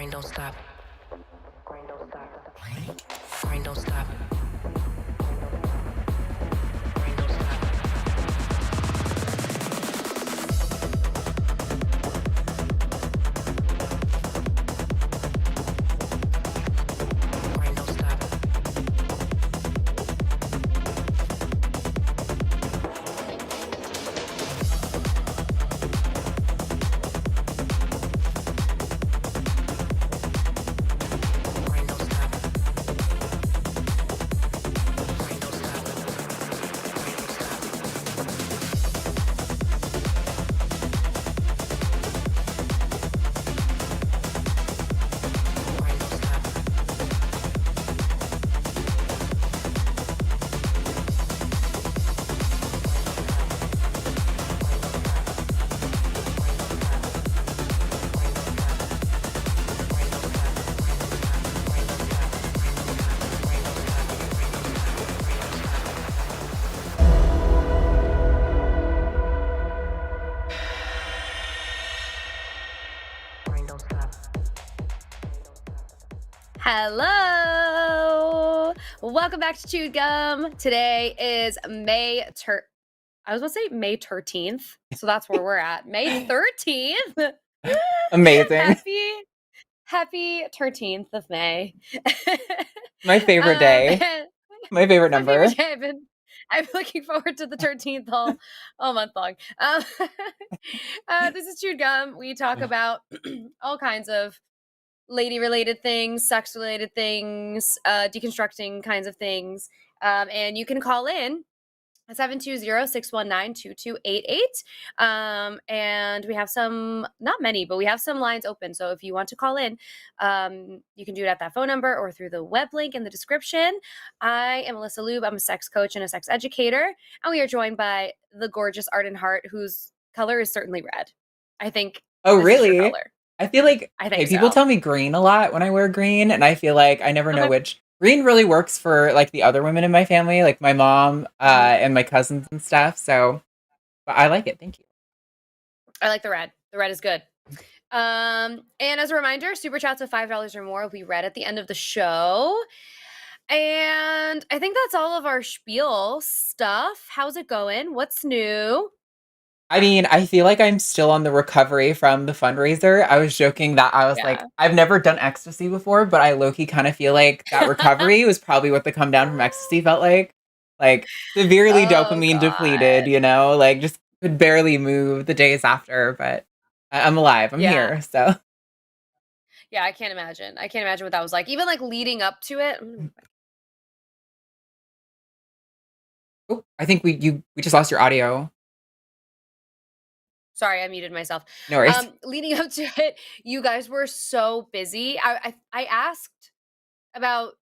Grind don't stop. Grind don't stop. Grind don't stop. Grind don't stop. Grind don't stop. Grind don't stop. Grind don't stop. Grind don't stop. Grind don't stop. Grind don't stop. Hello! Welcome back to Chewed Gum. Today is May 13th, so that's where we're at. May 13th. Amazing. Happy 13th of May. My favorite day. and My favorite my number. favorite day. I've been looking forward to the 13th all month long. This is Chewed Gum. We talk about all kinds of lady-related things, sex-related things, deconstructing kinds of things. And you can call in 720-619-2288. And we have some, not many, but we have some lines open. So if you want to call in, you can do it at that phone number or through the web link in the description. I am Alyssa Ljub. I'm a sex coach and a sex educator. And we are joined by the gorgeous Arden Hart, whose color is certainly red. I think. Oh, this is your really? color. I feel like I think people so. tell me green a lot when I wear green, and I feel like I never know Okay. which. Green really works for like the other women in my family, like my mom and my cousins and stuff. So, but I like it. Thank you. I like the red. The red is good. And as a reminder, super chats of $5 or more will be read at the end of the show. And I think that's all of our spiel stuff. How's it going? What's new? I mean, I feel like I'm still on the recovery from the fundraiser. I was joking that I was like, Yeah. I've never done ecstasy before, but I low-key kind of feel like that recovery was probably what the come down from ecstasy felt like. Like severely Oh, dopamine depleted, God. you know, like just could barely move the days after, but I'm alive. I'm Yeah. here. So Yeah, I can't imagine. I can't imagine what that was like. Even like leading up to it. oh, I think we just lost your audio. Sorry, I muted myself. No worries. Leading up to it, you guys were so busy. I asked about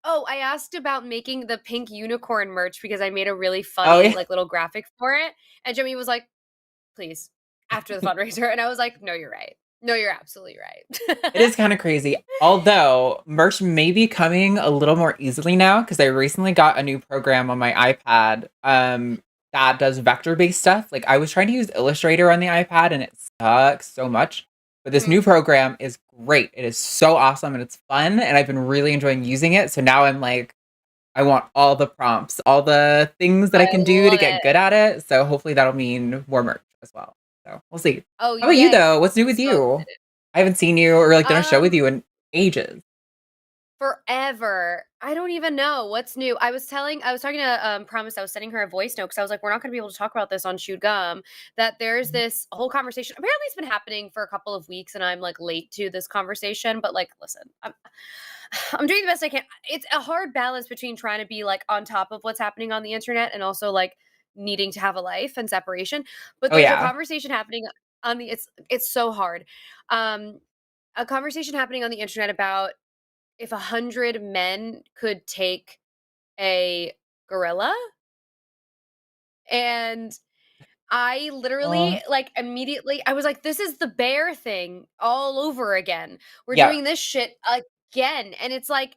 making the pink unicorn merch because I made a really funny yeah. like little graphic for it. And Jimmy was like, please, after the fundraiser. And I was like, no, you're right. No, you're absolutely right. It is kind of crazy. Although merch may be coming a little more easily now because I recently got a new program on my iPad that does vector-based stuff. Like I was trying to use Illustrator on the iPad and it sucks so much. But this new program is great. It is so awesome and it's fun and I've been really enjoying using it. So now I'm like, I want all the prompts, all the things that I can do to love get it. good at it. So hopefully that'll mean more merch as well. So we'll see. Oh, How about you yay. though? What's new with So you? excited. I haven't seen you or like done a show with you in ages. Forever. I don't even know what's new. I was talking to Promise. I was sending her a voice note because I was like, we're not going to be able to talk about this on Chewed Gum. That there's this whole conversation. Apparently, it's been happening for a couple of weeks, and I'm like late to this conversation. But like, listen, I'm doing the best I can. It's a hard balance between trying to be like on top of what's happening on the internet and also like needing to have a life and separation. But Oh there's a yeah. conversation happening on the. It's so hard. A conversation happening on the internet about if 100 men could take a gorilla. And I literally, like, immediately, I was like, this is the bear thing all over again. We're Yeah. doing this shit again. And it's like,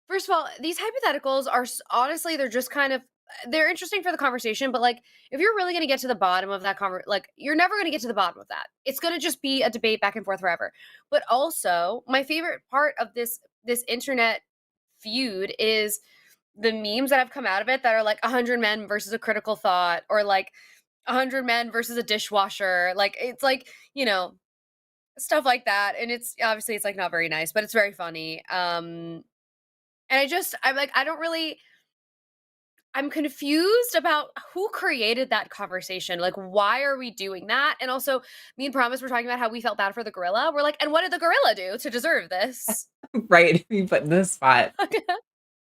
first of all, these hypotheticals are honestly, they're just kind of, they're interesting for the conversation, but like if you're really going to get to the bottom of that like you're never going to get to the bottom of that. It's going to just be a debate back and forth forever. But also, my favorite part of this internet feud is the memes that have come out of it that are like 100 men versus a critical thought, or like 100 men versus a dishwasher. Like it's like, you know, stuff like that. And it's obviously it's like not very nice, but it's very funny. And I'm like, I'm confused about who created that conversation. Like, why are we doing that? And also, me and Promise were talking about how we felt bad for the gorilla. We're like, and what did the gorilla do to deserve this? Right. Be put in this spot.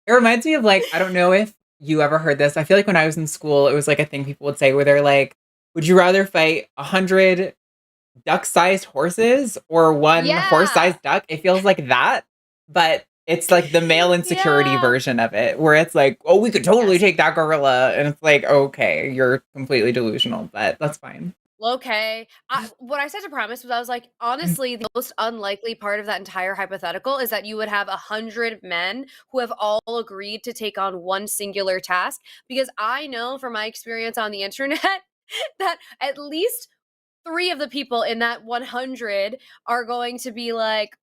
It reminds me of like, I don't know if you ever heard this. I feel like when I was in school, it was like a thing people would say where they're like, would you rather fight 100 duck-sized horses or one Yeah. horse-sized duck? It feels like that, but it's like the male insecurity Yeah. version of it, where it's like, oh, we could totally Yes. take that gorilla. And it's like, okay, you're completely delusional, but that's fine. Okay. What I said to Promise was, I was like, honestly, the most unlikely part of that entire hypothetical is that you would have 100 men who have all agreed to take on one singular task. Because I know from my experience on the internet that at least 3 of the people in that 100 are going to be like,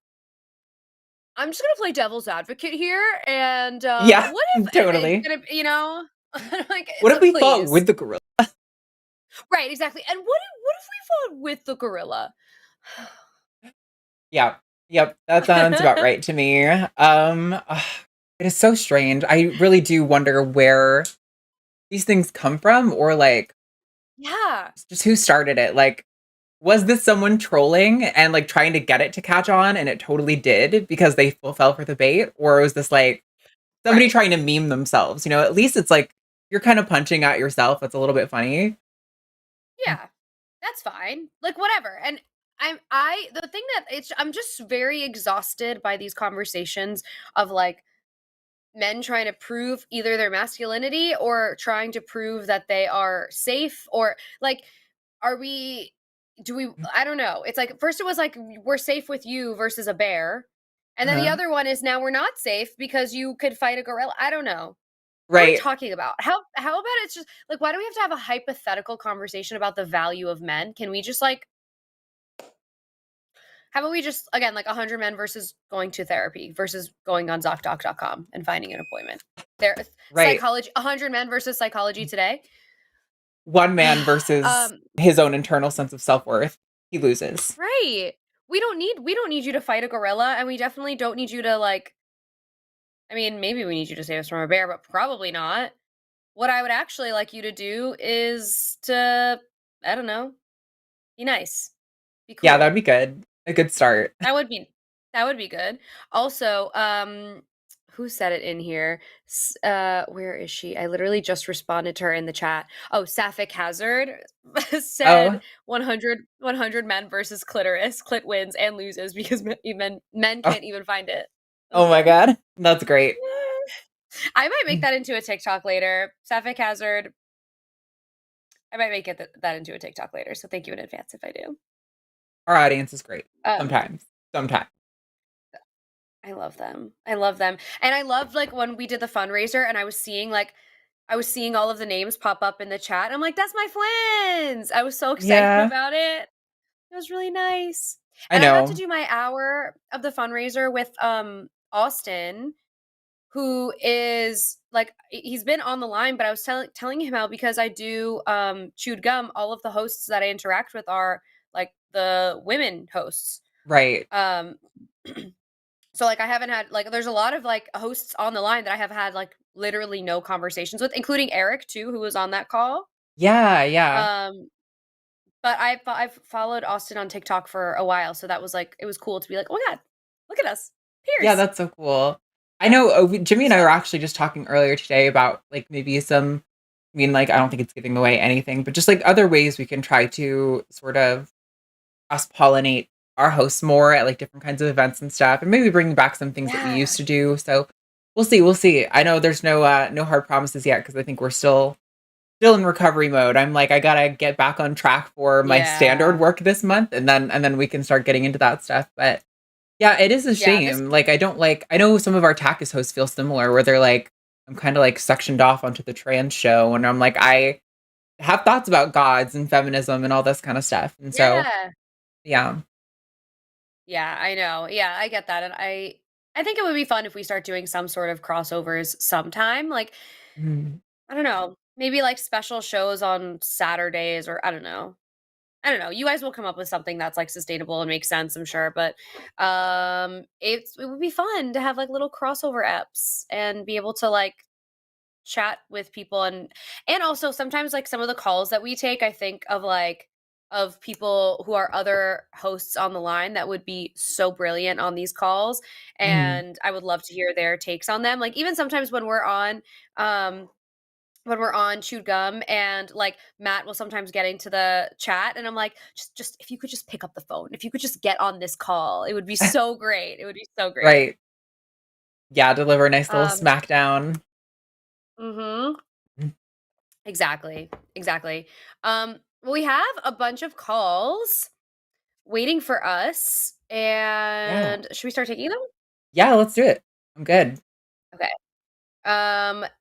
I'm just going to play devil's advocate here. And Yeah, what if totally. it's going to, you know, like, What if we please. fought with the gorilla? Right, exactly. And what if we fought with the gorilla? Yeah. Yep. That sounds about right to me. It is so strange. I really do wonder where these things come from, or like Yeah. just who started it. Like, was this someone trolling and like trying to get it to catch on, and it totally did because they fell for the bait? Or was this like somebody Right. trying to meme themselves? You know, at least it's like you're kind of punching at yourself. It's a little bit funny. Yeah. That's fine. Like, whatever. And the thing that I'm just very exhausted by these conversations of like men trying to prove either their masculinity or trying to prove that they are safe, or like, I don't know. It's like, first it was like, we're safe with you versus a bear. And then the Uh-huh. other one is, now we're not safe because you could fight a gorilla. I don't know. What are we Right. talking about? How about it's just like, why do we have to have a hypothetical conversation about the value of men? Can we just like, how about we just, again, like 100 men versus going to therapy versus going on ZocDoc.com and finding an appointment? Right. Psychology, 100 men versus Psychology Today. One man versus his own internal sense of self-worth. He loses. Right. We don't need you to fight a gorilla, and we definitely don't need you to like, I mean, maybe we need you to save us from a bear, but probably not. What I would actually like you to do is to, I don't know, be nice. Be cool. Yeah, that'd be good. A good start. That would be good. Also, who said it in here? Where is she? I literally just responded to her in the chat. Oh, Sapphic Hazard said 100 men versus clitoris. Clit wins and loses because men can't even find it. Oh my god. That's great. I might make that into a TikTok later. Sapphic Hazard. I might make that into a TikTok later. So thank you in advance if I do. Our audience is great. Sometimes. Sometimes. I love them. And I loved like when we did the fundraiser and I was seeing all of the names pop up in the chat. I'm like, that's my friends. I was so excited about it. It was really nice. And I got to do my hour of the fundraiser with Austin, who is like, he's been on the line, but I was telling him how, because I do Chewed Gum, all of the hosts that I interact with are like the women hosts. Right. So like I haven't had like, there's a lot of like hosts on the line that I have had like literally no conversations with, including Eric too, who was on that call. Yeah. But I've followed Austin on TikTok for a while, so that was like, it was cool to be like, oh my god, look at us, peers. Yeah, that's so cool. I know Jimmy and I were actually just talking earlier today about like maybe some, I mean, like I don't think it's giving away anything, but just like other ways we can try to sort of cross-pollinate our hosts more at like different kinds of events and stuff, and maybe bring back some things that we used to do. So we'll see. I know there's no hard promises yet because I think we're still in recovery mode. I'm like, I gotta get back on track for my standard work this month, and then we can start getting into that stuff. But yeah, it is a shame. Like I know some of our TACIS hosts feel similar, where they're like, I'm kind of like sectioned off onto the trans show, and I'm like, I have thoughts about gods and feminism and all this kind of stuff. And so, Yeah. yeah. Yeah, I know. Yeah, I get that. And I think it would be fun if we start doing some sort of crossovers sometime. Like, Mhm. I don't know, maybe like special shows on Saturdays or I don't know. I don't know. You guys will come up with something that's like sustainable and makes sense, I'm sure. But it would be fun to have like little crossover apps and be able to like chat with people and also sometimes like some of the calls that we take, I think of like of people who are other hosts on the line that would be so brilliant on these calls, Mhm. and I would love to hear their takes on them. Like even sometimes um when we're on Chewed Gum and like Matt will sometimes get into the chat and I'm like, just if you could just pick up the phone, if you could just get on this call, it would be so great. It would be so great. Right. Yeah, deliver a nice little Um, smackdown. mhm. Mm. Exactly. Exactly. Well, we have a bunch of calls waiting for us. Yeah. And should we start taking them? Yeah, let's do it. I'm good. Okay.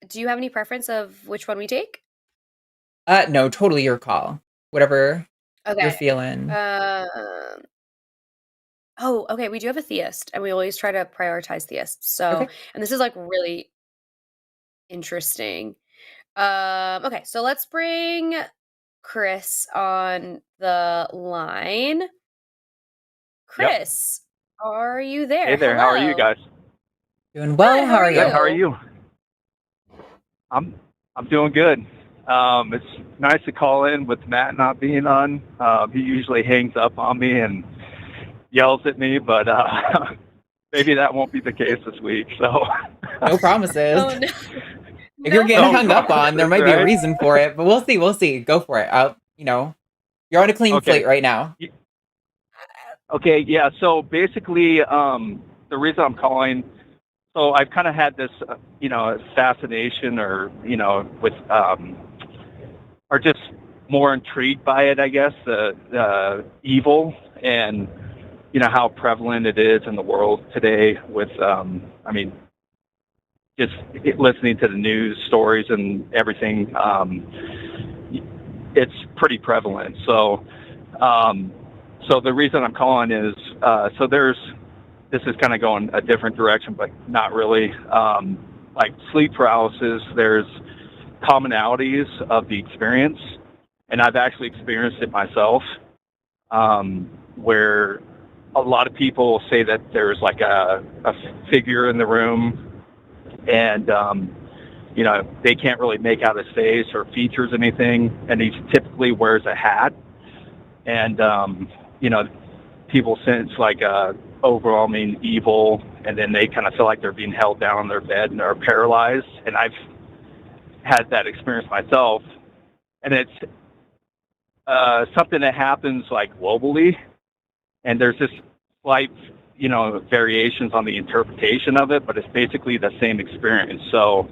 Do you have any preference of which one we take? No, totally your call. Whatever you're Okay. feeling. Um, oh, okay. We do have a theist, and we always try to prioritize theists. So, Okay. and this is like really interesting. Okay, so let's bring Chris on the line. Yep. Chris, are you Hey there? there. How are you Hello. guys? Doing Good. well. How How are are Good. you? How are you? you? I'm doing good. It's nice to call in with Matt not being on. He usually hangs up on me and yells at me, but maybe that won't be the case this week. So No promises. Oh no. If you're No getting no hung up on, there promises, might be a right? reason for it, but we'll see. We'll see. Go for it. You're on a clean Okay. slate right now. Okay. Yeah. So basically, the reason I'm calling, so I've kind of had this, fascination or, with, or just more intrigued by it, I guess, the evil and, how prevalent it is in the world today with, just listening to the news stories and everything. It's pretty prevalent. So the reason I'm calling is, this is kind of going a different direction, but not really. Like sleep paralysis, there's commonalities of the experience, and I've actually experienced it myself, where a lot of people say that there's like a figure in the room, and they can't really make out his face or features anything, and he typically wears a hat, and people sense like overwhelming evil, and then they kind of feel like they're being held down on their bed and are paralyzed. And I've had that experience myself, and it's something that happens like globally, and there's just slight, variations on the interpretation of it, but it's basically the same experience. So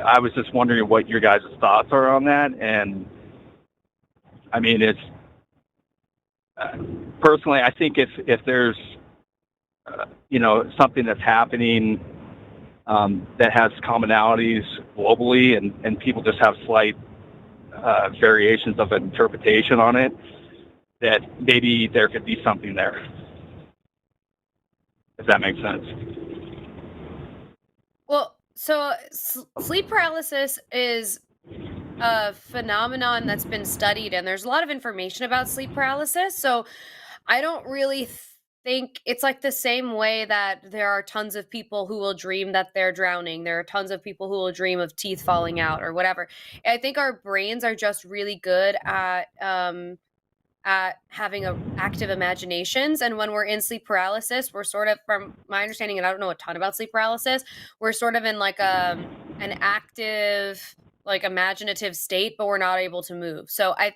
I was just wondering what your guys' thoughts are on that. And I mean, it's personally, I think if there's something that's happening that has commonalities globally, and people just have slight variations of interpretation on it, that maybe there could be something there, if that makes sense. Well, so sleep paralysis is a phenomenon that's been studied, and there's a lot of information about sleep paralysis. So I don't really think it's like the same way that there are tons of people who will dream that they're drowning. There are tons of people who will dream of teeth falling out or whatever. I think our brains are just really good at having active imaginations, and when we're in sleep paralysis, we're sort of, from my understanding, and I don't know a ton about sleep paralysis, we're sort of in like an active, like imaginative state, but we're not able to move. So I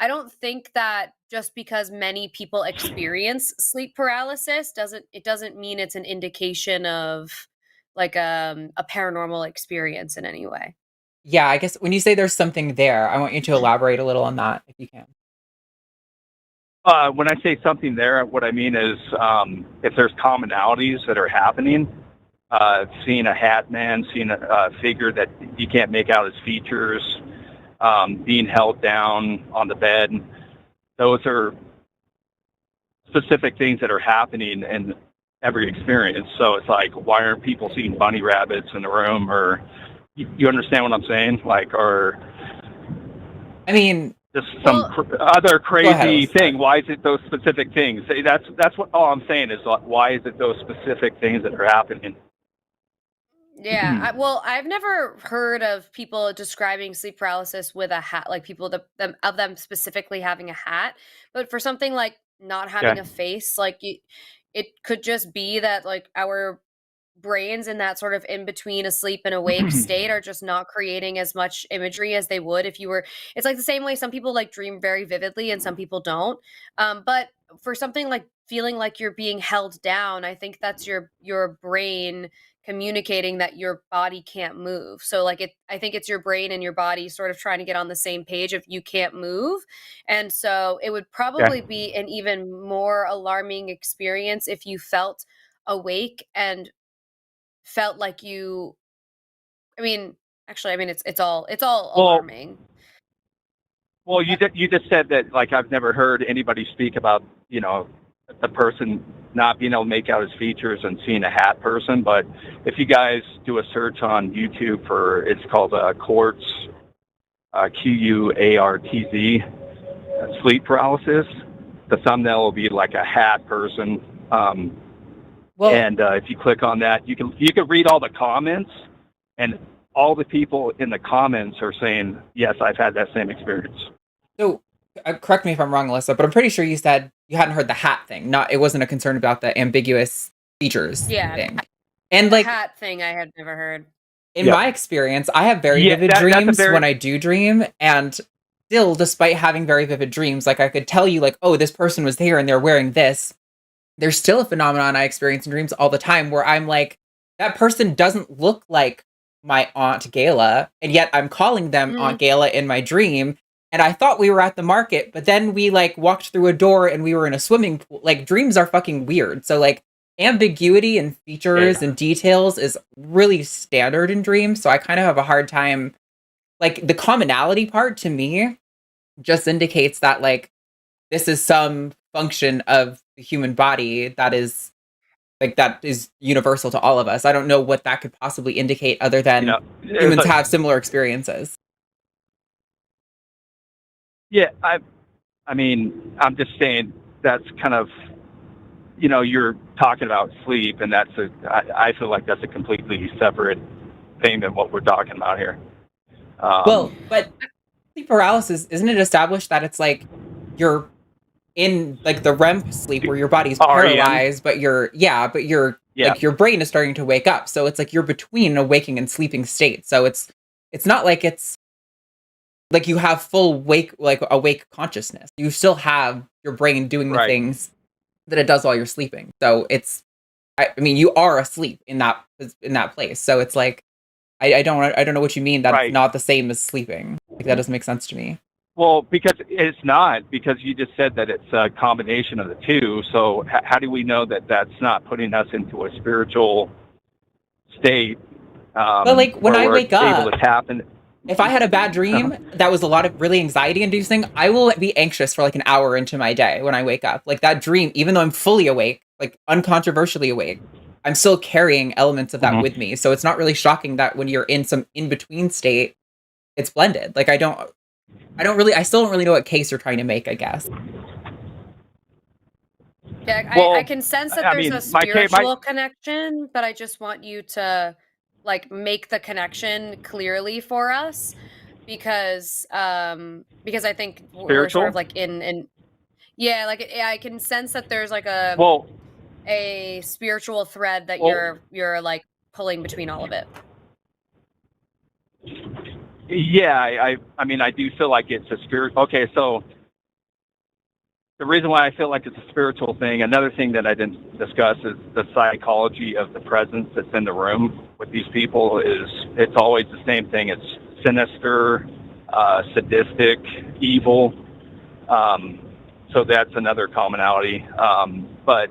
don't think that just because many people experience sleep paralysis doesn't mean it's an indication of like a paranormal experience in any way. Yeah, I guess when you say there's something there, I want you to elaborate a little on that if you can. When I say something there, what I mean is if there's commonalities that are happening, seeing a hat man, seeing a figure that you can't make out his features, being held down on the bed. Those are specific things that are happening in every experience. So it's like, why aren't people seeing bunny rabbits in the room? Or you understand what I'm saying? Like, or I mean, just some other crazy ahead, thing. Why is it those specific things? That's what all I'm saying is, why is it those specific things that are happening? Yeah, I've never heard of people describing sleep paralysis with a hat, like people of them specifically having a hat. But for something like not having Okay. a face, like it could just be that like our brains in that sort of in between asleep and awake state are just not creating as much imagery as they would if you were. It's like the same way some people like dream very vividly and some people don't. But for something like feeling like you're being held down, I think that's your brain communicating that your body can't move. So like I think it's your brain and your body sort of trying to get on the same page of you can't move. And so it would probably be an even more alarming experience if you felt awake and felt like you, I mean, actually, I mean, it's all alarming. Well, you just said that, like, I've never heard anybody speak about, you know, a person not being able to make out his features and seeing a hat person. But if you guys do a search on YouTube for, it's called Quartz, Quartz, sleep paralysis, the thumbnail will be like a hat person. And if you click on that, you can read all the comments, and all the people in the comments are saying, yes, I've had that same experience. So, correct me if I'm wrong, Alyssa, but I'm pretty sure you said you hadn't heard the hat thing. It wasn't a concern about the ambiguous features thing. And the like hat thing, I had never heard. In my experience, I have very vivid dreams when I do dream, and still, despite having very vivid dreams, like I could tell you, like, oh, this person was here and they're wearing this. There's still a phenomenon I experience in dreams all the time where I'm like, that person doesn't look like my Aunt Gayla, and yet I'm calling them Aunt Gayla in my dream. And I thought we were at the market, but then we like walked through a door and we were in a swimming pool. Like, dreams are fucking weird. So like ambiguity and features and details is really standard in dreams. So I kind of have a hard time. Like, the commonality part to me just indicates that like this is some function of the human body that is universal to all of us. I don't know what that could possibly indicate other than humans have similar experiences. Yeah, I mean, I'm just saying that's kind of, you're talking about sleep, and I feel like that's a completely separate thing than what we're talking about here. But sleep paralysis, isn't it established that it's like you're in like the REM sleep where your body's paralyzed, but like your brain is starting to wake up. So it's like you're between a waking and sleeping state. So it's not like it's like you have full awake consciousness. You still have your brain doing the things that it does while you're sleeping. So I mean, you are asleep in that place. So it's like, I don't know what you mean that it's not the same as sleeping. Like, that doesn't make sense to me. Well, because it's not, because you just said that it's a combination of the two. So how do we know that that's not putting us into a spiritual state? But like when I wake up, able to tap in, if I had a bad dream that was a lot of really anxiety inducing, I will be anxious for like an hour into my day when I wake up. Like, that dream, even though I'm fully awake, like uncontroversially awake, I'm still carrying elements of that with me. So it's not really shocking that when you're in some in-between state, it's blended. Like, I still don't really know what case you're trying to make, I guess. Yeah, I can sense that there's a spiritual connection, but I just want you to like make the connection clearly for us, because I think we're sort of like in I can sense that there's like a spiritual thread that you're like pulling between all of it. Yeah, I mean, I do feel like it's a spirit. Okay, so the reason why I feel like it's a spiritual thing, another thing that I didn't discuss, is the psychology of the presence that's in the room with these people. It's always the same thing. It's sinister, sadistic, evil. So that's another commonality. But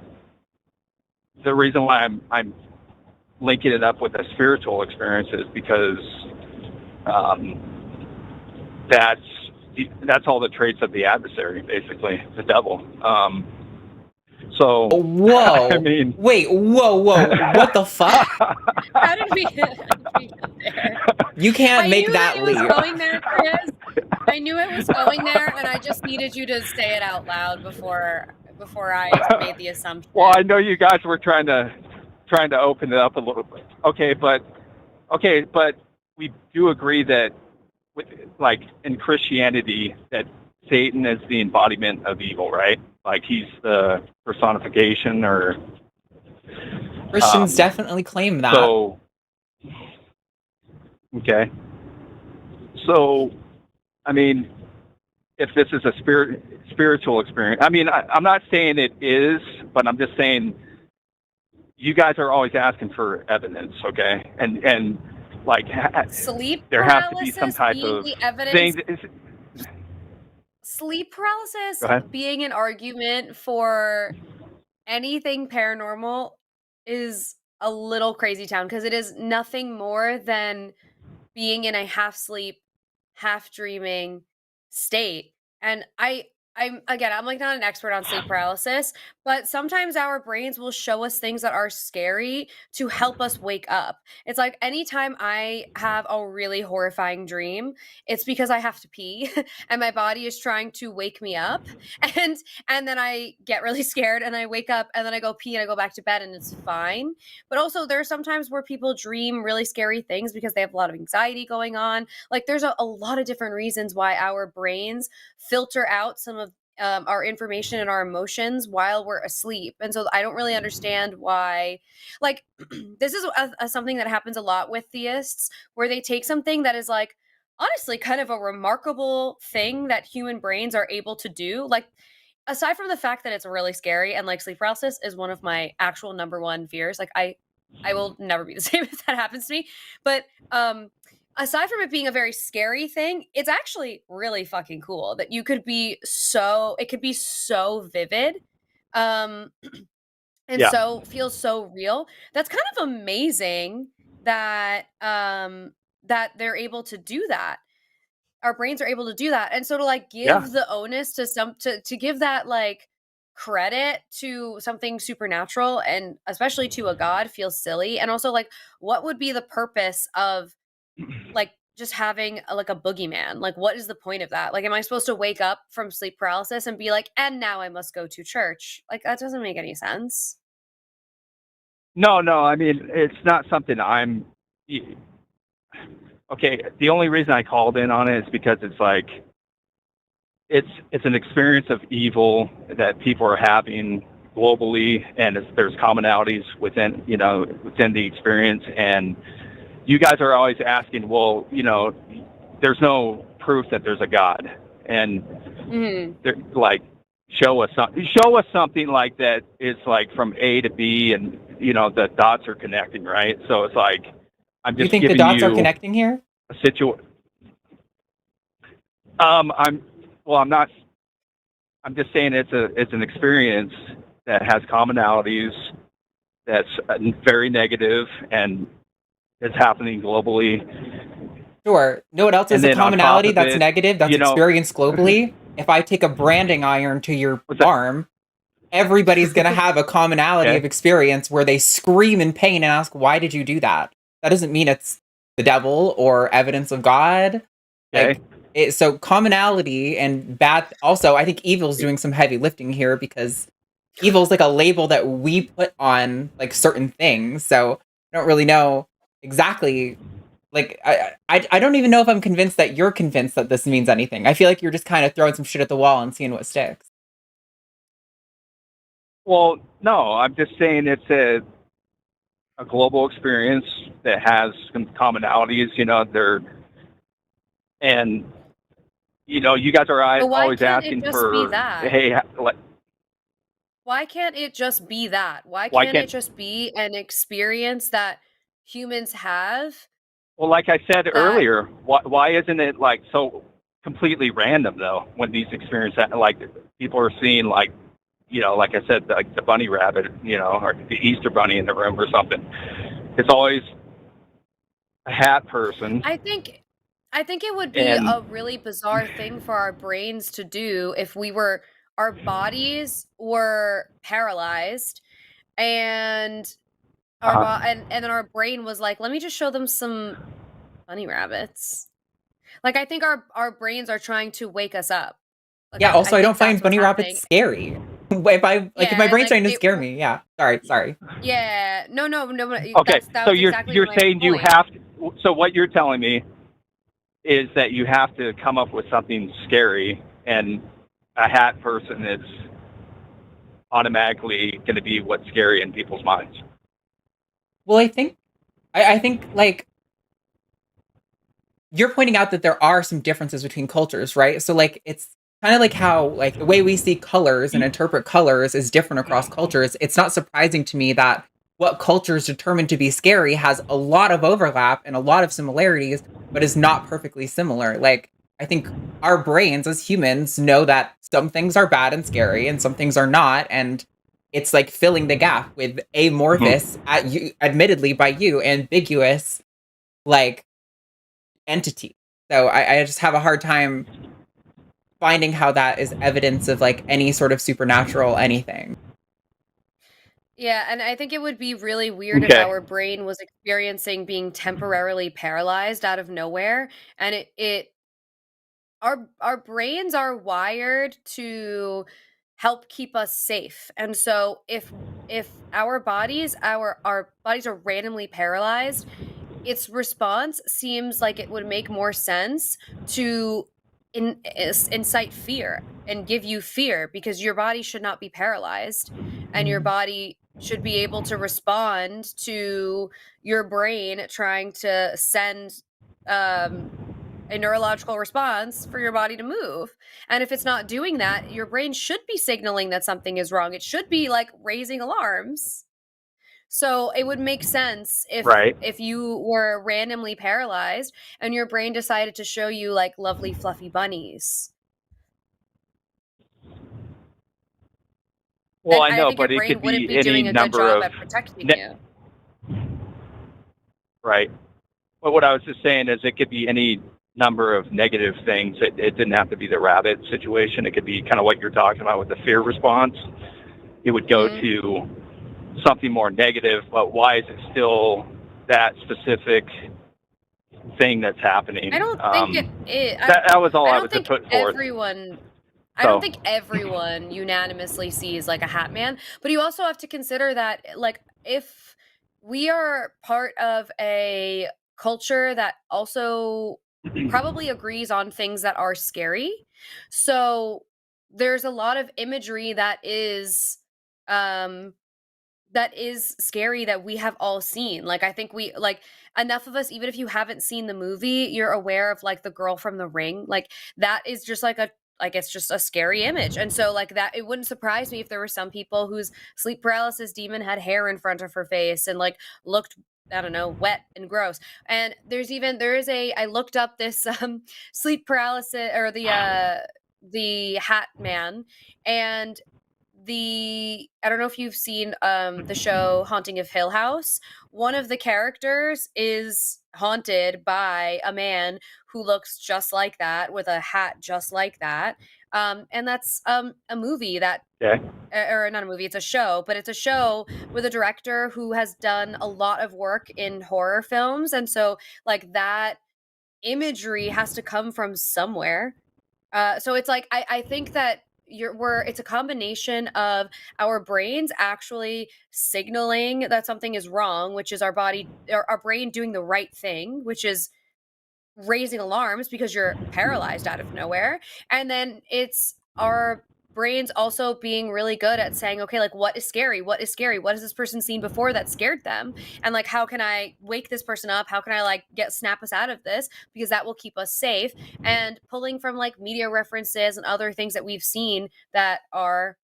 the reason why I'm linking it up with the spiritual experiences because that's all the traits of the adversary, basically, the devil. So, whoa! I mean, wait, whoa! What the fuck? How did we get there? You can't make that I knew it leap. was going there, Chris. I knew it was going there, and I just needed you to say it out loud before I made the assumption. Well, I know you guys were trying to open it up a little bit. Okay, but we do agree that with like in Christianity that Satan is the embodiment of evil, right? Like he's the personification, or Christians definitely claim that. So, okay. So, I mean, if this is a spiritual experience, I mean, I'm not saying it is, but I'm just saying you guys are always asking for evidence, okay? And like sleep there has to be some paralysis type being of the evidence. thing. Sleep paralysis Go ahead. being an argument for anything paranormal is a little crazy town, because it is nothing more than being in a half sleep, half dreaming state. And I'm like not an expert on sleep paralysis, but sometimes our brains will show us things that are scary to help us wake up. It's like anytime I have a really horrifying dream, it's because I have to pee and my body is trying to wake me up, and then I get really scared and I wake up and then I go pee and I go back to bed and it's fine. But also there are sometimes where people dream really scary things because they have a lot of anxiety going on. Like there's a lot of different reasons why our brains filter out some of our information and our emotions while we're asleep. And so I don't really understand why, like, this is something that happens a lot with theists, where they take something that is like, honestly, kind of a remarkable thing that human brains are able to do. Like, aside from the fact that it's really scary, and like sleep paralysis is one of my actual number one fears. Like I will never be the same if that happens to me. But aside from it being a very scary thing, it's actually really fucking cool that you could be it could be so vivid. And so feels so real. That's kind of amazing that that they're able to do that. Our brains are able to do that. And so to like give the onus to give that like credit to something supernatural, and especially to a god, feels silly. And also like, what would be the purpose of like just having like a boogeyman? Like, what is the point of that? Like, am I supposed to wake up from sleep paralysis and be like, and now I must go to church? Like, that doesn't make any sense. No, I mean, it's not something okay, the only reason I called in on it is because it's like, it's an experience of evil that people are having globally, and there's commonalities within the experience. And you guys are always asking, well, there's no proof that there's a God, and like, show us something like that is like from A to B, and the dots are connecting, right? So it's like, I'm just you think the dots are connecting here? A situation. I'm not. I'm just saying it's an experience that has commonalities, that's very negative, and is happening globally. Sure. Know what else is a commonality that's negative, that's experienced globally? If I take a branding iron to your arm, everybody's going to have a commonality of experience where they scream in pain and ask, why did you do that? That doesn't mean it's the devil or evidence of God. Okay. Like, so commonality and bad. Also, I think evil's doing some heavy lifting here, because evil's like a label that we put on like certain things. So I don't really know exactly. Like, I don't even know if I'm convinced that you're convinced that this means anything. I feel like you're just kind of throwing some shit at the wall and seeing what sticks. Well, no, I'm just saying it's a global experience that has some commonalities, you guys are always asking for, hey, why can't it just be that? Why can't it just be an experience that humans have? Well, like I said earlier, why isn't it like so completely random though? When these experiences, like people are seeing, like, like I said, like the bunny rabbit, or the Easter bunny in the room or something. It's always a hat person. I think it would be And- a really bizarre thing for our brains to do if our bodies were paralyzed and and then our brain was like, let me just show them some bunny rabbits. Like, I think our brains are trying to wake us up. Like, Yeah, also I don't think that's find bunny what's rabbits happening. scary. If my Yeah, brain's like, trying to scare me, yeah. Sorry. Yeah, no. Okay, that so was you're exactly my saying you point. have to, so what you're telling me is that you have to come up with something scary, and a hat person is automatically going to be what's scary in people's minds. Well, I think like you're pointing out that there are some differences between cultures, right? So like it's kind of like how like the way we see colors and interpret colors is different across cultures. It's not surprising to me that what culture is determined to be scary has a lot of overlap and a lot of similarities, but is not perfectly similar. Like I think our brains as humans know that some things are bad and scary and some things are not, and it's like filling the gap with amorphous, admittedly by you, ambiguous, like entity. So I just have a hard time finding how that is evidence of like any sort of supernatural anything. Yeah, and I think it would be really weird if Okay. our brain was experiencing being temporarily paralyzed out of nowhere, and our brains are wired to help keep us safe. And so if our bodies are randomly paralyzed, its response seems like it would make more sense to incite fear and give you fear, because your body should not be paralyzed and your body should be able to respond to your brain trying to send a neurological response for your body to move. And if it's not doing that, your brain should be signaling that something is wrong. It should be like raising alarms. So it would make sense if you were randomly paralyzed and your brain decided to show you like lovely fluffy bunnies. Well, And I know, think but your it brain could wouldn't be be any doing a good number job of at protecting you. Right. But what I was just saying is it could be any number of negative things. It didn't have to be the rabbit situation. It could be kind of what you're talking about with the fear response. It would go to something more negative, but why is it still that specific thing that's happening? I don't think it is. That was all I was to think put forth. I don't think everyone unanimously sees like a hat man, but you also have to consider that like if we are part of a culture that also probably agrees on things that are scary. So there's a lot of imagery that is scary that we have all seen. Like I think we like enough of us, even if you haven't seen the movie, you're aware of like the girl from The Ring. Like that is just like it's just a scary image. And so like that, it wouldn't surprise me if there were some people whose sleep paralysis demon had hair in front of her face and like looked, I don't know, wet and gross. And I looked up this sleep paralysis or the hat man, and I don't know if you've seen the show Haunting of Hill House. One of the characters is haunted by a man who looks just like that with a hat just like that. And that's a movie that or not a movie, it's a show, but it's a show with a director who has done a lot of work in horror films. And so like that imagery has to come from somewhere. So it's like I think that it's a combination of our brains actually signaling that something is wrong, which is our brain doing the right thing, which is raising alarms because you're paralyzed out of nowhere. And then it's our brains also being really good at saying, okay, like what is scary? What is scary? What has this person seen before that scared them? And like, how can I wake this person up? How can I like snap us out of this? Because that will keep us safe. And pulling from like media references and other things that we've seen that are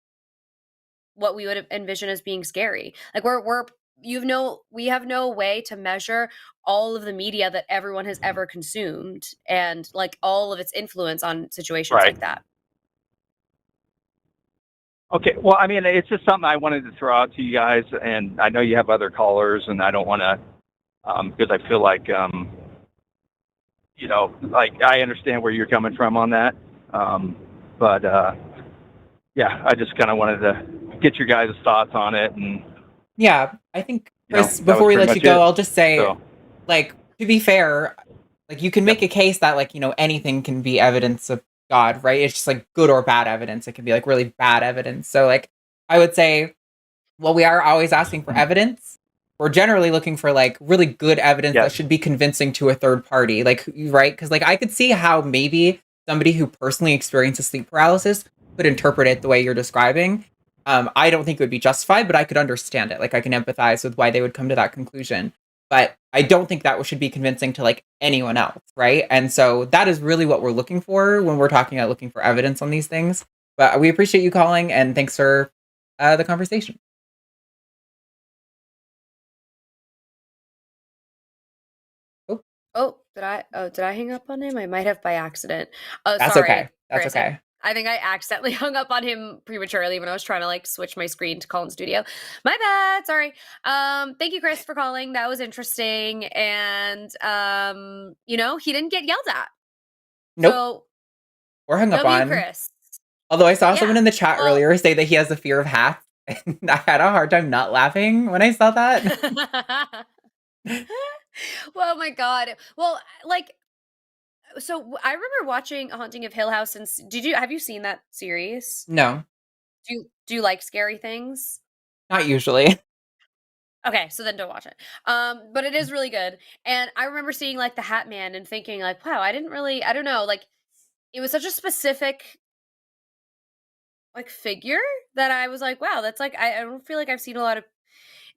what we would envision as being scary. Like we have no way to measure all of the media that everyone has ever consumed and like all of its influence on situations like that. Okay, well, I mean, it's just something I wanted to throw out to you guys, and I know you have other callers, and I don't want to because I feel like, like I understand where you're coming from on that. But yeah, I just kind of wanted to get your guys' thoughts on it. And, Yeah, I think, Chris, that before was we pretty let you much go, it. I'll just say, So, like, to be fair, like, you can make a case that, like, anything can be evidence of God, right? It's just, like, good or bad evidence. It can be, like, really bad evidence. So, like, I would say, well, we are always asking for evidence. We're generally looking for, like, really good evidence that yes. should be convincing to a third party. Like, right? Because, like, I could see how maybe somebody who personally experiences sleep paralysis could interpret it the way you're describing. I don't think it would be justified, but I could understand it. Like, I can empathize with why they would come to that conclusion. But I don't think that should be convincing to, like, anyone else, right? And so that is really what we're looking for when we're talking about looking for evidence on these things. But we appreciate you calling, and thanks for the conversation. Did I hang up on him? I might have by accident. Oh, That's sorry, okay. That's Chris. okay. I think I accidentally hung up on him prematurely when I was trying to like switch my screen to call in studio. My bad. Sorry. Thank you, Chris, for calling. That was interesting. And he didn't get yelled at. Nope. So Or hung up W on. Chris. Although I saw Yeah. someone in the chat Well- earlier say that he has a fear of hats. And I had a hard time not laughing when I saw that. Well, my God. Well, like, so I remember watching Haunting of Hill House, and have you seen that series? No, Do you like scary things? not usually. Okay, so then don't watch it. But it is really good. And I remember seeing like the Hat Man and thinking like, wow, I don't know, like it was such a specific like figure that I was like, wow, that's like I don't feel like I've seen a lot of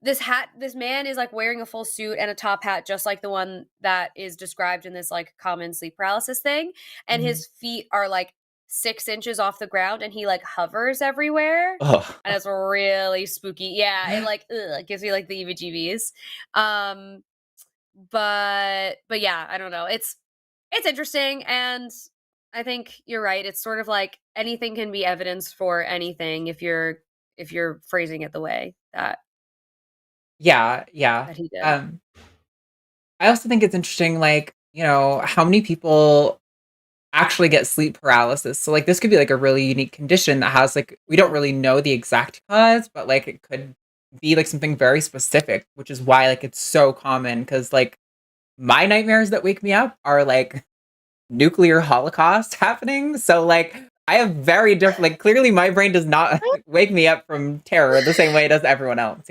this man is like wearing a full suit and a top hat just like the one that is described in this like common sleep paralysis thing, and Mhm. his feet are like 6 inches off the ground and he like hovers everywhere, Ugh. and it's really spooky. Yeah, it like it gives me like the EBGBs. um but yeah, I don't know, it's interesting, and I think you're right. It's sort of like anything can be evidence for anything if you're phrasing it the way that Yeah. he did. I also think it's interesting, like, how many people actually get sleep paralysis. So, like, this could be like a really unique condition that has, like, we don't really know the exact cause, but like it could be like something very specific, which is why like it's so common. Because like my nightmares that wake me up are like nuclear holocaust happening. So like I have very different, like, clearly my brain does not wake me up from terror the same way it does everyone else.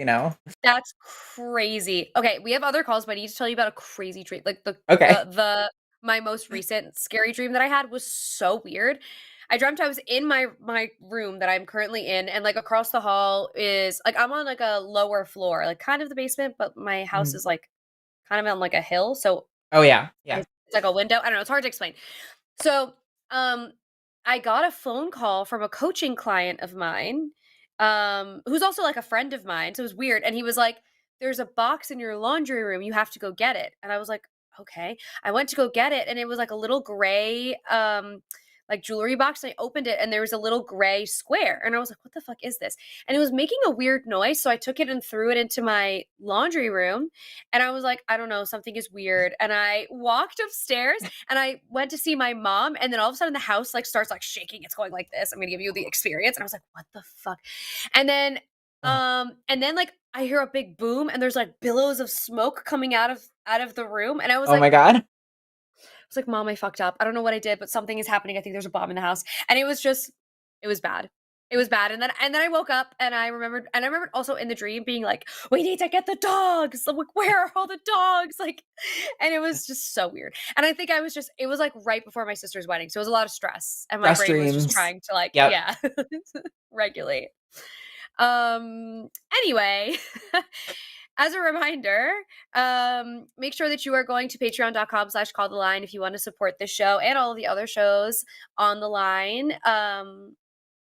That's crazy. Okay, we have other calls, but I need to tell you about a crazy dream. Like Okay. the my most recent scary dream that I had was so weird. I dreamt I was in my room that I'm currently in, and like across the hall is like I'm on like a lower floor, like kind of the basement, but my house Mhm. is like kind of on like a hill, so Oh yeah. Yeah. it's like a window. I don't know, it's hard to explain. So, I got a phone call from a coaching client of mine, who's also like a friend of mine. So it was weird. And he was like, there's a box in your laundry room. You have to go get it. And I was like, okay. I went to go get it, and it was like a little gray, like jewelry box. And I opened it, and there was a little gray square. And I was like, what the fuck is this? And it was making a weird noise. So I took it and threw it into my laundry room. And I was like, I don't know, something is weird. And I walked upstairs and I went to see my mom, and then all of a sudden the house like starts like shaking. It's going like this. I'm gonna give you the experience. And I was like, what the fuck? And then like I hear a big boom, and there's like billows of smoke coming out of the room. And I was Oh my like, god. Mom, I fucked up. I don't know what I did, but something is happening. I think there's a bomb in the house. And it was bad. It was bad. And then I woke up, and I remembered also in the dream being like, we need to get the dogs. Like, where are all the dogs? Like, and it was just so weird. And I think it was like right before my sister's wedding. So it was a lot of stress. And my Stress brain was just dreams. trying to like, Yep. yeah, regulate. Anyway, as a reminder, make sure that you are going to patreon.com/calltheline if you want to support this show and all of the other shows on the line.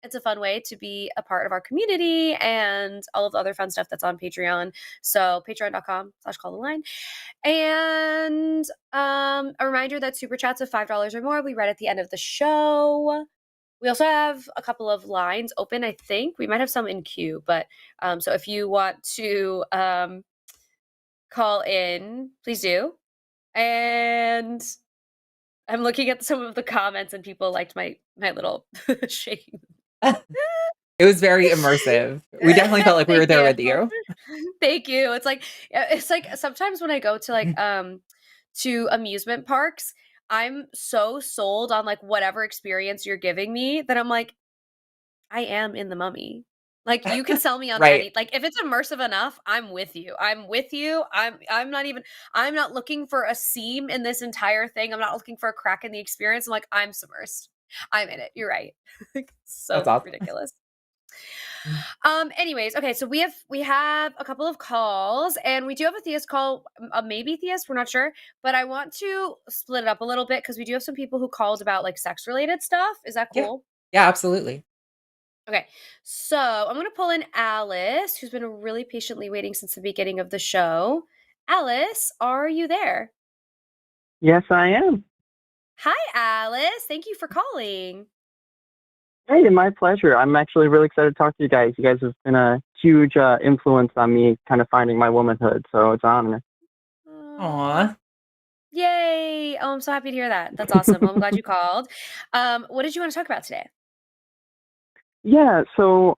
It's a fun way to be a part of our community and all of the other fun stuff that's on Patreon. So patreon.com/calltheline. And a reminder that super chats of $5 or more we read at the end of the show. We also have a couple of lines open, I think. We might have some in queue, but so if you want to call in, please do. And I'm looking at some of the comments, and people liked my little shaking. It was very immersive. We definitely felt like we were Thank there you. with you. Thank you. It's like sometimes when I go to to amusement parks, I'm so sold on like whatever experience you're giving me that I'm like, I am in the Mummy. Like you can sell me on Right. like if it's immersive enough, I'm with you. I'm with you. I'm not looking for a seam in this entire thing. I'm not looking for a crack in the experience. I'm like, I'm submersed. I'm in it. You're right. That's So awesome. ridiculous. Anyways, okay, so we have a couple of calls, and we do have a theist call, a maybe theist, we're not sure, but I want to split it up a little bit because we do have some people who called about like sex related stuff. Is that Yeah. cool? Yeah, absolutely. Okay, so I'm going to pull in Alice, who's been really patiently waiting since the beginning of the show. Alice, are you there? Yes, I am. Hi, Alice. Thank you for calling. Hey, my pleasure. I'm actually really excited to talk to you guys. You guys have been a huge influence on me kind of finding my womanhood, so it's an honor. Aw. Yay. Oh, I'm so happy to hear that. That's awesome. Well, I'm glad you called. What did you want to talk about today? Yeah, so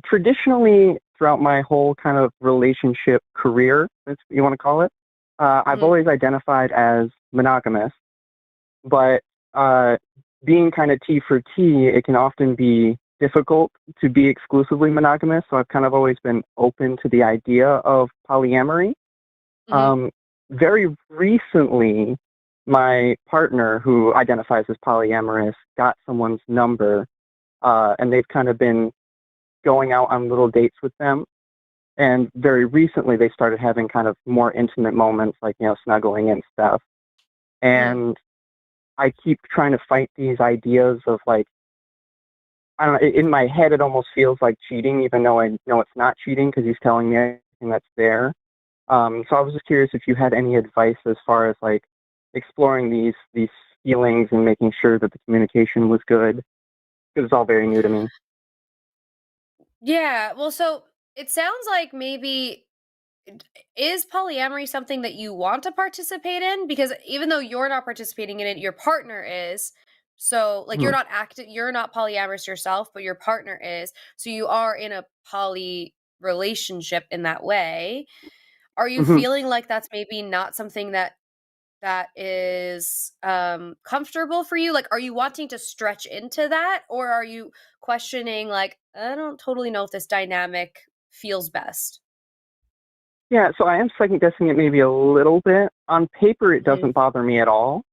traditionally throughout my whole kind of relationship career, if you want to call it, I've always identified as monogamous, but being kind of T for T, it can often be difficult to be exclusively monogamous, so I've kind of always been open to the idea of polyamory. Very recently, my partner, who identifies as polyamorous, got someone's number, and they've kind of been going out on little dates with them. And very recently, they started having kind of more intimate moments, like, snuggling and stuff. And I keep trying to fight these ideas of like, I don't know, in my head, it almost feels like cheating, even though I know it's not cheating because he's telling me everything that's there. So I was just curious if you had any advice as far as like exploring these feelings and making sure that the communication was good, because it's all very new to me. Yeah, well, so it sounds like maybe is polyamory something that you want to participate in? Because even though you're not participating in it, your partner is. So, like, Mhm. you're not polyamorous yourself, but your partner is. So you are in a poly relationship in that way. Are you Mhm. feeling like that's maybe not something that is comfortable for you? Like, are you wanting to stretch into that, or are you questioning like, I don't totally know if this dynamic feels best? Yeah, so I am second guessing it maybe a little bit. On paper, it Mhm. doesn't bother me at all.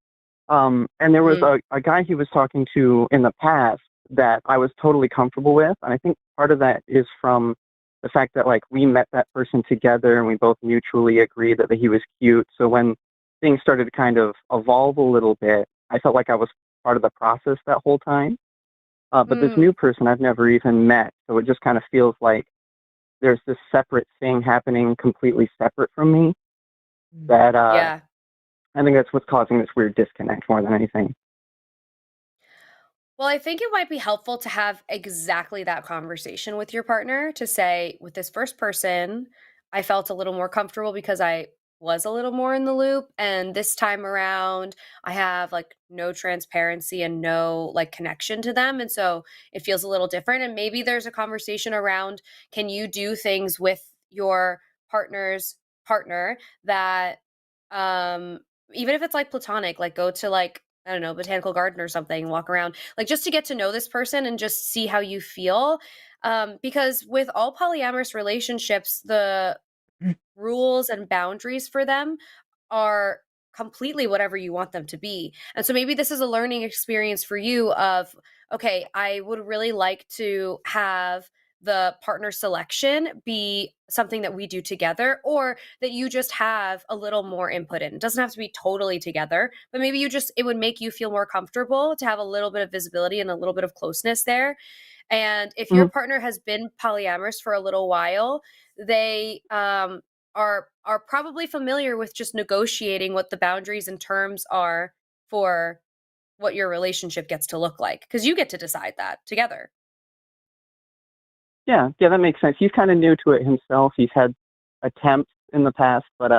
And there was Mhm. a guy he was talking to in the past that I was totally comfortable with. And I think part of that is from the fact that like we met that person together and we both mutually agreed that he was cute. So when things started to kind of evolve a little bit, I felt like I was part of the process that whole time. But this Mm. new person I've never even met. So it just kind of feels like there's this separate thing happening completely separate from me that Yeah. I think that's what's causing this weird disconnect more than anything. Well, I think it might be helpful to have exactly that conversation with your partner to say, with this first person, I felt a little more comfortable because I was a little more in the loop. And this time around, I have like no transparency and no like connection to them. And so it feels a little different. And maybe there's a conversation around, can you do things with your partner's partner that, um, even if it's like platonic, like go to like, I don't know, botanical garden or something, walk around, like just to get to know this person and just see how you feel. Because with all polyamorous relationships, the rules and boundaries for them are completely whatever you want them to be. And so maybe this is a learning experience for you of, okay, I would really like to have the partner selection be something that we do together, or that you just have a little more input in. It doesn't have to be totally together, but maybe it would make you feel more comfortable to have a little bit of visibility and a little bit of closeness there. And if your Mhm. partner has been polyamorous for a little while, they are probably familiar with just negotiating what the boundaries and terms are for what your relationship gets to look like, because you get to decide that together. Yeah, that makes sense. He's kind of new to it himself. He's had attempts in the past, but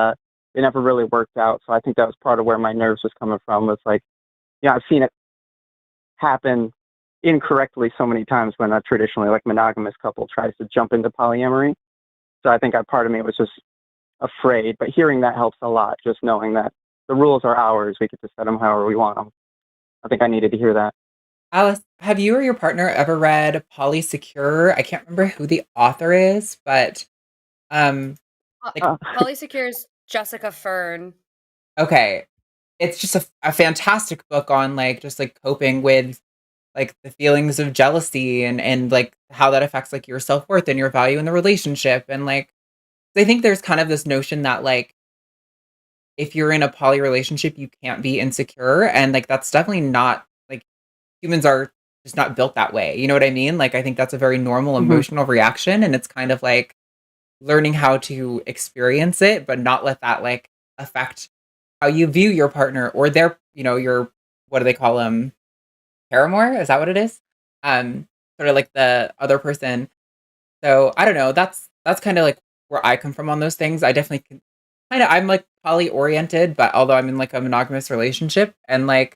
it never really worked out. So I think that was part of where my nerves was coming from. Was like, yeah, I've seen it happen incorrectly so many times when a traditionally like monogamous couple tries to jump into polyamory. So I think part of me was just afraid, but hearing that helps a lot. Just knowing that the rules are ours, we get to set them however we want them. I think I needed to hear that. Alice, have you or your partner ever read Polysecure? I can't remember who the author is, but like Polysecure's Jessica Fern. okay, it's just a fantastic book on like just like coping with like the feelings of jealousy and like how that affects like your self-worth and your value in the relationship. And like I think there's kind of this notion that like if you're in a poly relationship you can't be insecure, and like that's definitely not like humans are just not built that way. You know what I mean? Like I think that's a very normal emotional reaction, and it's kind of like learning how to experience it but not let that like affect how you view your partner or their, you know, your, what do they call them, paramour, is that what it is? Sort of like the other person. So I don't know, that's kind of like where I come from on those things. I definitely can kind of, I'm like poly oriented, but although I'm in like a monogamous relationship, and like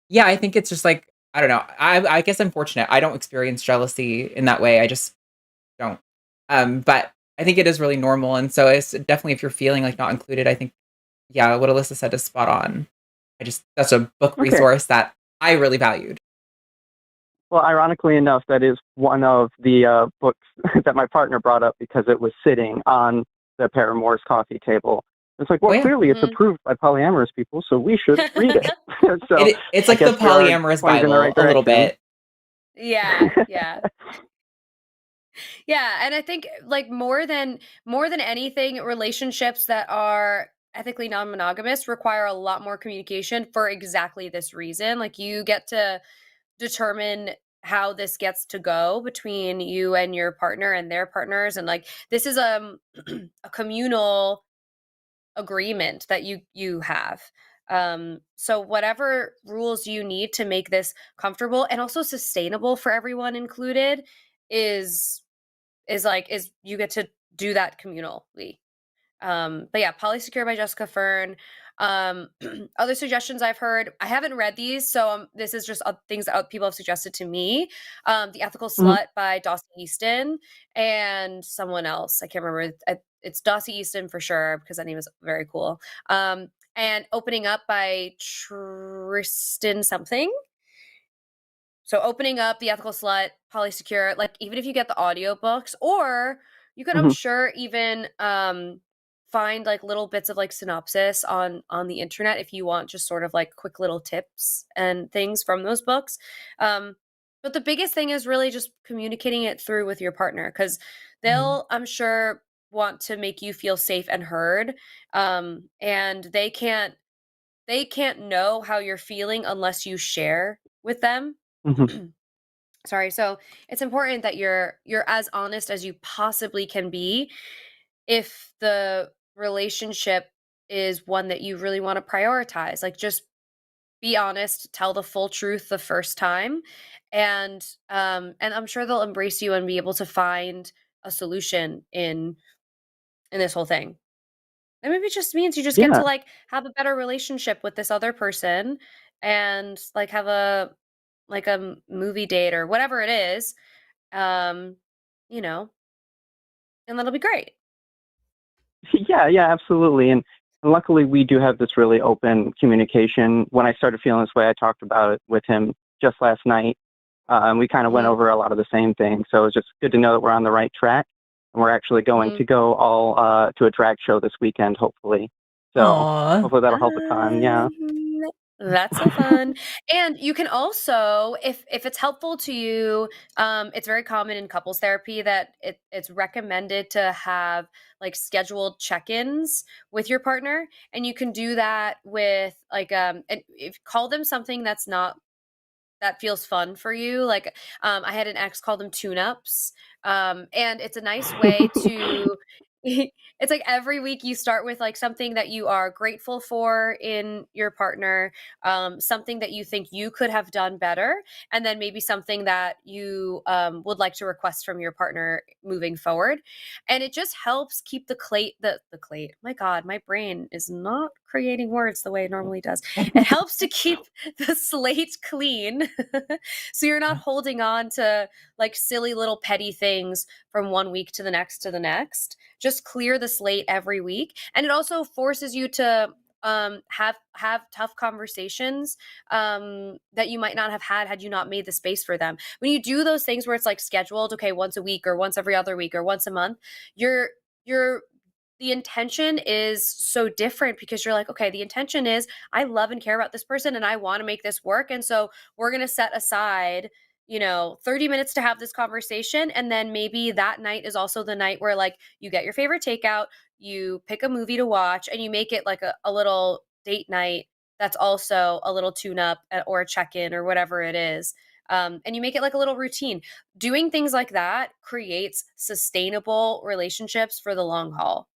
yeah, I think it's just like I don't know, I guess I'm fortunate I don't experience jealousy in that way. I just don't. But I think it is really normal, and so it's definitely, if you're feeling like not included, I think yeah, what Alyssa said is spot on. That's a book Okay. resource that I really valued. Well, ironically enough, that is one of the books that my partner brought up because it was sitting on the paramour's coffee table. It's like, well, Oh, yeah. clearly it's approved by polyamorous people, so we should read it. So It's I like the guess we are polyamorous pointed in the Bible right a little direction. bit. Yeah, yeah. Yeah, and I think like more than anything, relationships that are ethically non-monogamous require a lot more communication for exactly this reason. Like you get to determine how this gets to go between you and your partner and their partners, and like this is a communal agreement that you have. So whatever rules you need to make this comfortable and also sustainable for everyone included is is you get to do that communally. But yeah, Polysecure by Jessica Fern. Um, other suggestions I've heard, I haven't read these, so this is just things that people have suggested to me. The Ethical Slut by Dossie Easton and someone else. I can't remember. It's Dossie Easton for sure because that name is very cool. And Opening Up by Tristan something. So Opening Up, The Ethical Slut, Polysecure, like even if you get the audiobooks, or you could, I'm sure, even find like little bits of like synopsis on the internet if you want just sort of like quick little tips and things from those books. But the biggest thing is really just communicating it through with your partner, because they'll, I'm sure, want to make you feel safe and heard. And they can't know how you're feeling unless you share with them. Sorry. So it's important that you're as honest as you possibly can be if the relationship is one that you really want to prioritize. Like just be honest, tell the full truth the first time, and I'm sure they'll embrace you and be able to find a solution in this whole thing. And maybe it just means you just get Yeah. to like have a better relationship with this other person and like have a movie date or whatever it is, um, you know, and that'll be great. Yeah, absolutely. And luckily, we do have this really open communication. When I started feeling this way, I talked about it with him just last night. And we kind of went over a lot of the same things. So it's just good to know that we're on the right track. And we're actually going to go all to a drag show this weekend, hopefully. So Aw. hopefully that'll help a ton. Yeah. That's so fun. And you can also, if it's helpful to you, it's very common in couples therapy that it's recommended to have like scheduled check-ins with your partner, and you can do that with like and if call them something that's not that feels fun for you. Like I had an ex call them tune-ups, and it's a nice way to It's like every week you start with like something that you are grateful for in your partner, something that you think you could have done better, and then maybe something that you would like to request from your partner moving forward. And it just helps keep the clate. My God, my brain is not creating words the way it normally does. It helps to keep the slate clean, so you're not holding on to like silly little petty things from one week to the next. Just clear the slate every week, and it also forces you to have tough conversations that you might not have had you not made the space for them. When you do those things where it's like scheduled, okay, once a week or once every other week or once a month, you're the intention is so different because you're like, okay, the intention is I love and care about this person and I want to make this work, and so we're going to set aside 30 minutes to have this conversation. And then maybe that night is also the night where like you get your favorite takeout, you pick a movie to watch, and you make it like a little date night that's also a little tune up or a check-in or whatever it is. And you make it like a little routine. Doing things like that creates sustainable relationships for the long haul.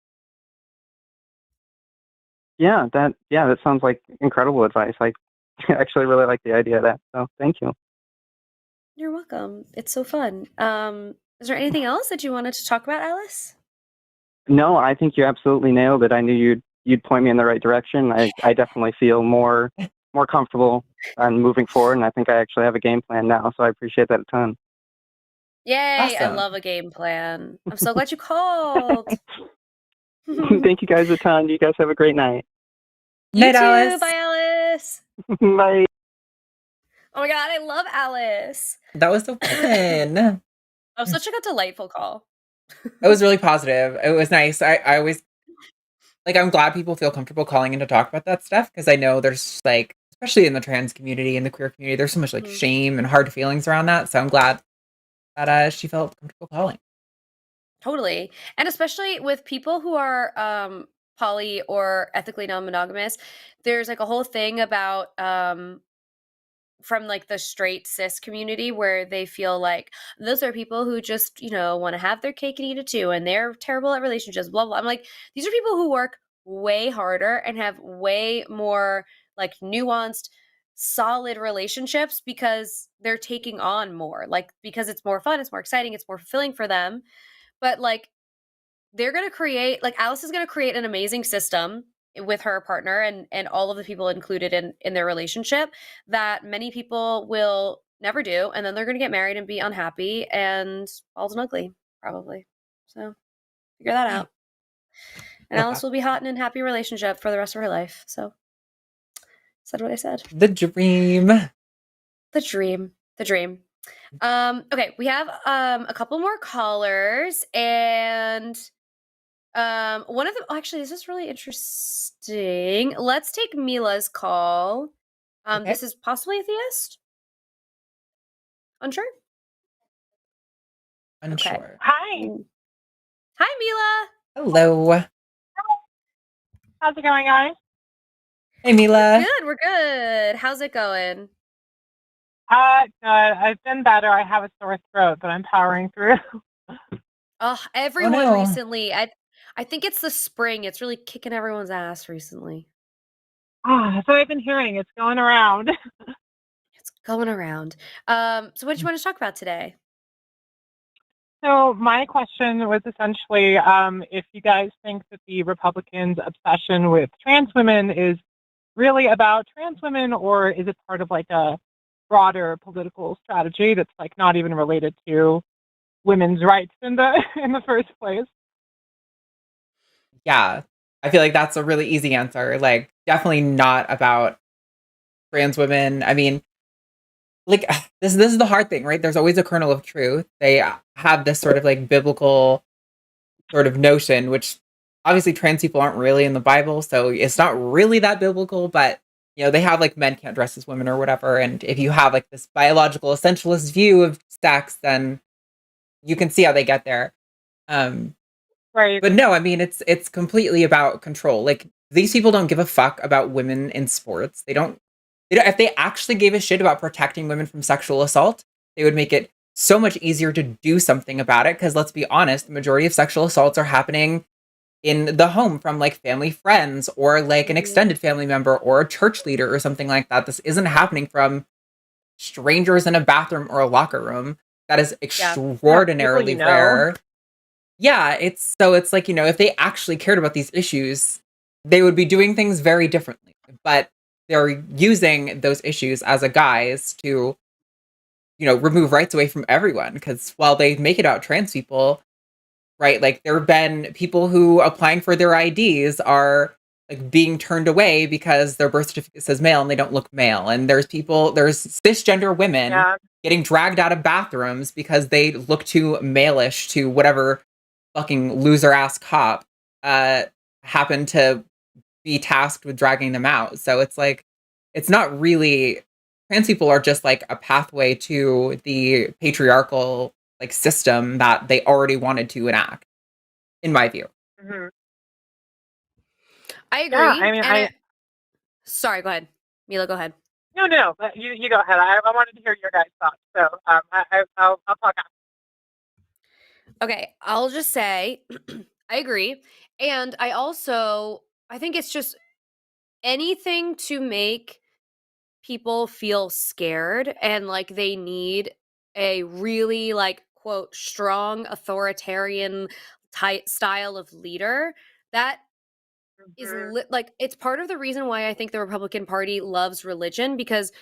Yeah, that sounds like incredible advice. I actually really like the idea of that. So thank you. You're welcome. It's so fun. Is there anything else that you wanted to talk about, Alice? No, I think you absolutely nailed it. I knew you'd point me in the right direction. I definitely feel more comfortable and moving forward, and I think I actually have a game plan now. So I appreciate that a ton. Yay! Awesome. I love a game plan. I'm so glad you called. Thank you guys a ton. You guys have a great night. You Night, too. Alice. Bye, Alice. Bye. Oh my God, I love Alice. That was so fun. That was such a delightful call. It was really positive. It was nice. I always like, I'm glad people feel comfortable calling in to talk about that stuff, because I know there's like, especially in the trans community and the queer community, there's so much like shame and hard feelings around that. So I'm glad that she felt comfortable calling. Totally. And especially with people who are poly or ethically non-monogamous, there's like a whole thing about from like the straight cis community where they feel like those are people who just want to have their cake and eat it too, and they're terrible at relationships, blah blah. I'm like, these are people who work way harder and have way more like nuanced, solid relationships because they're taking on more, like because it's more fun, it's more exciting, it's more fulfilling for them. But like they're going to create, like Alice is going to create an amazing system with her partner and all of the people included in their relationship that many people will never do, and then they're going to get married and be unhappy and bald and ugly probably. So figure that out. And Alice will be hot and in happy relationship for the rest of her life. So said what I said. The dream. The dream. Okay, we have a couple more callers, and one of them, actually, this is really interesting. Let's take Mila's call. Okay. This is possibly a theist. Unsure. Unsure. Hi. Hi, Mila. Hello. How's it going, guys? Hey, Mila. We're good. How's it going? Good. I've been better. I have a sore throat, but I'm powering through. Oh, everyone no. recently. I think it's the spring. It's really kicking everyone's ass recently. That's what I've been hearing. It's going around. It's going around. So what did you want to talk about today? So my question was essentially if you guys think that the Republicans' obsession with trans women is really about trans women, or is it part of like a broader political strategy that's like not even related to women's rights in the first place? Yeah, I feel like that's a really easy answer. Like, definitely not about trans women. I mean, like, this is the hard thing, right? There's always a kernel of truth. They have this sort of like biblical sort of notion, which obviously trans people aren't really in the Bible, so it's not really that biblical, but they have like men can't dress as women or whatever. And if you have like this biological essentialist view of sex, then you can see how they get there. Right. But no, I mean, it's completely about control. Like, these people don't give a fuck about women in sports. They don't, if they actually gave a shit about protecting women from sexual assault, they would make it so much easier to do something about it. Because let's be honest, the majority of sexual assaults are happening in the home from like family friends or like an extended family member or a church leader or something like that. This isn't happening from strangers in a bathroom or a locker room. That is extraordinarily rare. Yeah, it's like, if they actually cared about these issues, they would be doing things very differently. But they're using those issues as a guise to, remove rights away from everyone. Because while they make it out trans people, right, like there have been people who applying for their IDs are like being turned away because their birth certificate says male and they don't look male. And there's cisgender women getting dragged out of bathrooms because they look too male-ish to whatever fucking loser ass cop happened to be tasked with dragging them out. So it's like, it's not really, trans people are just like a pathway to the patriarchal like system that they already wanted to enact, in my view. Mm-hmm. I agree. Yeah, I mean, sorry, go ahead. Mila, go ahead. No, but you go ahead. I wanted to hear your guys' thoughts, so I'll talk after. Okay, I'll just say I agree. And I think it's just anything to make people feel scared and like they need a really like quote strong authoritarian type style of leader that is like it's part of the reason why I think the Republican Party loves religion, because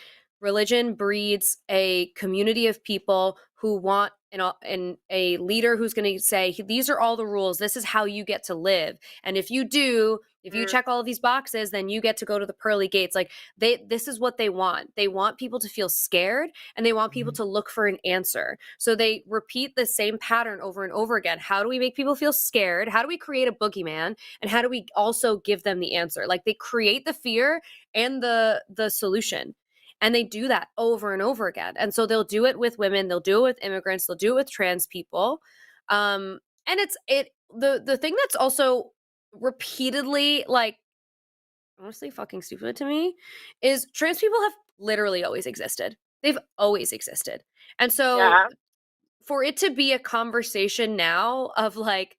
religion breeds a community of people who want a leader who's going to say, these are all the rules, this is how you get to live, and if you check all of these boxes, then you get to go to the pearly gates. Like this is what they want. They want people to feel scared, and they want people to look for an answer. So they repeat the same pattern over and over again. How do we make people feel scared? How do we create a boogeyman? And how do we also give them the answer? Like they create the fear and the solution. And they do that over and over again. And so they'll do it with women, they'll do it with immigrants, they'll do it with trans people. And the thing that's also repeatedly like honestly fucking stupid to me is trans people have literally always existed. They've always existed. And so for it to be a conversation now of like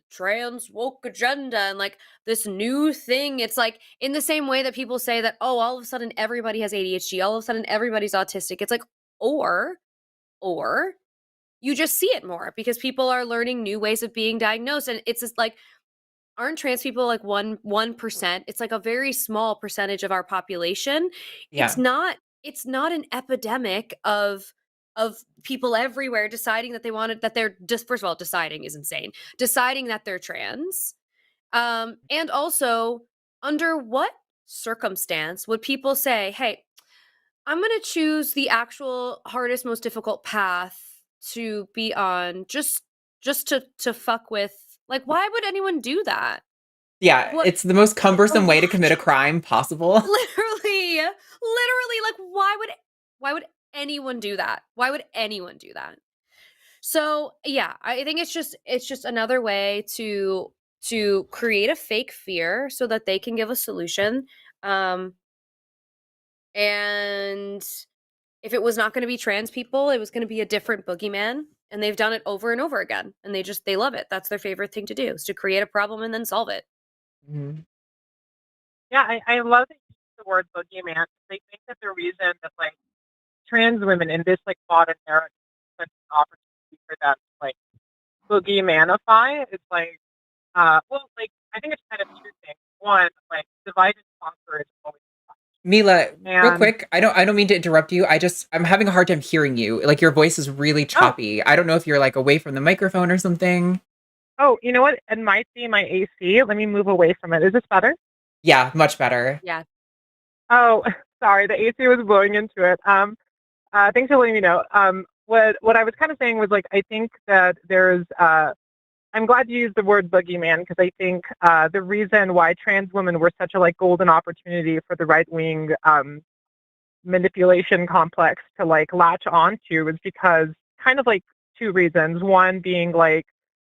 trans woke agenda and like this new thing, it's like in the same way that people say that, oh, all of a sudden everybody has ADHD, all of a sudden everybody's autistic. It's like, or you just see it more because people are learning new ways of being diagnosed. And it's just like, aren't trans people like 1%? It's like a very small percentage of our population. Yeah. It's not an epidemic of people everywhere deciding that they're just, first of all, deciding is insane. Deciding that they're trans. And also, under what circumstance would people say, hey, I'm going to choose the actual hardest, most difficult path to be on just to fuck with, like, why would anyone do that? Yeah, it's the most cumbersome way to commit a crime possible. Literally, like, why would anyone do that? Why would anyone do that? So yeah, I think it's just another way to create a fake fear so that they can give a solution. And if it was not going to be trans people, it was going to be a different boogeyman. And they've done it over and over again. And they love it. That's their favorite thing to do, is to create a problem and then solve it. Mm-hmm. Yeah, I love that you use the word boogeyman. They think that the reason that like trans women in this like modern era such an opportunity for them to like boogeymanify, it's like well, like I think it's kind of two things. One, like divide and conquer is always Mila, real quick, I don't mean to interrupt you. I'm having a hard time hearing you. Like your voice is really choppy. I don't know if you're like away from the microphone or something. Oh, you know what? It might be my AC. Let me move away from it. Is this better? Yeah, much better. Yeah. Oh, sorry. The AC was blowing into it. Thanks for letting me know. What I was kind of saying was like, I think that there's, I'm glad you used the word boogeyman, because I think the reason why trans women were such a like golden opportunity for the right wing manipulation complex to like latch onto is because kind of like two reasons. One being like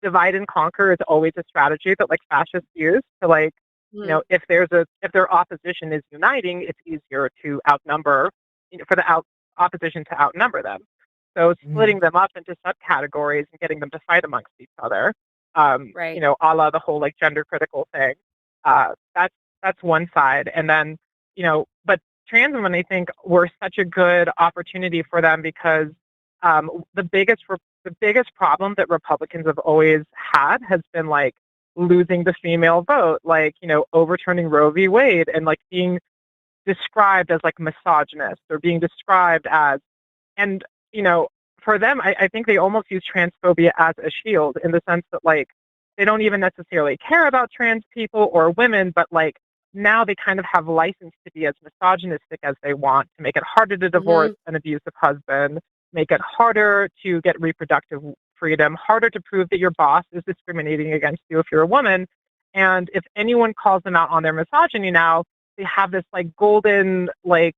divide and conquer is always a strategy that like fascists use to like, you know, if their opposition is uniting, it's easier to outnumber, for the opposition to outnumber them. So splitting them up into subcategories and getting them to fight amongst each other. Right. you know, a la the whole like gender critical thing. That's one side. And then, you know, but trans women, I think, were such a good opportunity for them because the biggest problem that Republicans have always had has been like losing the female vote, like, you know, overturning Roe v. Wade and like being described as like misogynist or being described as, and, you know, for them, I think they almost use transphobia as a shield in the sense that like they don't even necessarily care about trans people or women, but like now they kind of have license to be as misogynistic as they want to make it harder to divorce an abusive husband, make it harder to get reproductive freedom, harder to prove that your boss is discriminating against you if you're a woman. And if anyone calls them out on their misogyny now, they have this like golden like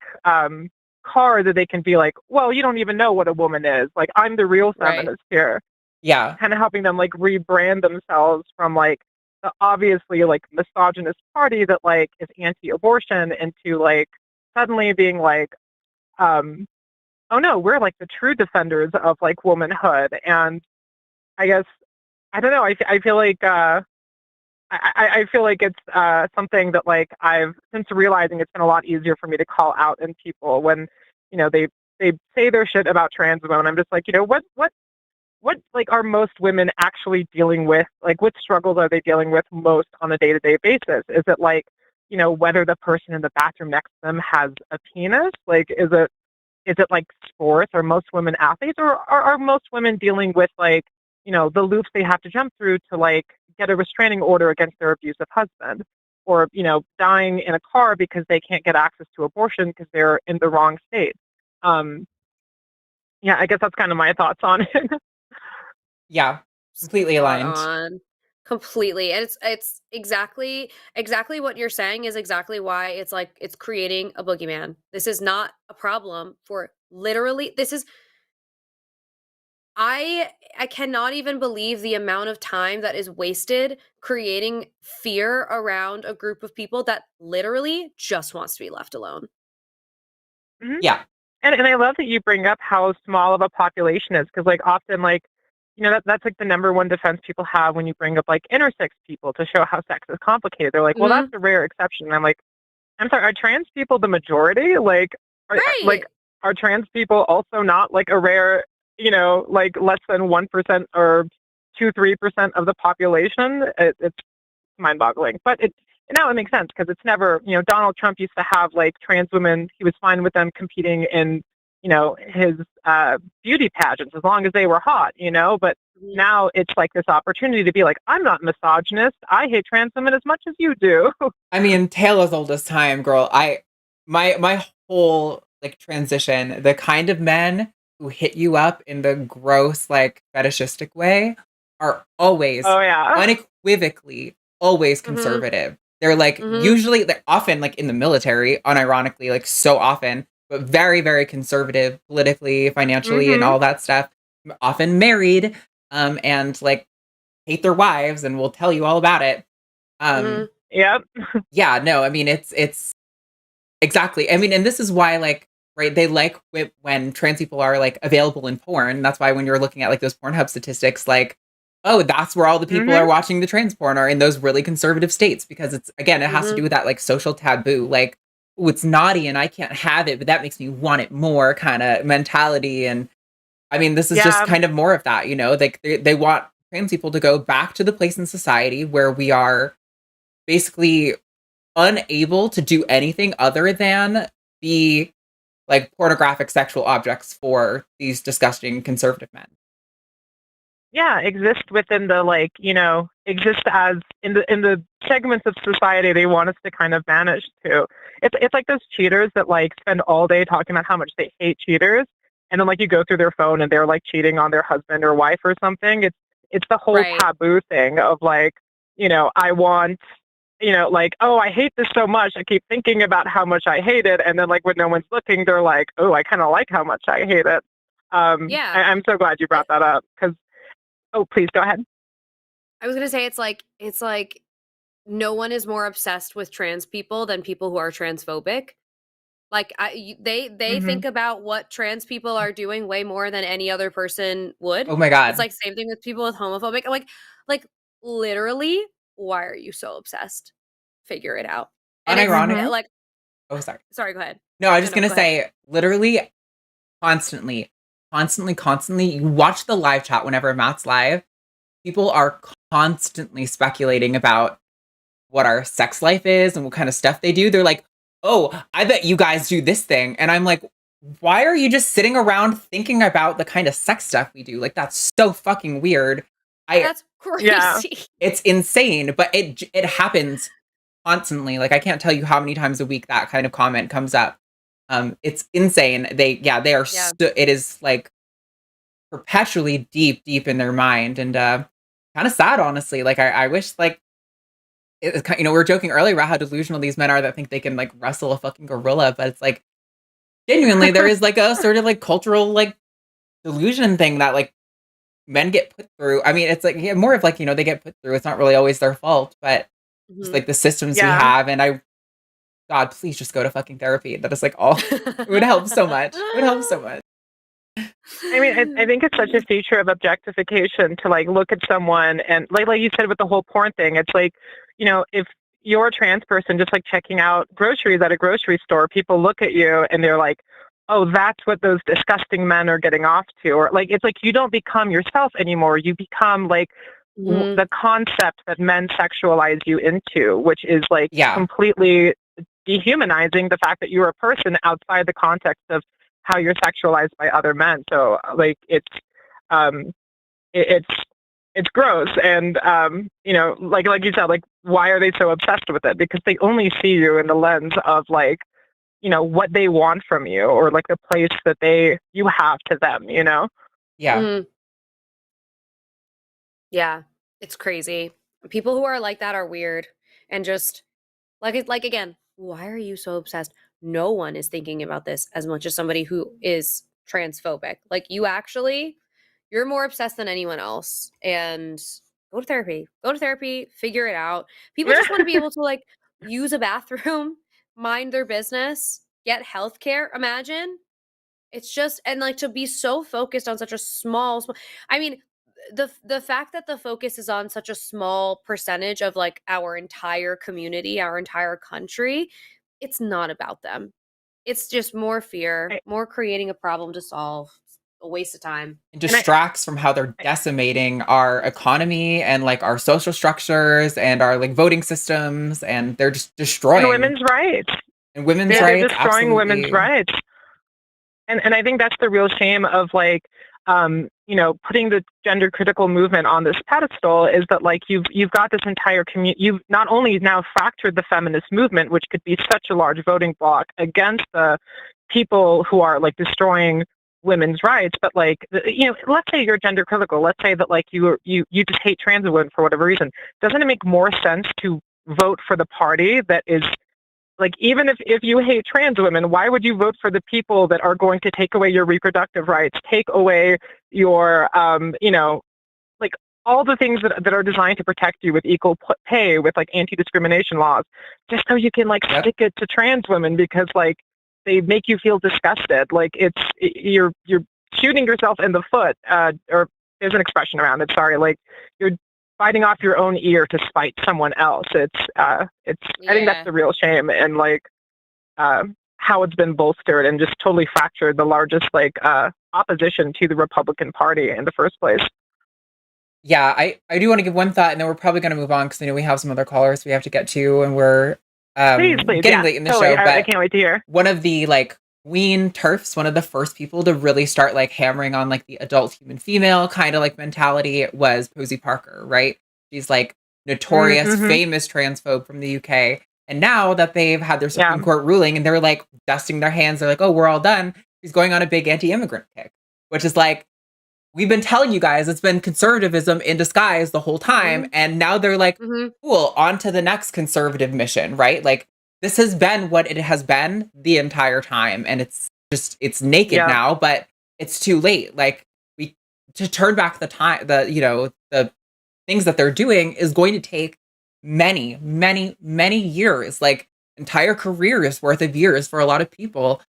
card that they can be like, well, you don't even know what a woman is. Like, I'm the real feminist here. Yeah. Kind of helping them like rebrand themselves from like the obviously like misogynist party that like is anti-abortion into like suddenly being like, oh no, we're like the true defenders of like womanhood. And I guess, I don't know, I feel like, I feel like it's something that like I've since realizing it's been a lot easier for me to call out in people when, you know, they say their shit about trans women. I'm just like, you know, what like are most women actually dealing with? Like, what struggles are they dealing with most on a day-to-day basis? Is it like, you know, whether the person in the bathroom next to them has a penis? Like, is it like sports? Are most women athletes, or are most women dealing with like, you know, the loops they have to jump through to like get a restraining order against their abusive husband, or, you know, dying in a car because they can't get access to abortion because they're in the wrong state? Yeah, I guess that's kind of my thoughts on it. Yeah. Completely Spot aligned. on. Completely. And it's exactly what you're saying is exactly why it's like it's creating a boogeyman. This is not a problem for literally I cannot even believe the amount of time that is wasted creating fear around a group of people that literally just wants to be left alone. Mhm. Yeah. And I love that you bring up how small of a population is, because like often like, you know, that's like the number one defense people have when you bring up like intersex people to show how sex is complicated. They're like, well, that's a rare exception. And I'm like, I'm sorry, are trans people the majority? Like, Right. are trans people also not like a rare, you know, like less than 1% or 2-3% of the population? It's mind-boggling, but now it makes sense because it's never, you know, Donald Trump used to have like trans women. He was fine with them competing in, you know, his beauty pageants as long as they were hot, you know. But now it's like this opportunity to be like, I'm not misogynist. I hate trans women as much as you do. I mean, tale as old as time, girl. My whole like transition, the kind of men who hit you up in the gross, like fetishistic way are always Oh yeah. unequivocally always conservative. They're like usually they're often like in the military, unironically, like so often, but very, very conservative politically, financially, and all that stuff. Often married, and like hate their wives and will tell you all about it. Yep. Yeah, no, I mean it's exactly. I mean, and this is why like right, they like when trans people are like available in porn. That's why when you're looking at like those Pornhub statistics, like, oh, that's where all the people are watching the trans porn are in those really conservative states, because it's again, it has to do with that like social taboo, like, oh, it's naughty and I can't have it, but that makes me want it more kind of mentality. And I mean, this is just kind of more of that, you know, like they want trans people to go back to the place in society where we are basically unable to do anything other than be like pornographic sexual objects for these disgusting conservative men. Yeah, exist within the like, you know, exist as in the segments of society they want us to kind of vanish to. It's like those cheaters that like spend all day talking about how much they hate cheaters, and then like you go through their phone and they're like cheating on their husband or wife or something. It's the whole taboo thing of like, you know, I want, you know, like, oh, I hate this so much. I keep thinking about how much I hate it, and then like when no one's looking, they're like, oh, I kind of like how much I hate it. Yeah. I'm so glad you brought that up because. Oh, please go ahead. I was gonna say it's like no one is more obsessed with trans people than people who are transphobic. Like they think about what trans people are doing way more than any other person would. Oh my God. It's like same thing with people with homophobic. Like literally, why are you so obsessed? Figure it out. And it's Unironic. like, Oh, sorry. sorry, go ahead. No, I was just No, gonna go ahead. say, literally, constantly. You watch the live chat whenever Matt's live. People are constantly speculating about what our sex life is and what kind of stuff they do. They're like, "Oh, I bet you guys do this thing," and I'm like, "Why are you just sitting around thinking about the kind of sex stuff we do? Like, that's so fucking weird." That's crazy. Yeah. It's insane, but it happens constantly. Like, I can't tell you how many times a week that kind of comment comes up. It's insane. They are Yeah. it is like perpetually deep in their mind, and kind of sad, honestly. Like, I wish, like, it's kind, we were joking earlier about how delusional these men are that think they can like wrestle a fucking gorilla, but it's like genuinely there is like a sort of like cultural like delusion thing that like men get put through. I mean, it's like more of like, they get put through. It's not really always their fault, but just like the systems we Yeah. have. And God, please just go to fucking therapy. That is like all, it would help so much. It would help so much. I mean, I think it's such a feature of objectification to like look at someone and like you said with the whole porn thing, it's like, if you're a trans person just like checking out groceries at a grocery store, people look at you and they're like, oh, that's what those disgusting men are getting off to. Or like, it's like you don't become yourself anymore. You become like the concept that men sexualize you into, which is like completely dehumanizing the fact that you're a person outside the context of how you're sexualized by other men. So like it's gross. And like you said, like why are they so obsessed with it? Because they only see you in the lens of like, what they want from you or like the place that you have to them, Yeah. Yeah. It's crazy. People who are like that are weird. And just like again, why are you so obsessed? No one is thinking about this as much as somebody who is transphobic. Like you're more obsessed than anyone else. And go to therapy, figure it out. People just want to be able to like use a bathroom, mind their business, get healthcare. Imagine it's just, and like to be so focused on such a small, I mean, the fact that the focus is on such a small percentage of like our entire community, our entire country, it's not about them. It's just more fear, more creating a problem to solve. It's a waste of time. It distracts from how they're decimating our economy and like our social structures and our like voting systems, and they're just destroying women's rights. And women's rights. They're destroying absolutely. Women's rights. And I think that's the real shame of like, putting the gender critical movement on this pedestal is that like you've got this entire community. You've not only now fractured the feminist movement, which could be such a large voting bloc against the people who are like destroying women's rights, but like, let's say you're gender critical. Let's say that like you just hate trans women for whatever reason. Doesn't it make more sense to vote for the party that is like, even if you hate trans women, why would you vote for the people that are going to take away your reproductive rights, take away your, like all the things that are designed to protect you with equal pay, with like anti-discrimination laws, just so you can like stick it to trans women because like they make you feel disgusted. Like you're shooting yourself in the foot, or there's an expression around it. Sorry, like you're biting off your own ear to spite someone else. I think that's the real shame, and like how it's been bolstered and just totally fractured the largest like opposition to the Republican Party in the first place. Yeah, I do want to give one thought, and then we're probably going to move on because I know we have some other callers we have to get to, and we're please, getting late in the show. But I can't wait to hear. One of the like Queen TERFs, one of the first people to really start like hammering on like the adult human female kind of like mentality was Posey Parker, right? She's like notorious, famous transphobe from the UK. And now that they've had their Supreme Court ruling and they're like dusting their hands, they're like, oh, we're all done. She's going on a big anti-immigrant kick, which is like, we've been telling you guys it's been conservatism in disguise the whole time. And now they're like, cool, on to the next conservative mission, right? Like, this has been what it has been the entire time. And it's naked now, but it's too late. Like, to turn back the time, the things that they're doing is going to take many, many, many years, like entire careers worth of years for a lot of people.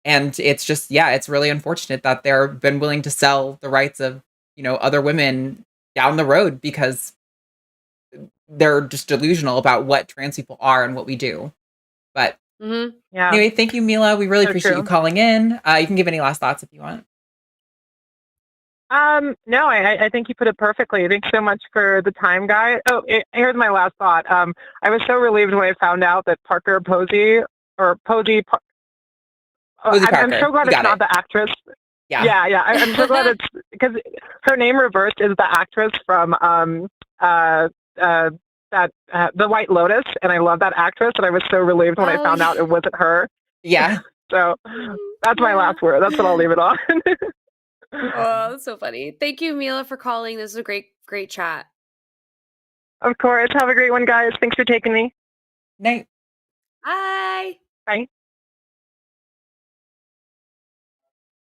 And it's just, it's really unfortunate that they've been willing to sell the rights of, other women down the road because they're just delusional about what trans people are and what we do. But Mm-hmm. Yeah. anyway, thank you, Mila. We really So appreciate you true. calling in. You can give any last thoughts if you want. No, I think you put it perfectly. Thanks so much for the time, guy. Oh, here's my last thought. I was so relieved when I found out that Parker Posey or Posey. Posey I'm Parker. so glad You it's got not it. the actress. Yeah. Yeah. I'm so glad it's because her name reversed is the actress from The White Lotus, and I love that actress, and I was so relieved when I Oh, found out it wasn't her. Yeah. So that's my Yeah. last word. That's what I'll leave it on. Oh, that's so funny. Thank you, Mila, for calling. This was a great chat. Of course. Have a great one, guys. Thanks for taking me. Night. Bye. Bye.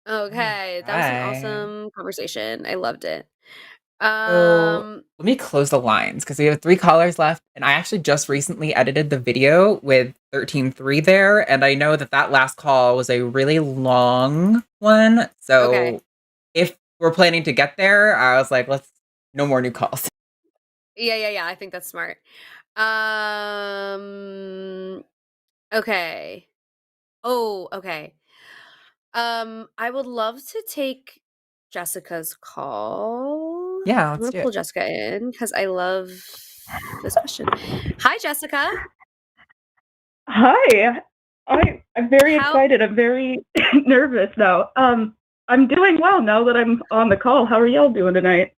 Okay, that was an Bye. awesome conversation. I loved it. So let me close the lines because we have 3 callers left, and I actually just recently edited the video with 13.3 there, and I know that last call was a really long one. So Okay. if we're planning to get there, I was like, no more new calls. Yeah. I think that's smart. Okay. Oh, okay. I would love to take Jessica's call. Yeah, I'm let's gonna do pull it. Jessica in because I love this question. Hi, Jessica. Hi. I'm very How- excited. I'm very nervous now. I'm doing well now that I'm on the call. How are y'all doing tonight?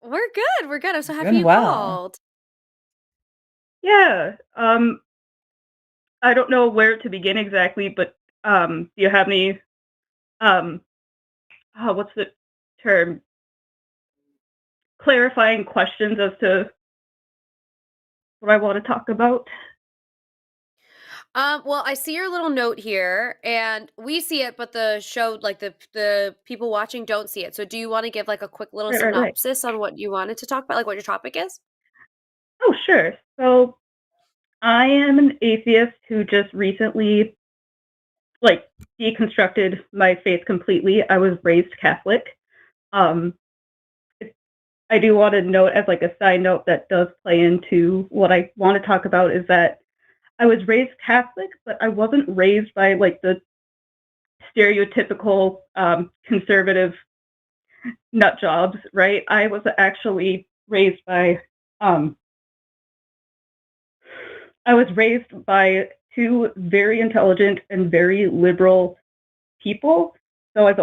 We're good. We're good. I'm so happy Doing you well. called. Yeah. I don't know where to begin exactly, but do you have any what's the term? Clarifying questions as to what I want to talk about? Well, I see your little note here, and we see it, but the show, like the people watching, don't see it. So, do you want to give like a quick little Right. synopsis on what you wanted to talk about, like what your topic is? Oh, sure. So I am an atheist who just recently deconstructed my faith completely. I was raised Catholic. I do want to note as like a side note that does play into what I want to talk about is that I was raised Catholic, but I wasn't raised by like the stereotypical conservative nut jobs, right? I was actually raised by two very intelligent and very liberal people. So I've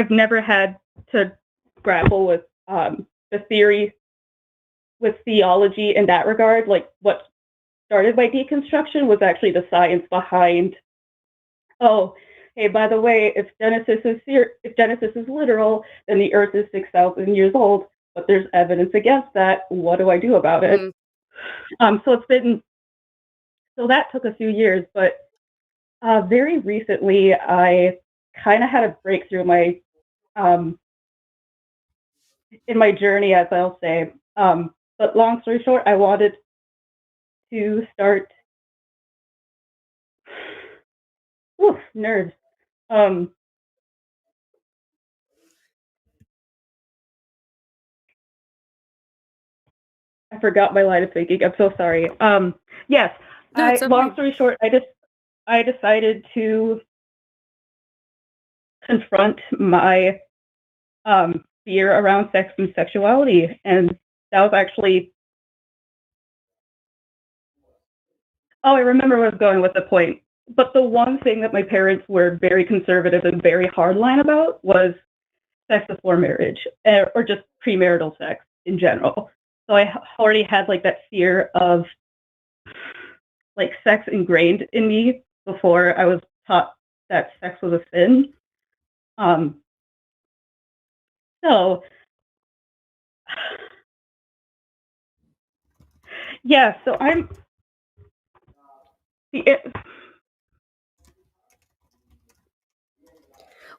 never had to grapple with theology in that regard. Like what started my deconstruction was actually the science behind, oh, hey, by the way, if Genesis is literal, then the Earth is 6,000 years old, but there's evidence against that. What do I do about it? So that took a few years, but very recently I kind of had a breakthrough in my journey, as I'll say. But long story short, I wanted to start. Nerves. I forgot my line of thinking. I'm so sorry. Yes. No, it's okay. Long story short, I decided to confront my fear around sex and sexuality, and that was actually. Oh, I remember where I was going with the point. But the one thing that my parents were very conservative and very hardline about was sex before marriage, or just premarital sex in general. So I already had like that fear of like sex ingrained in me before I was taught that sex was a sin. So yeah, so I'm.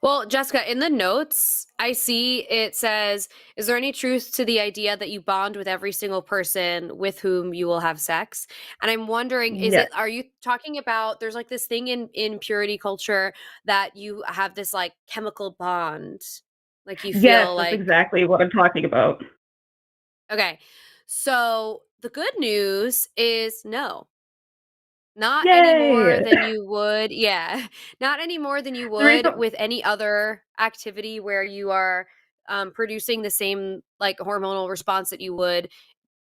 Well, Jessica, in the notes, I see it says, is there any truth to the idea that you bond with every single person with whom you will have sex? And I'm wondering, Yes. are you talking about, there's like this thing in purity culture that you have this like chemical bond Like you Yes, feel that's like exactly what I'm talking about. okay. So the good news is no. Not any more Yay! than you would, yeah, not any more than you The would reason, with any other activity where you are producing the same like hormonal response that you would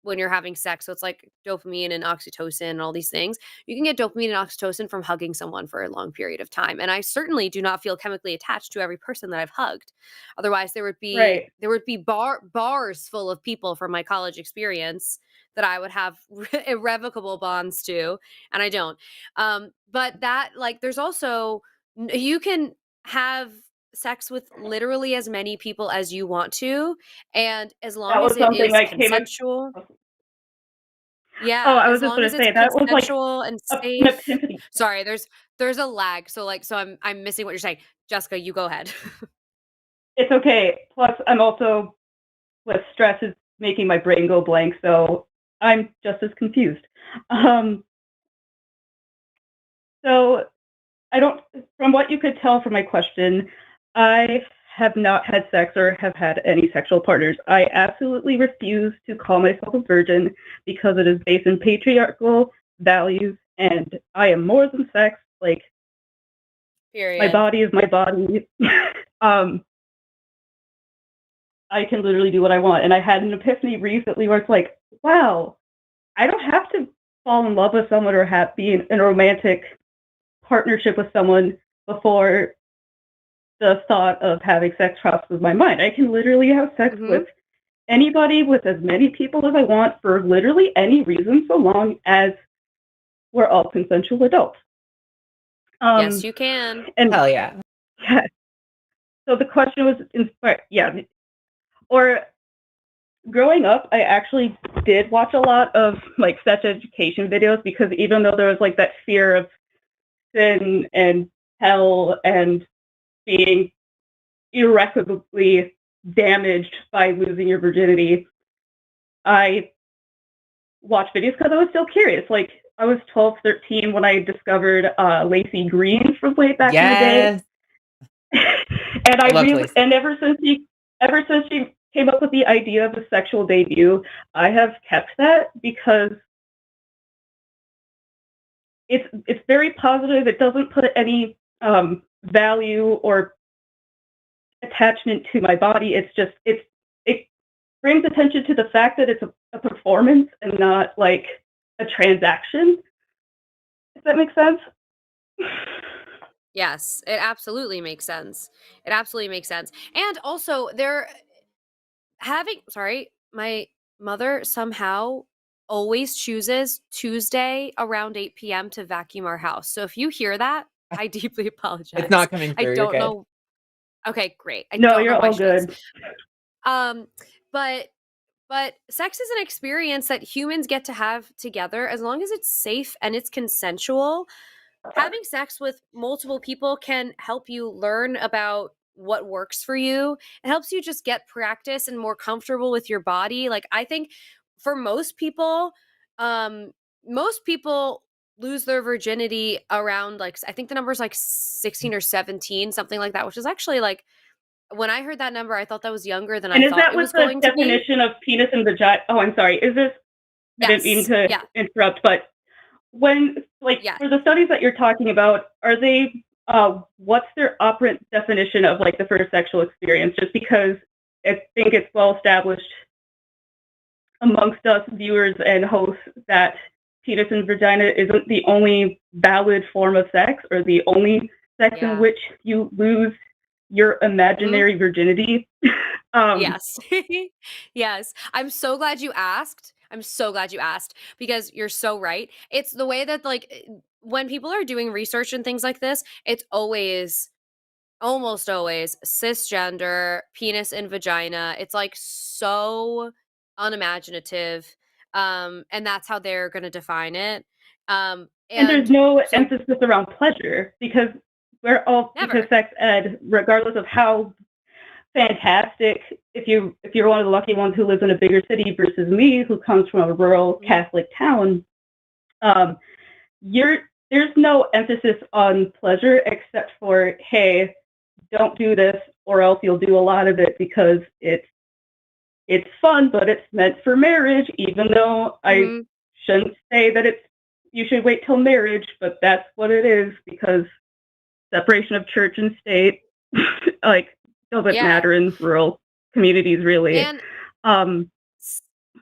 when you're having sex. So it's like dopamine and oxytocin and all these things. You can get dopamine and oxytocin from hugging someone for a long period of time. And I certainly do not feel chemically attached to every person that I've hugged. Otherwise, right. there would be bars full of people from my college experience that I would have irrevocable bonds to, and I don't. But that like there's also you can have sex with literally as many people as you want to, and as That long was as it something is I came consensual. across. Oh, Yeah, I was as just long going as to it's say that was like consensual and an safe. epiphany. Sorry, there's a lag. So I'm missing what you're saying. Jessica, you go ahead. It's okay. Plus, I'm also with stress is making my brain go blank, so I'm just as confused. Um, so I don't, from what you could tell from my question, I have not had sex or have had any sexual partners. I absolutely refuse to call myself a virgin because it is based in patriarchal values, and I am more than sex. Like, my Period. body is my body. um, I can literally do what I want. And I had an epiphany recently where it's like, wow, I don't have to fall in love with someone or be in a romantic partnership with someone before the thought of having sex crosses my mind. I can literally have sex Mhm. with anybody, with as many people as I want, for literally any reason, so long as we're all consensual adults. Yes, you can. And Hell yeah. yeah, so the question was inspired. Yeah, or growing up, I actually did watch a lot of like sex education videos because even though there was like that fear of sin and hell and being irreparably damaged by losing your virginity, I watched videos because I was still curious. Like I was 12, 13 when I discovered Lacey Green from way back in the day. And I love Lacey. and ever since she came up with the idea of a sexual debut, I have kept that because it's very positive. It doesn't put any value or attachment to my body. It's just it brings attention to the fact that it's a performance and not like a transaction. If that makes sense. Yes, it absolutely makes sense. It absolutely makes sense. And also sorry, my mother somehow always chooses Tuesday around 8 p.m. to vacuum our house. So if you hear that, I deeply apologize. It's not coming I through. You're don't good. know. Okay, great. I No, don't you're know why all she does. good. But sex is an experience that humans get to have together as long as it's safe and it's consensual. Having sex with multiple people can help you learn about what works for you. It helps you just get practice and more comfortable with your body. Like I think for most people lose their virginity around like I think the number's like 16 or 17, something like that, which is actually like when I heard that number, I thought that was younger than And I is thought that it what was the going to be. definition of penis and vagina? Oh, I'm sorry. Is this? I didn't mean to interrupt, but when like for the studies that you're talking about, are they? What's their operant definition of like the first sexual experience? Just because I think it's well established amongst us viewers and hosts that penis and vagina isn't the only valid form of sex or the only sex in which you lose your imaginary virginity. Yes. Yes. I'm so glad you asked. Because you're so right. It's the way that like when people are doing research and things like this, it's almost always cisgender, penis and vagina. It's like so unimaginative. And that's how they're going to define it. And there's no emphasis around pleasure because because sex ed, regardless of how fantastic, if you're one of the lucky ones who lives in a bigger city versus me who comes from a rural Catholic town, there's no emphasis on pleasure except for, hey, don't do this or else you'll do a lot of it because it's fun, but it's meant for marriage, even though I shouldn't say that you should wait till marriage, but that's what it is, because separation of church and state like doesn't matter in rural communities, really. And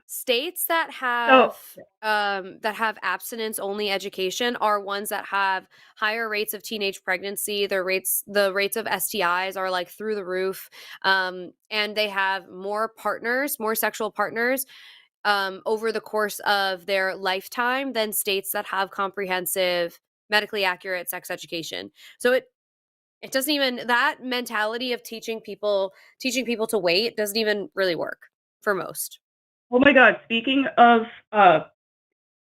states that have abstinence only education are ones that have higher rates of teenage pregnancy. The rates of STIs are like through the roof, and they have more sexual partners over the course of their lifetime than states that have comprehensive, medically accurate sex education. So it doesn't even, that mentality of teaching people to wait doesn't even really work for most. Oh my God, speaking of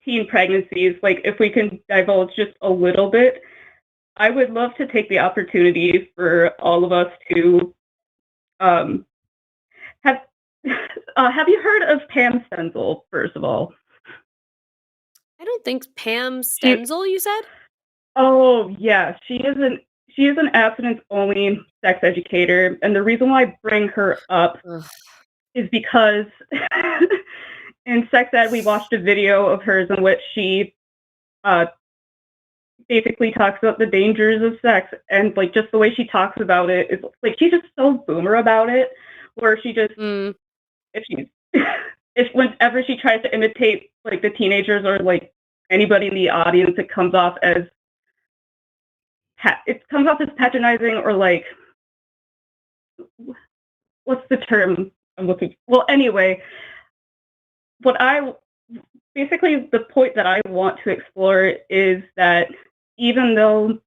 teen pregnancies, like if we can divulge just a little bit, I would love to take the opportunity for all of us to have you heard of Pam Stenzel, first of all? I don't think Pam Stenzel, you said? Oh yeah, she is an abstinence-only sex educator, and the reason why I bring her up is because in sex ed we watched a video of hers in which she basically talks about the dangers of sex, and like just the way she talks about it is like she's just so boomer about it, where she just if whenever she tries to imitate like the teenagers or like anybody in the audience, it comes off as patronizing, or like, what's the term I'm looking for? Well, anyway, the point that I want to explore is that even though,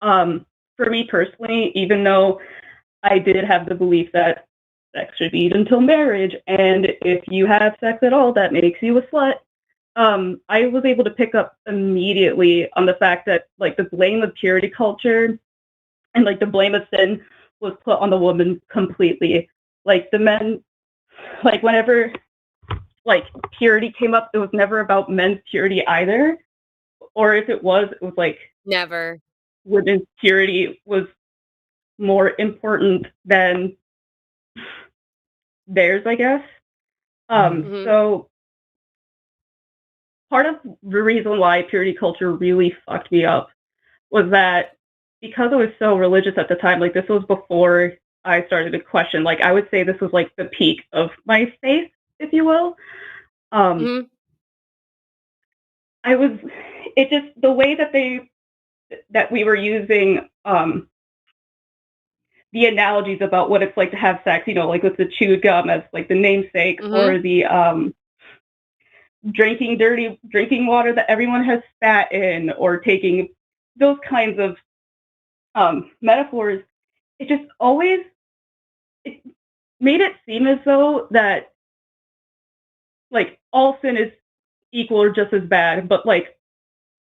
for me personally, even though I did have the belief that sex should be until marriage, and if you have sex at all, that makes you a slut, I was able to pick up immediately on the fact that like the blame of purity culture and like the blame of sin was put on the woman completely. Like the men, like whenever like purity came up, it was never about men's purity either. Or if it was like never. Women's purity was more important than theirs, I guess. So part of the reason why purity culture really fucked me up was that because I was so religious at the time, like this was before I started to question, like I would say this was like the peak of my faith, if you will. It just, the way that we were using the analogies about what it's like to have sex, you know, like with the chewed gum as like the namesake, or the drinking water that everyone has spat in, or taking those kinds of metaphors, it just always made it seem as though that like all sin is equal or just as bad, but like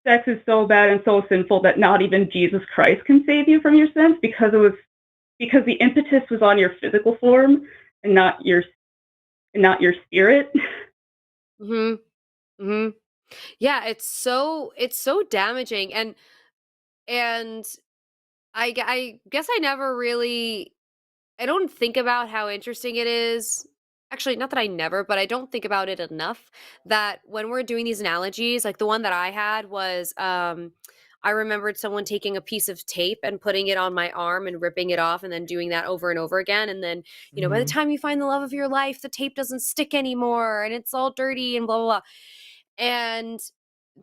sex is so bad and so sinful that not even Jesus Christ can save you from your sins, because the impetus was on your physical form and not your spirit. Yeah, it's so damaging, and I guess I never really, I don't think about how interesting it is. Actually, not that I never, but I don't think about it enough that when we're doing these analogies, like the one that I had was, I remembered someone taking a piece of tape and putting it on my arm and ripping it off and then doing that over and over again. And then, you know, by the time you find the love of your life, the tape doesn't stick anymore and it's all dirty and blah, blah, blah. And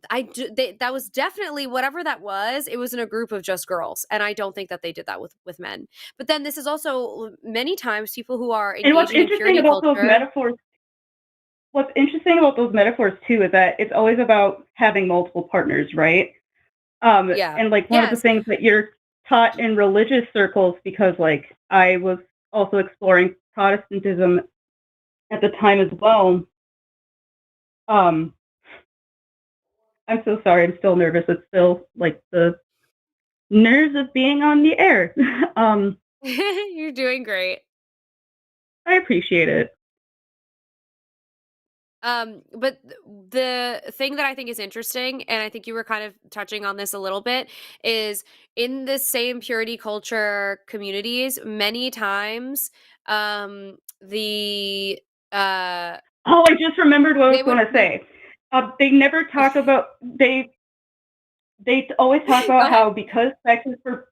that was definitely, whatever that was, it was in a group of just girls, and I don't think that they did that with men. But then this is also many times people who are engaging in purity culture. What's interesting about those metaphors too is that it's always about having multiple partners, right? And like one of the things that you're taught in religious circles, because like I was also exploring Protestantism at the time as well. I'm so sorry. I'm still nervous. It's still like the nerves of being on the air. You're doing great. I appreciate it. But the thing that I think is interesting, and I think you were kind of touching on this a little bit, is in the same purity culture communities, many times, the Oh, I just remembered what I they was going to say. They never talk about they always talk Go about ahead. how because sex is for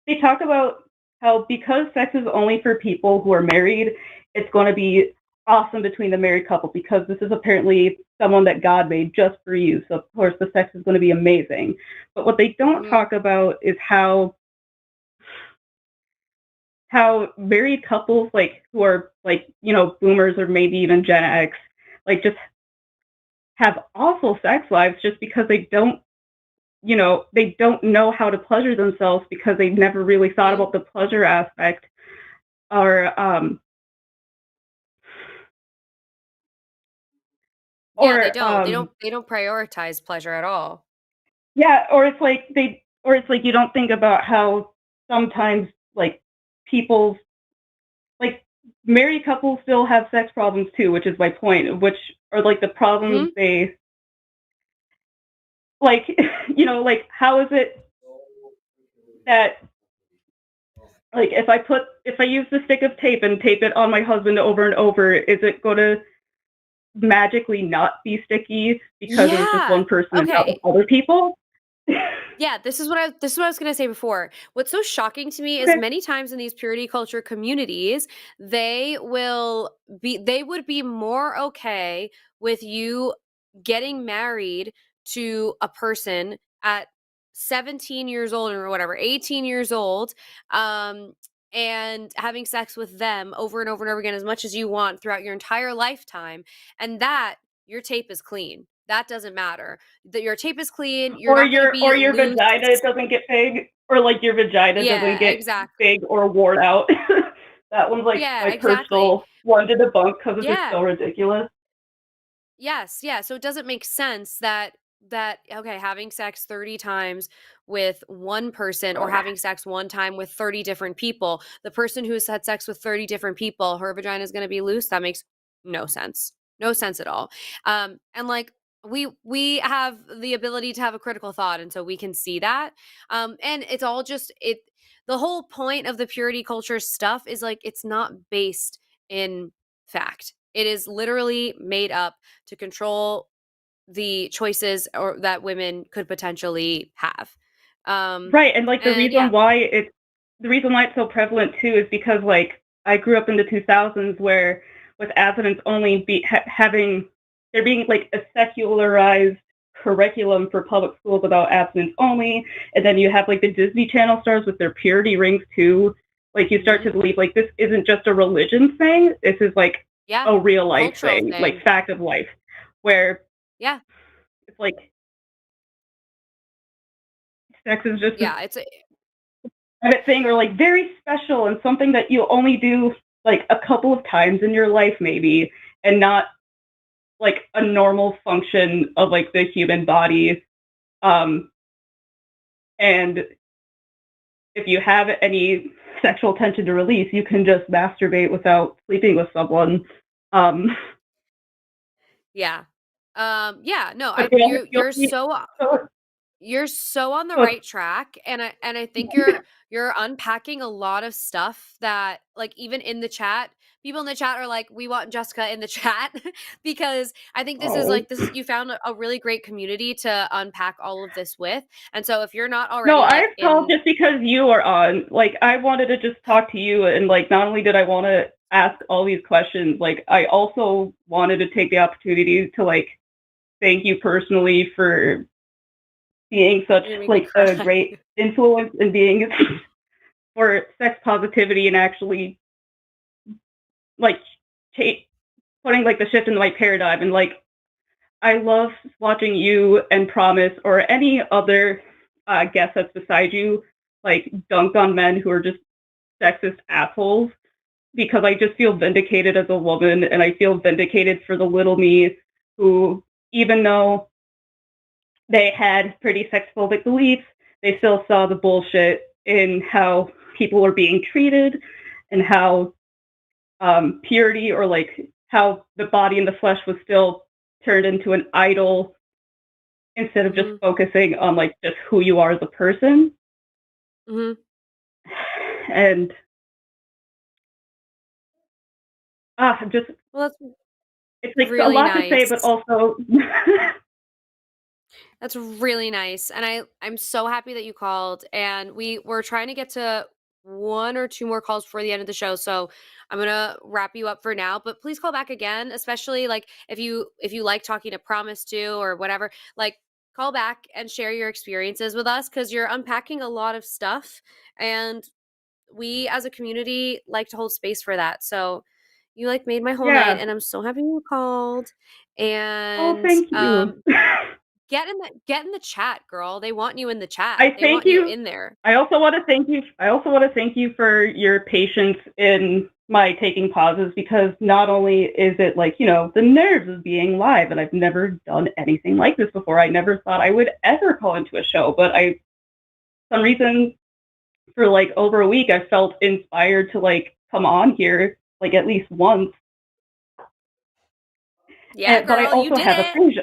they talk about how because sex is only for people who are married, it's going to be awesome between the married couple because this is apparently someone that God made just for you. So of course the sex is going to be amazing. But what they don't talk about is how married couples like who are like, you know, boomers or maybe even Gen X, like just have awful sex lives just because they don't know how to pleasure themselves because they've never really thought about the pleasure aspect or Yeah, they don't. They don't prioritize pleasure at all. yeah, or it's like you don't think about how sometimes like people's like married couples still have sex problems too, which is my point, which are like the problems they like you know, like how is it that like if I use the stick of tape and tape it on my husband over and over, is it going to magically not be sticky because it was just one person and not with other people? Yeah, this is what I was gonna say before. What's so shocking to me is many times in these purity culture communities, they would be more okay with you getting married to a person at 17 years old or whatever, 18 years old, and having sex with them over and over and over again as much as you want throughout your entire lifetime, and that your tape is clean. That doesn't matter. That your tape is clean. You're not going to be your loose. vagina doesn't get big, or like your vagina doesn't get big or worn out. That one's like my personal one to debunk because it's just so ridiculous. Yes, yeah. So it doesn't make sense that okay, having sex 30 times with one person or having sex one time with 30 different people, the person who's had sex with 30 different people, her vagina is going to be loose. That makes no sense. No sense at all. And like we have the ability to have a critical thought, and so we can see that. And it's all just the whole point of the purity culture stuff is like it's not based in fact. It is literally made up to control the choices or that women could potentially have. Right, and like the reason why it's so prevalent too is because like I grew up in the 2000s where with abstinence only there being like a secularized curriculum for public schools about abstinence only, and then you have like the Disney Channel stars with their purity rings too. Like you start to believe like this isn't just a religion thing. This is like a real life thing, like fact of life, where it's like sex is just it's a thing or like very special and something that you only do like a couple of times in your life maybe, and not like a normal function of like the human body. And if you have any sexual tension to release, you can just masturbate without sleeping with someone. Yeah. No, you're so on the right track, and I think you're unpacking a lot of stuff that like even in the chat, people in the chat are like, we want Jessica in the chat because I think this is you found a really great community to unpack all of this with. And so if you're not already I've called just because you are on. Like I wanted to just talk to you, and like not only did I want to ask all these questions, like I also wanted to take the opportunity to like thank you personally for being such like a great influence and being for sex positivity and actually like putting like the shift in the right paradigm. And like I love watching you and Promise or any other guest that's beside you like dunk on men who are just sexist assholes, because I just feel vindicated as a woman, and I feel vindicated for the little me who, even though they had pretty sexphobic beliefs, they still saw the bullshit in how people were being treated and how purity or like how the body and the flesh was still turned into an idol instead of just Mhm. focusing on like just who you are as a person. Mhm. And just Well, that's it's like a really lot to say, nice. but also That's really nice. And I'm so happy that you called. And we were trying to get to one or two more calls before the end of the show. So I'm gonna wrap you up for now. But please call back again, especially like if you like talking to Promise to or whatever, like call back and share your experiences with us because you're unpacking a lot of stuff. And we as a community like to hold space for that. So you like made my whole night yeah. and I'm so happy you called. Oh, And thank you. get in the chat, girl. They want you in the chat. I They thank want you you. in there. I also want to thank you. I also want to thank you for your patience in my taking pauses because not only is it like, the nerves of being live, and I've never done anything like this before. I never thought I would ever call into a show, but some reason, for like over a week, I felt inspired to like come on here like at least once. Yeah, But I girl, you also did have it. aphasia.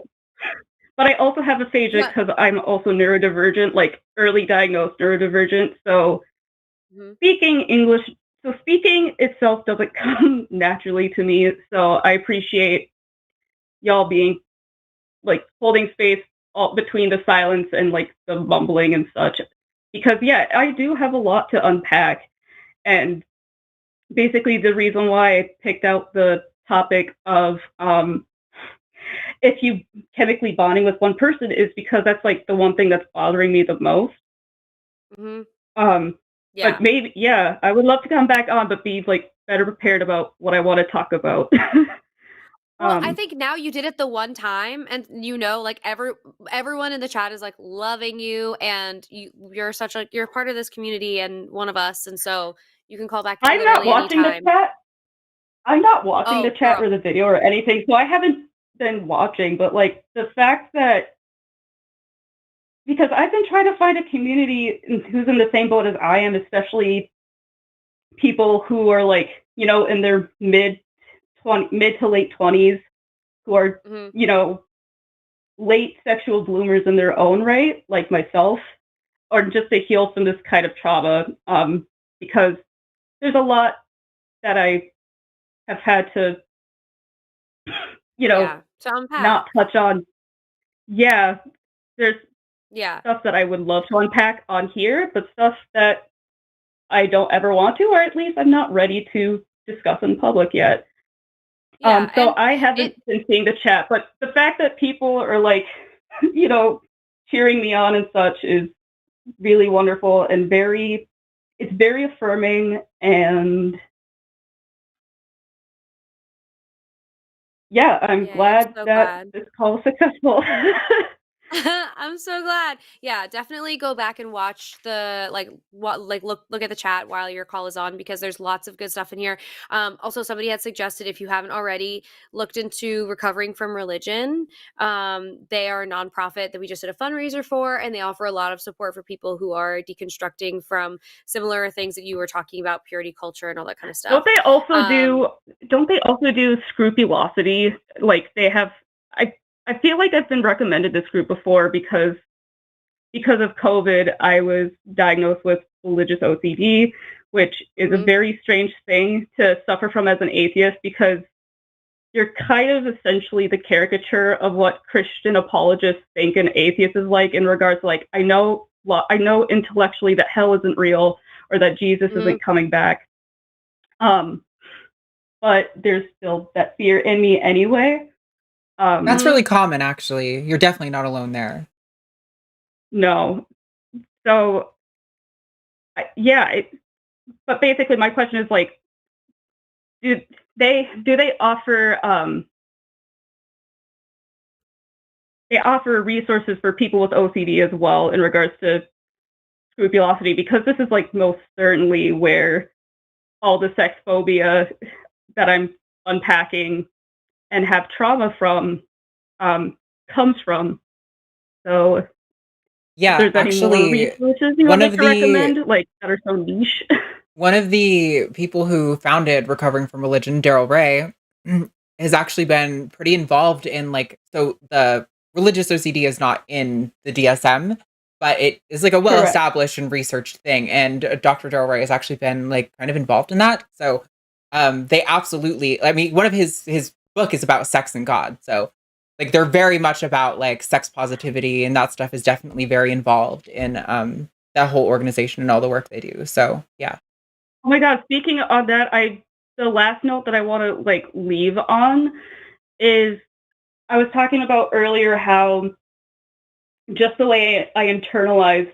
But I also have aphasia Yeah. because I'm also neurodivergent, like early diagnosed neurodivergent. So Mhm. speaking English, so speaking itself doesn't come naturally to me. So I appreciate y'all being like holding space all between the silence and like the mumbling and such. Because yeah, I do have a lot to unpack. And basically the reason why I picked out the topic of if you chemically bonding with one person is because that's like the one thing that's bothering me the most. Mhm. Um, Yeah. but maybe, yeah, I would love to come back on, but be like better prepared about what I want to talk about. Well, I think now you did it the one time and like everyone in the chat is like loving you and you're such a you're part of this community and one of us and so you can call back I'm not literally watching the anytime. chat. I'm not watching the Oh, chat girl. or the video or anything, so I haven't been watching. But like the fact that because I've been trying to find a community who's in the same boat as I am, especially people who are like in their mid to late 20s, who are Mhm. late sexual bloomers in their own right, like myself, or just to heal from this kind of trauma. Because there's a lot that I have had to Yeah. To unpack. not touch on. Yeah, there's Yeah. stuff that I would love to unpack on here, but stuff that I don't ever want to, or at least I'm not ready to discuss in public yet. Yeah. So And I haven't been seeing the chat, but the fact that people are like, cheering me on and such is really wonderful and it's very affirming. And yeah, I'm Yay, I'm glad so that glad. this call was successful. I'm so glad. Yeah, definitely go back and watch the look at the chat while your call is on because there's lots of good stuff in here. Also somebody had suggested if you haven't already looked into Recovering from Religion. They are a nonprofit that we just did a fundraiser for and they offer a lot of support for people who are deconstructing from similar things that you were talking about, purity culture and all that kind of stuff. Don't they also do Scrupulosity? Like they have I feel like I've been recommended this group before because of COVID, I was diagnosed with religious OCD, which is a very strange thing to suffer from as an atheist because you're kind of essentially the caricature of what Christian apologists think an atheist is like in regards to like, I know intellectually that hell isn't real or that Jesus isn't coming back. But there's still that fear in me anyway. That's really common, actually. You're definitely not alone there. No. So, but basically my question is like, do they offer they offer resources for people with OCD as well in regards to Scrupulosity? Because this is like most certainly where all the sex phobia that I'm unpacking and have trauma from comes from. So yeah, if there's any more resources you would like to recommend, like that are so niche. One of the people who founded Recovering from Religion, Daryl Ray, has actually been pretty involved in like, so the religious OCD is not in the DSM, but it is like a well Correct. established and researched thing. And Dr. Delroy has actually been like kind of involved in that. So they absolutely, I mean, one of his book is about sex and God. So like they're very much about like sex positivity, and that stuff is definitely very involved in that whole organization and all the work they do. So yeah. Oh my God! Speaking of that, the last note that I want to like leave on is I was talking about earlier how just the way I internalized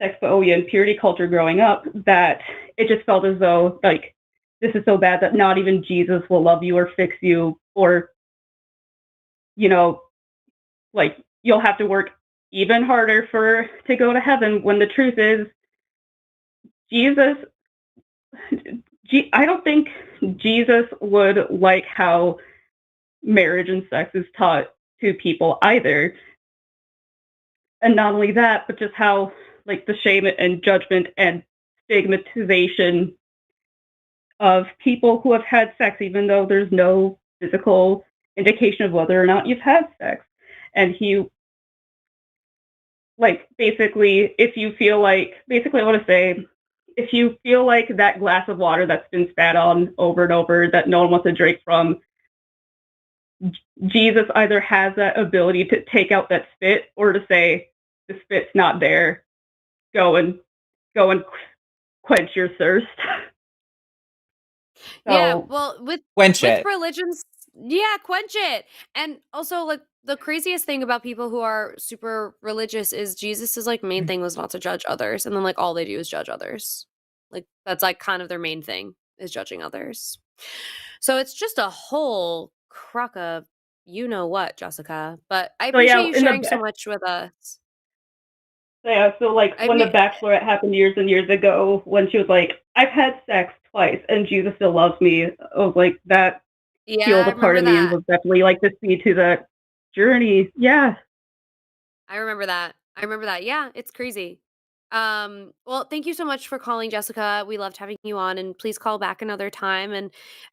sexphobia and purity culture growing up, that it just felt as though like this is so bad that not even Jesus will love you or fix you, or like you'll have to work even harder to go to heaven, when the truth is Jesus, I don't think Jesus would like how marriage and sex is taught to people either. And not only that, but just how like the shame and judgment and stigmatization of people who have had sex, even though there's no physical indication of whether or not you've had sex. And he, like, basically, if you feel like, basically, I want to say, if you feel like that glass of water that's been spat on over and over that no one wants to drink from, Jesus either has that ability to take out that spit or to say, the spit's not there, go and quench your thirst. Yeah, So, well, with Quench it. religions, yeah, quench it. And also, like, the craziest thing about people who are super religious is Jesus's like main thing was not to judge others, and then like all they do is judge others. Like that's like kind of their main thing is judging others. So it's just a whole crock of you know what, Jessica. But I appreciate yeah, you sharing so much with us. so like I when the mean, Bachelorette happened years and years ago, when she was like, "I've had sex twice and Jesus still loves me," I was like, that yeah, healed I a part remember of me and that. was definitely like to see to that journey. Yeah. I remember that. I remember that. Yeah, it's crazy. Well, thank you so much for calling, Jessica. We loved having you on, and please call back another time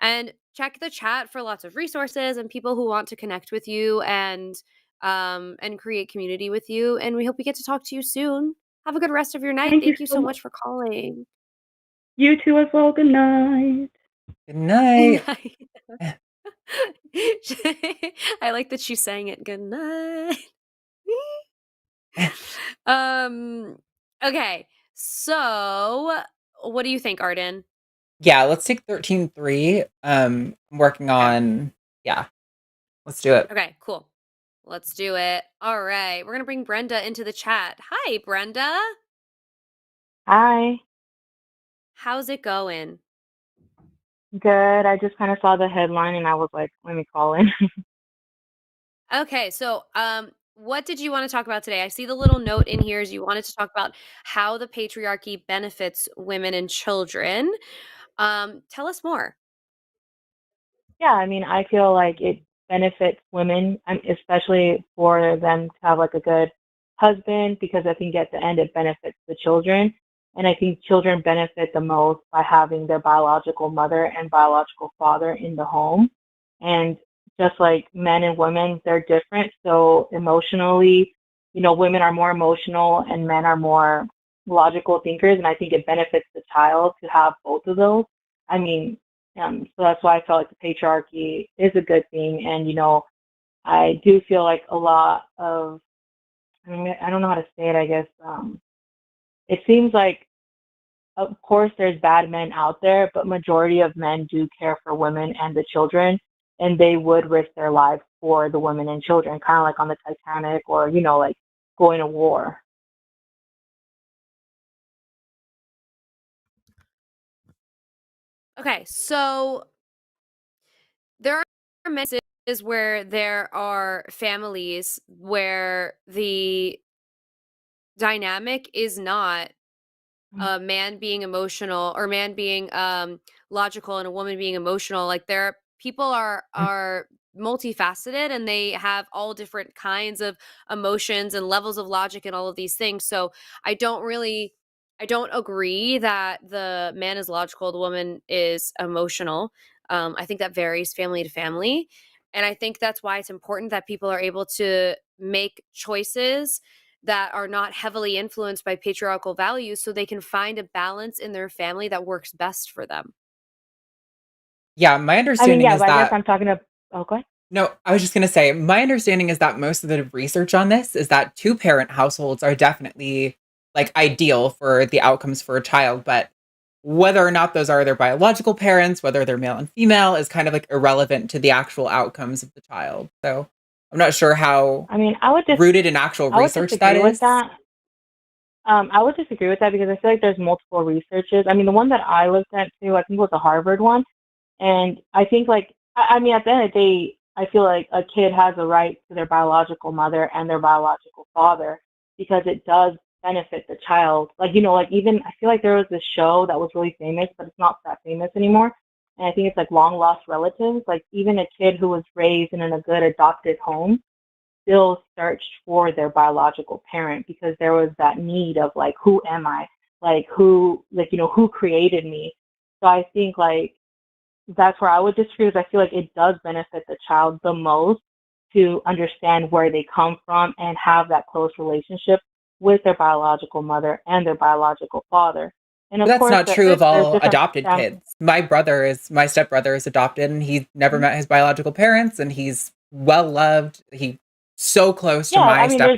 and check the chat for lots of resources and people who want to connect with you and create community with you. And we hope we get to talk to you soon. Have a good rest of your night. Thank you Thank you so so much. much for calling. You too as well. Good night. Good night. I like that she sang it. Good night. um okay, so what do you think, Arden? Yeah, let's take 13-3. I'm working on, yeah, let's do it. Okay, cool, let's do it. All right, we're gonna bring Brenda into the chat. Hi, Brenda. Hi. How's it going? Good. I just kind of saw the headline and I was like, let me call in. Okay, so what did you want to talk about today? I see the little note in here is you wanted to talk about how the patriarchy benefits women and children. Tell us more. Yeah, I mean, I feel like it benefits women, especially for them to have like a good husband, because I think at the end it benefits the children. And I think children benefit the most by having their biological mother and biological father in the home. And just like men and women, they're different. So emotionally, women are more emotional and men are more logical thinkers. And I think it benefits the child to have both of those. I mean, so that's why I felt like the patriarchy is a good thing. And, I do feel like a lot of, I don't know how to say it, I guess. It seems like, of course, there's bad men out there, but majority of men do care for women and the children, and they would risk their lives for the women and children, kind of like on the Titanic or, like going to war. Okay, so there are messages where there are families where the dynamic is not a man being emotional or man being logical and a woman being emotional. Like people are multifaceted and they have all different kinds of emotions and levels of logic and all of these things. So I don't agree that the man is logical, the woman is emotional. I think that varies family to family. And I think that's why it's important that people are able to make choices that are not heavily influenced by patriarchal values so they can find a balance in their family that works best for them. Yeah, my I mean, understanding yeah, is but I guess that I'm talking to. Oh, go ahead. no, I was just going to say, my understanding is that most of the research on this is that two-parent households are definitely like ideal for the outcomes for a child, but whether or not those are their biological parents, whether they're male and female, is kind of like irrelevant to the actual outcomes of the child. So I'm not sure how I mean, I would just rooted in actual I would research that disagree with is. that. I would disagree with that because I feel like there's multiple researches. I mean, the one that I looked at too, I think was a Harvard one, and I think like I mean, at the end of the day, I feel like a kid has a right to their biological mother and their biological father because it does benefit the child. Like like even I feel like there was this show that was really famous, but it's not that famous anymore. And I think it's like Long Lost Relatives. Like even a kid who was raised in a good adopted home still searched for their biological parent because there was that need of like, who am I? Like who created me? So I think like that's where I would disagree because I feel like it does benefit the child the most to understand where they come from and have that close relationship with their biological mother and their biological father. And But of that's course, not true of there's all different adopted kids. My stepbrother is adopted and he never met his biological parents and he's well loved. He's so close to yeah. my I mean, stepdad.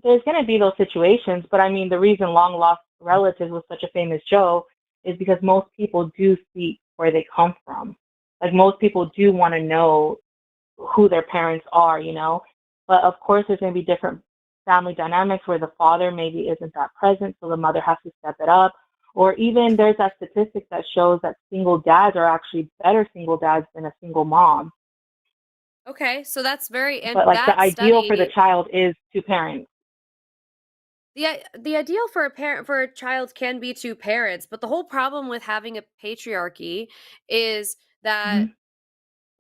there's going to be those situations, but I mean, the reason Long Lost Relatives was such a famous show is because most people do seek where they come from. Like most people do want to know who their parents are. But of course, there's going to be different family dynamics where the father maybe isn't that present, so the mother has to step it up. Or even there's that statistic that shows that single dads are actually better single dads than a single mom. Okay, so that's and But like the that ideal for the study, child is two parents. the ideal for a child can be two parents, but the whole problem with having a patriarchy is that Mm-hmm.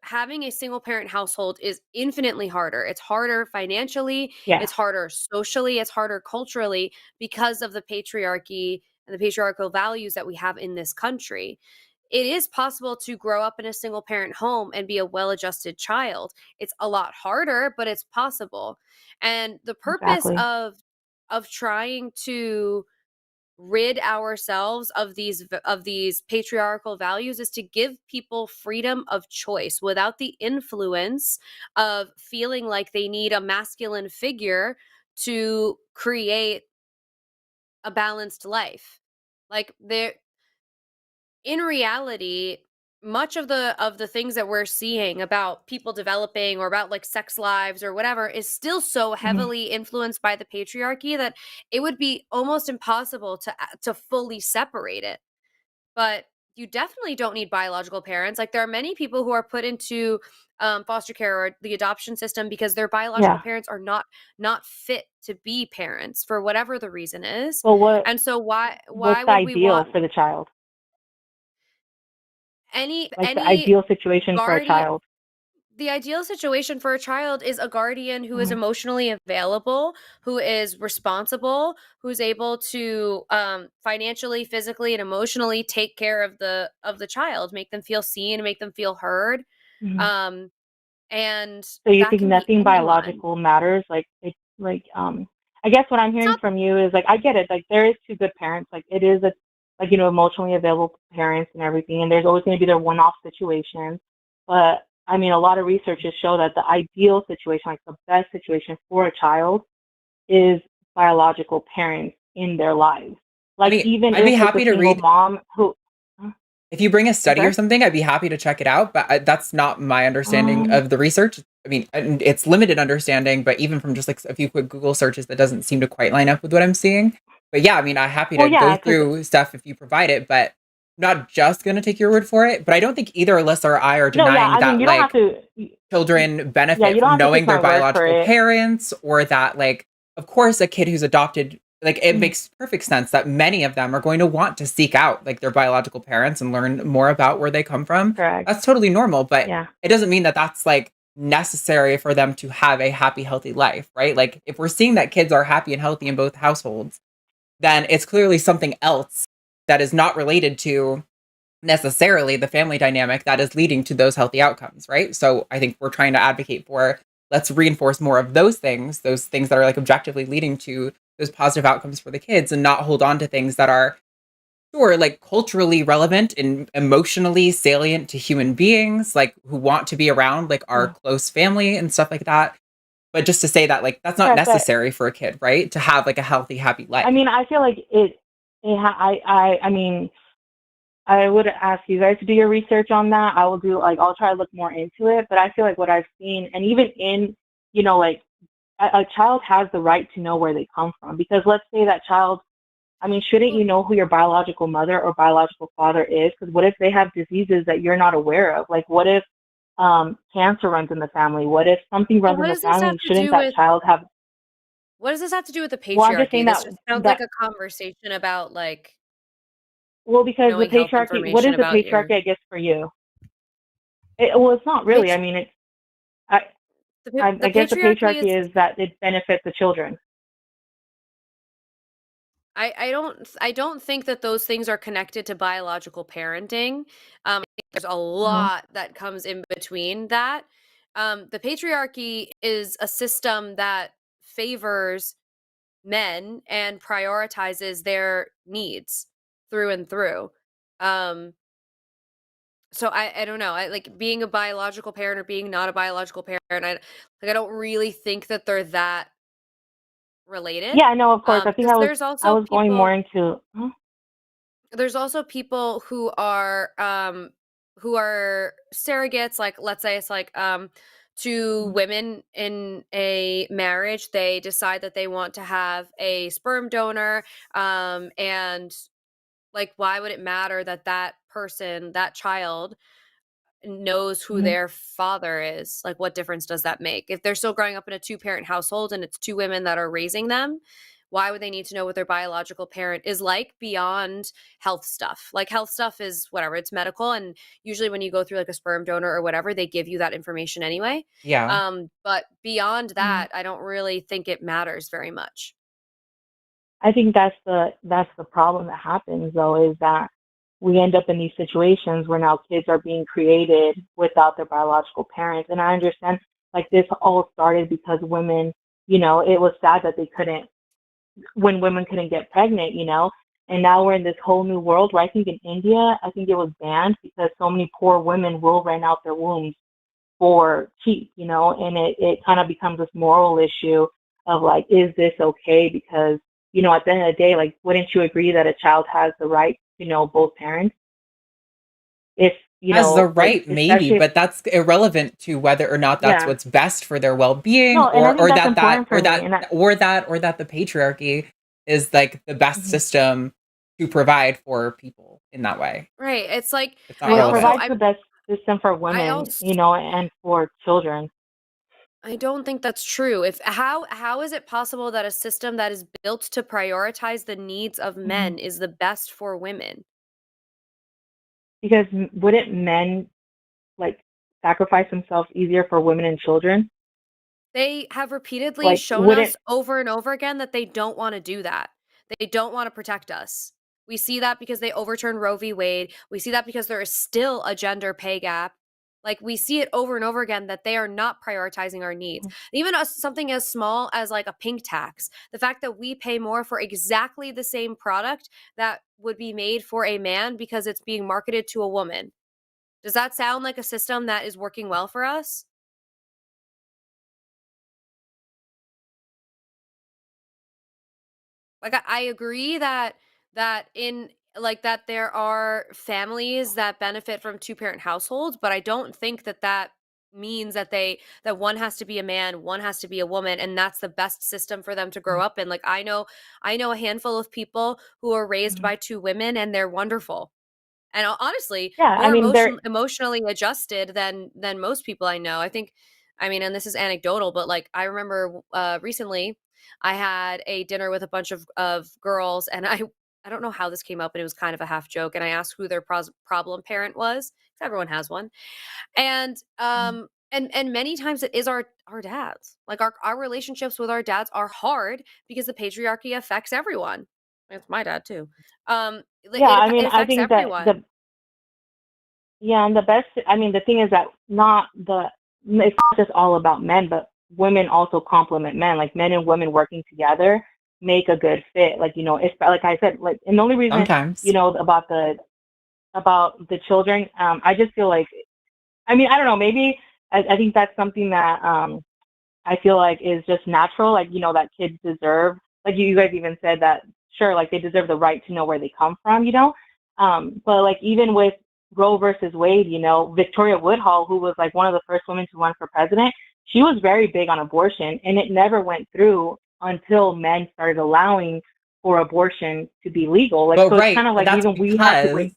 having a single parent household is infinitely harder. It's harder financially, Yeah, it's harder socially, it's harder culturally because of the patriarchy and the patriarchal values that we have in this country. It is possible to grow up in a single parent home and be a well-adjusted child. It's a lot harder, but it's possible. And the purpose exactly. of trying to rid ourselves of these patriarchal values is to give people freedom of choice without the influence of feeling like they need a masculine figure to create a balanced life. Like there in reality, much of the things that we're seeing about people developing or about like sex lives or whatever is still so Mm-hmm. heavily influenced by the patriarchy that it would be almost impossible to fully separate it. But you definitely don't need biological parents. Like there are many people who are put into foster care or the adoption system because their biological Yeah. parents are not fit to be parents for whatever the reason is. Well, And so what's why the would we ideal want for the child? Like the any ideal situation for a guardian? child. The ideal situation for a child is a guardian who is Mm-hmm. emotionally available, who is responsible, who's able to financially, physically, and emotionally take care of the child, make them feel seen, make them feel heard. Mm-hmm. Um, and So you that think can be nothing anyone. biological matters? I guess what I'm It's hearing not from you is like I get it. Like there is two good parents. Like it is emotionally available parents and everything, and there's always going to be their one-off situations. But I mean, a lot of researchers show that the ideal situation, like the best situation for a child, is biological parents in their lives. I Like mean, even I'd be if it's a happy to single read mom who, if you bring a I'm study or sorry. something, I'd be happy to check it out, but that's not my understanding Um, of the research. I mean, and it's limited understanding, but even from just like a few quick Google searches, that doesn't seem to quite line up with what I'm seeing. But yeah, I mean, I'm happy well, to go yeah, because through stuff if you provide it, but I'm not just going to take your word for it. But I don't think either Alyssa or I are no, yeah. denying I mean, that you don't have like to. children Yeah, benefit you don't from have to knowing take their my word for biological it. parents, or that like of course a kid who's adopted, like it Mhm. makes perfect sense that many of them are going to want to seek out like their biological parents and learn more about where they come from. Correct. That's totally normal, but Yeah. it doesn't mean that that's like necessary for them to have a happy healthy life, right? Like if we're seeing that kids are happy and healthy in both households, then it's clearly something else that is not related to necessarily the family dynamic that is leading to those healthy outcomes, right? So I think we're trying to advocate for, let's reinforce more of those things that are like objectively leading to those positive outcomes for the kids, and not hold on to things that are sure like culturally relevant and emotionally salient to human beings, like who want to be around like our close family and stuff like that. But just to say that like that's not Yeah, but necessary for a kid, right? To have like a healthy, happy life. I mean, I feel like I mean, I would ask you guys to do your research on that. I will do I'll try to look more into it. But I feel like what I've seen, and even in, like a child has the right to know where they come from. Because let's say that child, I mean, shouldn't you know who your biological mother or biological father is? Because what if they have diseases that you're not aware of? Like, what if cancer runs in the family? What if something runs in what the does this have family? to Shouldn't do that with child have? what does this have to do with the Well, I'm just patriarchy? saying This that just sounds that like a conversation about like well, because the knowing health patriarchy. What information is the about your patriarchy? I guess for you, well, it's not really. I mean, it's I the guess the patriarchy patriarchy is that it benefits the children. I don't think that those things are connected to biological parenting. I think there's a lot that comes in between that. The patriarchy is a system that favors men and prioritizes their needs through and through. So I don't know. I like being a biological parent or being not a biological parent. I don't really think that they're that related. Yeah, I know. Of course, I think Because I was going more into. there's also people who are surrogates, like let's say it's like to women in a marriage, they decide that they want to have a sperm donor, and like why would it matter that that person, that child knows who their father is? Like what difference does that make if they're still growing up in a two-parent household and it's two women that are raising them? Why would they need to know what their biological parent is like beyond health stuff? Like health stuff is whatever, it's medical, and usually when you go through like a sperm donor or whatever, they give you that information anyway. Yeah. But beyond that, I don't really think it matters very much. I think that's the problem that happens though, is that we end up in these situations where now kids are being created without their biological parents. And I understand like this all started because women, it was sad that when women couldn't get pregnant, and now we're in this whole new world where I think in India, I think it was banned because so many poor women will rent out their wombs for cheap, and it kind of becomes this moral issue of like, is this okay? Because, at the end of the day, like, wouldn't you agree that a child has the right to know both parents? If, Has the like, right, maybe, especially if, but that's irrelevant to whether or not that's yeah. what's best for their well-being, No, and I think or that's that important for me. or that the patriarchy is like the best system to provide for people in that way. Right. It's like It's not Well, it relevant. provides the best system for women, also and for children. I don't think that's true. If how is it possible that a system that is built to prioritize the needs of men is the best for women? Because wouldn't men like sacrifice themselves easier for women and children? They have repeatedly Like, shown wouldn't us over and over again that they don't want to do that. They don't want to protect us. We see that because they overturned Roe v. Wade. We see that because there is still a gender pay gap. Like we see it over and over again that they are not prioritizing our needs. Even something as small as like a pink tax. The fact that we pay more for exactly the same product that would be made for a man because it's being marketed to a woman. Does that sound like a system that is working well for us? Like I agree that in like that there are families that benefit from two-parent households, but I don't think that that means that that one has to be a man, one has to be a woman, and that's the best system for them to grow up in. Like I know a handful of people who are raised by two women and they're wonderful. And honestly, yeah, I more mean they're emotionally adjusted than most people I know. I think, I mean, and this is anecdotal, but like I remember recently, I had a dinner with a bunch of girls, and I don't know how this came up, and it was kind of a half joke. And I asked who their problem parent was, 'cause everyone has one, and and many times it is our dads. Like our relationships with our dads are hard because the patriarchy affects everyone. It's my dad too. yeah, I It mean I affects think that everyone. Yeah, and the thing is that it's not just all about men, but women also complement men. Like men and women working together make a good fit. Like, it's like I said, like, and the only reason, Sometimes. about the children, I just feel like, I don't know, maybe I think that's something that I feel like is just natural, like, that kids deserve, like you guys even said that, sure, like they deserve the right to know where they come from, but like even with Roe versus Wade, Victoria Woodhull, who was like one of the first women to run for president, she was very big on abortion, and it never went through until men started allowing for abortion to be legal. Like, But so it's right, kind of but like that's even we have to because wait.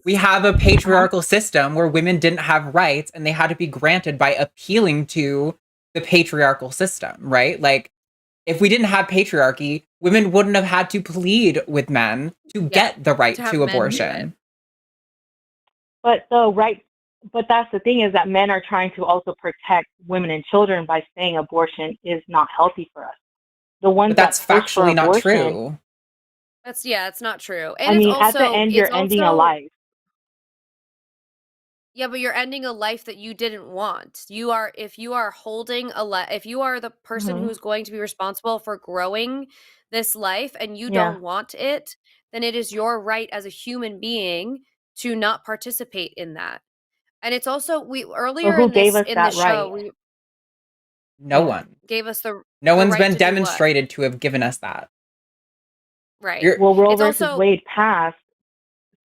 we have a patriarchal system where women didn't have rights and they had to be granted by appealing to the patriarchal system, right? Like, if we didn't have patriarchy, women wouldn't have had to plead with men to get the right to have to men do it. abortion. But that's the thing, is that men are trying to also protect women and children by saying abortion is not healthy for us. The ones But that's that push for factually not abortion, true. It's not true. And at the end, you're ending a life. Yeah, but you're ending a life that you didn't want. If you are holding if you are the person Mhm. who's going to be responsible for growing this life and you Yeah. don't want it, then it is your right as a human being to not participate in that. And it's also So earlier who in gave this us that show right? No Yeah. one. gave us No the one's right been to do what? demonstrated to have given us that. Right. You're, Well, Roe It's versus also Wade passed,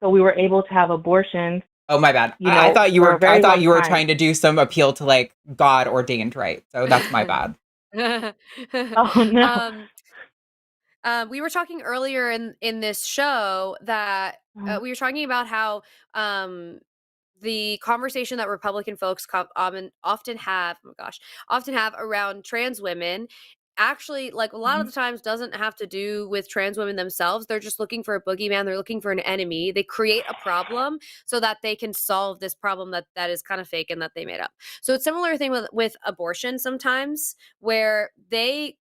so we were able to have abortions, oh my bad. I thought you for a were very long time. trying to do some appeal to like God ordained right. So that's my bad. Oh no. We were talking earlier in this show that we were talking about how the conversation that Republican folks often have, oh my gosh, often have around trans women actually, like, a lot of the times doesn't have to do with trans women themselves. They're just looking for a boogeyman. They're looking for an enemy. They create a problem so that they can solve this problem that is kind of fake and that they made up. So it's a similar thing with abortion sometimes, where they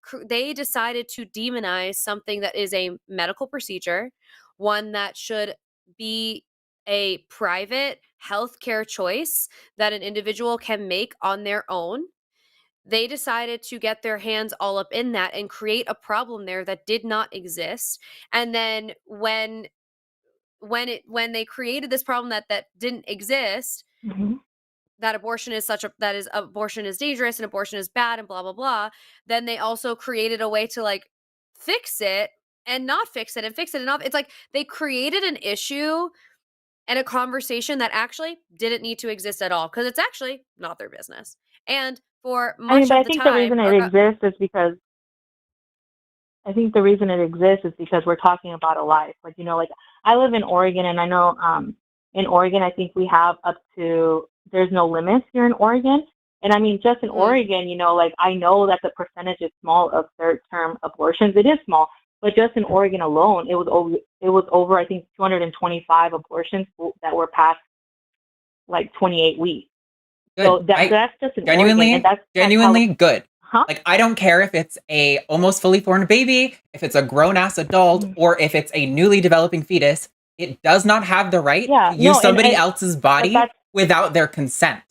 decided to demonize something that is a medical procedure, one that should be a private healthcare choice that an individual can make on their own. They decided to get their hands all up in that and create a problem there that did not exist. And then when they created this problem that didn't exist, Mhm. that abortion is dangerous and abortion is bad and blah blah blah, then they also created a way to like fix it and not fix it and fix it and not. It's like they created an issue and a conversation that actually didn't need to exist at all, because it's actually not their business. And for much But of I the think the time, reason it exists is because we're talking about a life. Like, like I live in Oregon, and I know in Oregon, I think we have there's no limits here in Oregon. And I mean, just in Oregon, like I know that the percentage is small of third term abortions. It is small, but just in Oregon alone, it was over I think 225 abortions that were past like 28 weeks. Good. So that's just in genuinely, Oregon, and that's genuinely good. Huh? Like, I don't care if it's a almost fully formed baby, if it's a grown ass adult, or if it's a newly developing fetus. It does not have the right to use somebody else's body without their consent.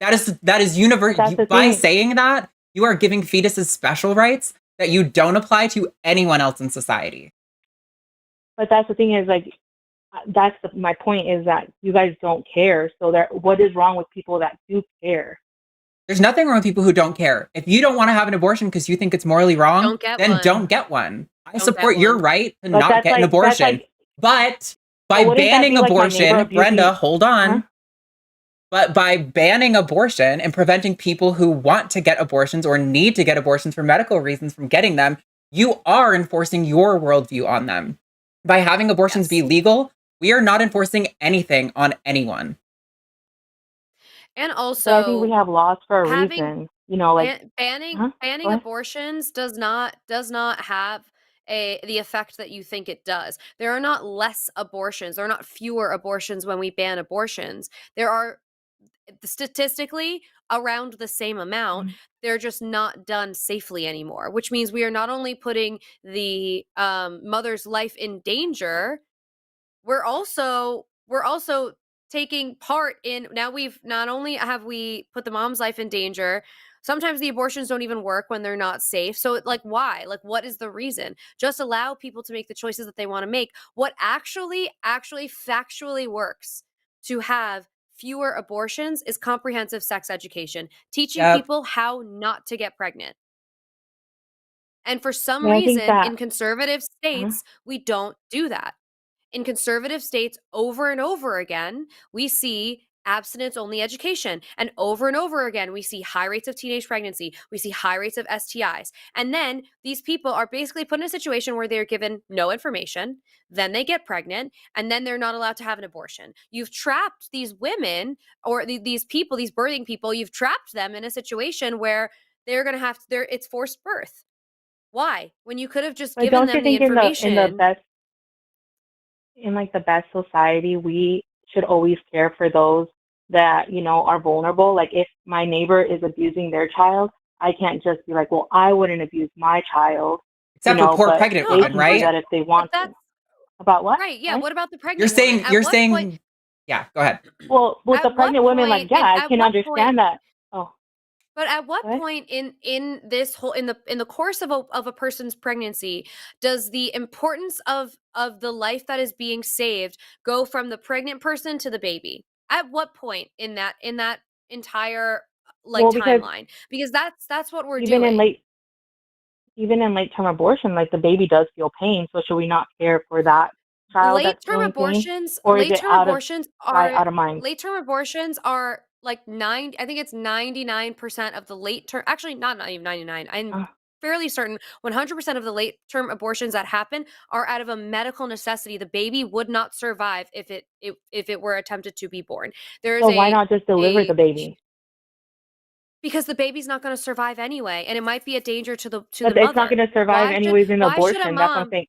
That is universal. By saying that, you are giving fetuses special rights that you don't apply to anyone else in society. But that's the thing, is like, my point is that you guys don't care. So what is wrong with people that do care? There's nothing wrong with people who don't care. If you don't want to have an abortion because you think it's morally wrong, then don't get one. I support your right to not get an abortion. But by banning abortion, Brenda, hold on. Huh? But by banning abortion and preventing people who want to get abortions or need to get abortions for medical reasons from getting them, you are enforcing your worldview on them. By having abortions be legal, we are not enforcing anything on anyone. And also, I think we have laws for a reason. Like banning abortions does not have the effect that you think it does. There are not less abortions. There are not fewer abortions when we ban abortions. There are statistically around the same amount. They're just not done safely anymore, which means we are not only putting the mother's life in danger, we're also taking part in, now we've not only have we put the mom's life in danger, sometimes the abortions don't even work when they're not safe. So like, why? Like, what is the reason? Just allow people to make the choices that they want to make. What actually factually works to have fewer abortions is comprehensive sex education, teaching Yep. people how not to get pregnant. And for some Yeah, I think reason, that- in conservative states, we don't do that. In conservative states, over and over again, we see abstinence-only education. And over again, we see high rates of teenage pregnancy. We see high rates of STIs. And then these people are basically put in a situation where they're given no information. Then they get pregnant, and then they're not allowed to have an abortion. You've trapped these women or these people, these birthing people, you've trapped them in a situation where they're going to have to, it's forced birth. Why? When you could have just given them the information. In like the best society, we should always care for those that, you know, are vulnerable. Like if my neighbor is abusing their child, I can't just be like, well, I wouldn't abuse my child. Except you know, for poor but pregnant they women, can do right? that if they want to. About what? Right, yeah. Sorry? What about the pregnant You're saying, woman? At you're what saying, point, yeah, go ahead. Well, with the at pregnant what women, like, point- yeah, and I at can what understand point- that. Oh, But at what What? point in this whole in the course of a person's pregnancy does the importance of the life that is being saved go from the pregnant person to the baby? At what point in that entire like Well, because timeline? Because that's what we're even doing. in late term abortion, like the baby does feel pain. So should we not care for that child that's Late-term feeling pain? abortions, Or is it late-term out of abortions sight, are out of mind? late-term abortions are like I think it's 99% of the late term, actually not even 99. I'm fairly certain 100% of the late-term abortions that happen are out of a medical necessity. The baby would not survive if it were attempted to be born. There is So why not just deliver the baby? Because the baby's not going to survive anyway, and it might be a danger to the But mother. it's not going to survive anyways in why should abortion. a That's what I'm mom? saying.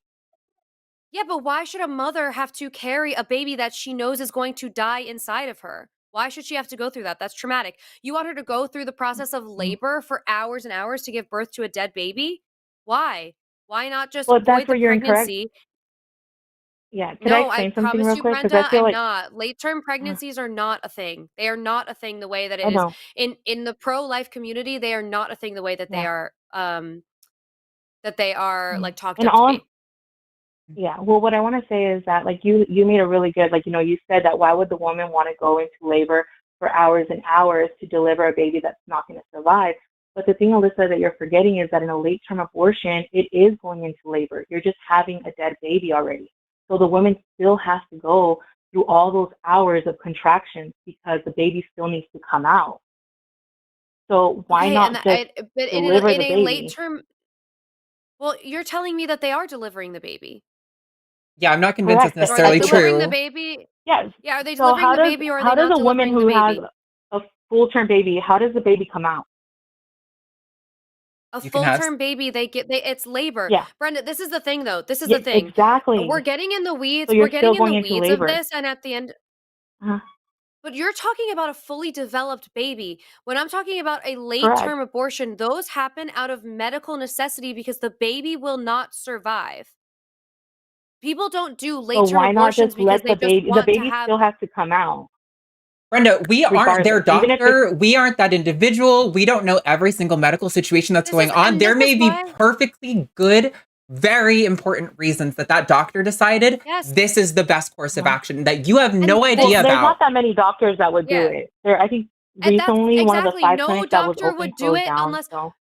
Yeah, but why should a mother have to carry a baby that she knows is going to die inside of her? Why should she have to go through that? That's traumatic. You want her to go through the process of labor for hours and hours to give birth to a dead baby? Why? Why not just Well, avoid that's the where you're incorrect. pregnancy? Yeah. Could I No, I explain something promise real you, quick? Because Brenda, I feel I'm like not. Late-term pregnancies are not a thing. They are not a thing the way that it I is know. in the pro-life community. They are not a thing the way that they Yeah. are like talked And up to all be. Yeah. Well, what I want to say is that, like, you made a really good, like, you know, you said that why would the woman want to go into labor for hours and hours to deliver a baby that's not going to survive? But the thing, Alyssa, that you're forgetting is that in a late-term abortion, it is going into labor. You're just having a dead baby already. So the woman still has to go through all those hours of contractions because the baby still needs to come out. So why Okay, not just but deliver in the a baby? late-term, well, you're telling me that they are delivering the baby. Yeah, I'm not convinced Correct. that's So are they necessarily delivering true. the baby? Yes. Yeah, are they So delivering the baby or are how they does not a woman delivering the who has baby? a full-term baby, how does the baby come out? A You can have full-term baby, it's labor. Yeah. Brenda, this is the thing though. This is Yeah, the thing. exactly. We're getting in the weeds. So you're We're getting still in the going into weeds of labor. this, and at the end, Uh-huh. but you're talking about a fully developed baby. When I'm talking about a Correct. late-term abortion, those happen out of medical necessity because the baby will not survive. People don't do So late-term why not abortions just because let they just the want to baby have. still has to come out Brenda, we aren't their regardless, even if it's doctor. We aren't that individual. We don't know every single medical situation that's going on. There may be perfectly good, very important reasons that doctor decided this is the best course of action that you have no idea well, there's about. not that many doctors that would do it. I think And that's recently one of the exactly 5 no clinics that was doctor open would do closed it down. unless So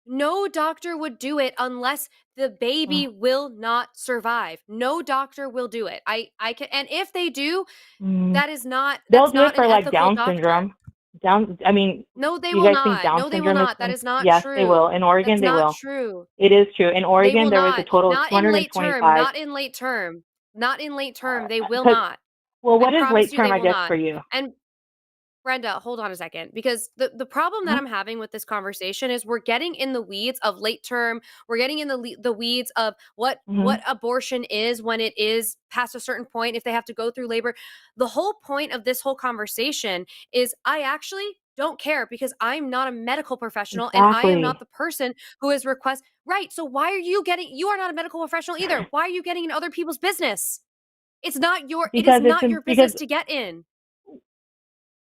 no doctor would do it unless the baby will not survive. No doctor will do it. I can, and if they do, that is not they'll that's do it not for an like ethical Down doctor. syndrome. No, they you will guys think not. Down No, they will syndrome is not. That is not yes, true. they will. In Oregon, That's they not will. true. It is true. In They Oregon, will there was a not. total of Not in late term. 225. Not in late term. Not in late term. They will 'Cause- not. Well, I what is promise late you term, they I will guess, not. for you? And Brenda, hold on a second, because the problem that I'm having with this conversation is we're getting in the weeds of late term. We're getting in the weeds of what abortion is when it is past a certain point, if they have to go through labor. The whole point of this whole conversation is I actually don't care because I'm not a medical professional and I am not the person who is right. So why are you not a medical professional either. Why are you getting in other people's business? It is not your business to get in.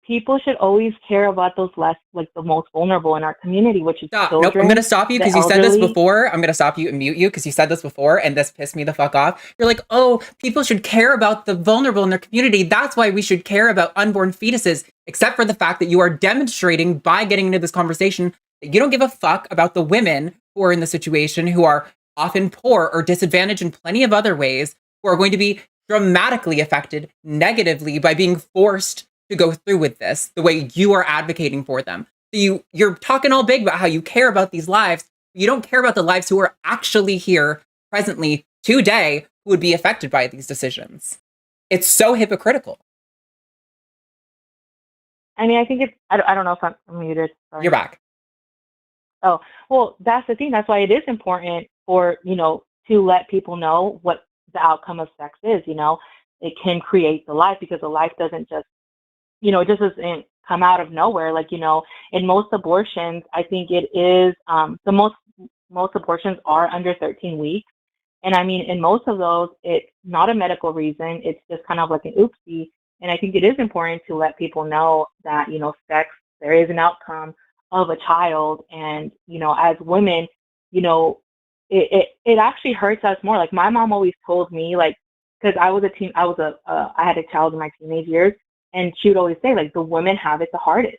people should always care about those less, like the most vulnerable in our community, which is Stop. children. Nope. I'm going to stop you the because you said this elderly. before. I'm going to stop you and mute you because you said this before and this pissed me the fuck off. You're like, oh, people should care about the vulnerable in their community. That's why we should care about unborn fetuses, except for the fact that you are demonstrating by getting into this conversation that you don't give a fuck about the women who are in the situation, who are often poor or disadvantaged in plenty of other ways, who are going to be dramatically affected negatively by being forced to go through with this the way you are advocating for them. So you're talking all big about how you care about these lives. You don't care about the lives who are actually here presently today who would be affected by these decisions. It's so hypocritical. I mean, I think it's, I don't know if I'm muted. Sorry. You're back. Oh, well, that's the thing. That's why it is important for, to let people know what the outcome of sex is, It can create the life, because the life doesn't just, it just doesn't come out of nowhere. Like, in most abortions, I think it is, most abortions are under 13 weeks. And I mean, in most of those, it's not a medical reason. It's just kind of like an oopsie. And I think it is important to let people know that, sex, there is an outcome of a child. And, as women, it actually hurts us more. Like, my mom always told me, like, because I had a child in my teenage years, and she would always say, like, the women have it the hardest.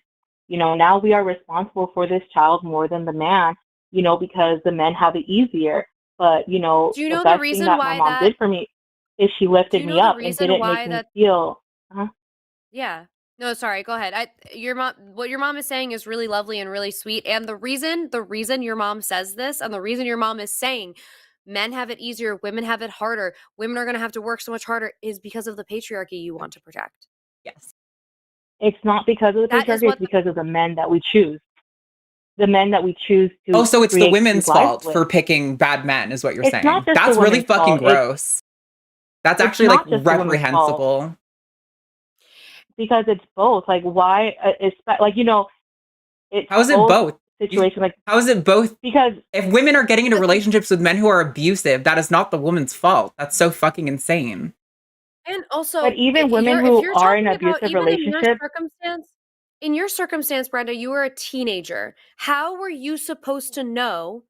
Now we are responsible for this child more than the man, because the men have it easier. But, Do you know the the best reason thing that why my mom that? did for me is she Do lifted you me know the up and reason didn't why make me that? feel. Yeah. No, sorry. Go ahead. What your mom is saying is really lovely and really sweet. And the reason your mom says this, and the reason your mom is saying men have it easier, women have it harder, women are going to have to work so much harder, is because of the patriarchy you want to protect. Yes. It's not because of the That is patriarchy, what it's because of the men that we choose. The men that we choose to. Oh, so it's the create women's these lives fault with. for picking bad men, is what you're It's saying. not just That's the really women's fucking fault. gross. That's It's actually like not just the women's fault. reprehensible. Because it's both. Like, why? It's like, it's How is it both? situation. Like, How is it both? because If women are getting into relationships with men who are abusive, that is not the woman's fault. That's so fucking insane. And also, but even women if who you're are in talking an about abusive even relationship, in your circumstance, Brenda, you were a teenager. How were you supposed to know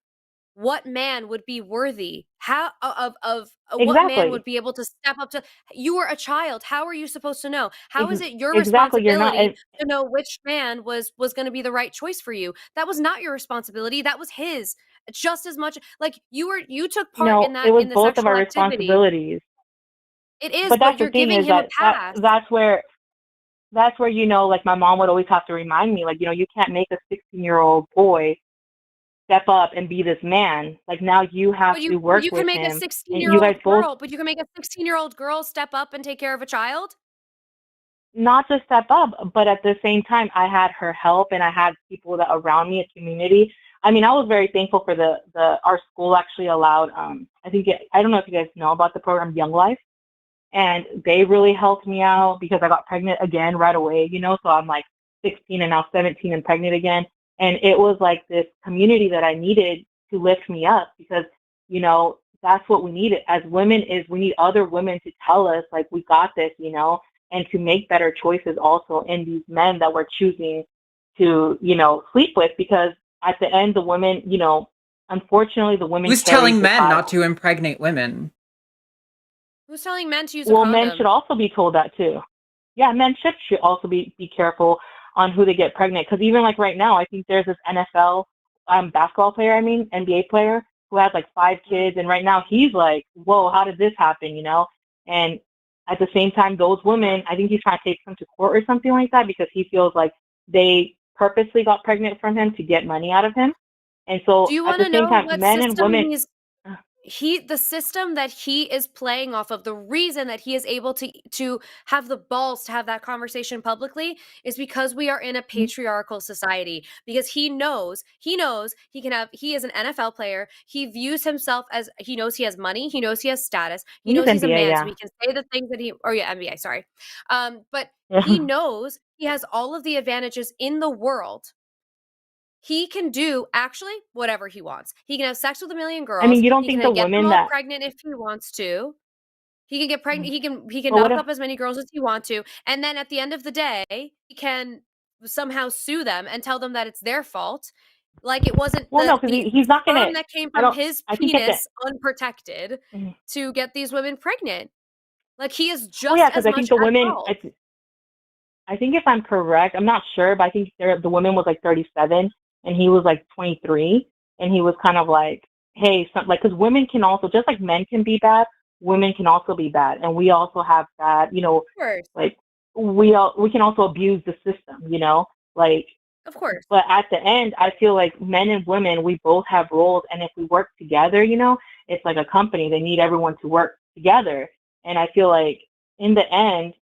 what man would be worthy? How of what man would exactly, be able to step up to? You were a child. How are you supposed to know? How is it your exactly. You're not. responsibility to know which man was going to be the right choice for you? That was not your responsibility. That was his. Just as much like you took part in No, it was the both of our sexual activity. responsibilities. It is, But but that's the you're thing, giving is him a that, pass. that's where like, my mom would always have to remind me, like, you can't make a 16-year-old boy step up and be this man. Like, now you have But to work you can with make a him, and you guys 16-year-old both girl, but you can make a 16-year-old girl step up and take care of a child? not just step up, but at the same time, I had her help, and I had people that around me, a community. I mean, I was very thankful for our school actually allowed, I don't know if you guys know about the program Young Life, and they really helped me out because I got pregnant again right away, so I'm like 16 and now 17 and pregnant again. And it was like this community that I needed to lift me up, because, that's what we needed as women, is we need other women to tell us, like, we got this, and to make better choices also in these men that we're choosing to, sleep with, because at the end, the women, unfortunately, the women. Who's telling men not to impregnate women? Who's telling men to use a Well, condom? men should also be told that too. Yeah, men should also be careful on who they get pregnant, because even like right now, I think there's this NFL basketball player, NBA player, who has like 5 kids, and right now he's like, whoa, how did this happen, And at the same time, those women, I think he's trying to take them to court or something like that, because he feels like they purposely got pregnant from him to get money out of him. And so Do you at want the to same know time, what men and system women. the system that he is playing off of, the reason that he is able to have the balls to have that conversation publicly, is because we are in a patriarchal society. Because he knows he is an NFL player. He views himself as, he knows he has money. He knows he has status. He He's knows he's a NBA, man. yeah. So he can say the things that NBA, sorry. But Yeah. he knows he has all of the advantages in the world. He can do actually whatever he wants. He can have sex with a million girls. You don't He think can the get them women all that. pregnant if he wants to. He can get pregnant. He can But what knock if, up as many girls as he wants to, and then at the end of the day, he can somehow sue them and tell them that it's their fault. Like it wasn't well, no, because the he's not gonna. sperm that came I from don't. his I think at the. penis unprotected Mhm. to get these women pregnant. Like he is Well, yeah, just because as I much think the at women. fault. I think if I'm correct, I'm not sure, but I think the woman was like 37 and he was like 23, and he was kind of like, hey, like, because women can also, just like men can be bad, women can also be bad, and we also have bad, Of course. like we can also abuse the system, like. Of course. But at the end, I feel like men and women, we both have roles, and if we work together, it's like a company. They need everyone to work together, and I feel like in the end,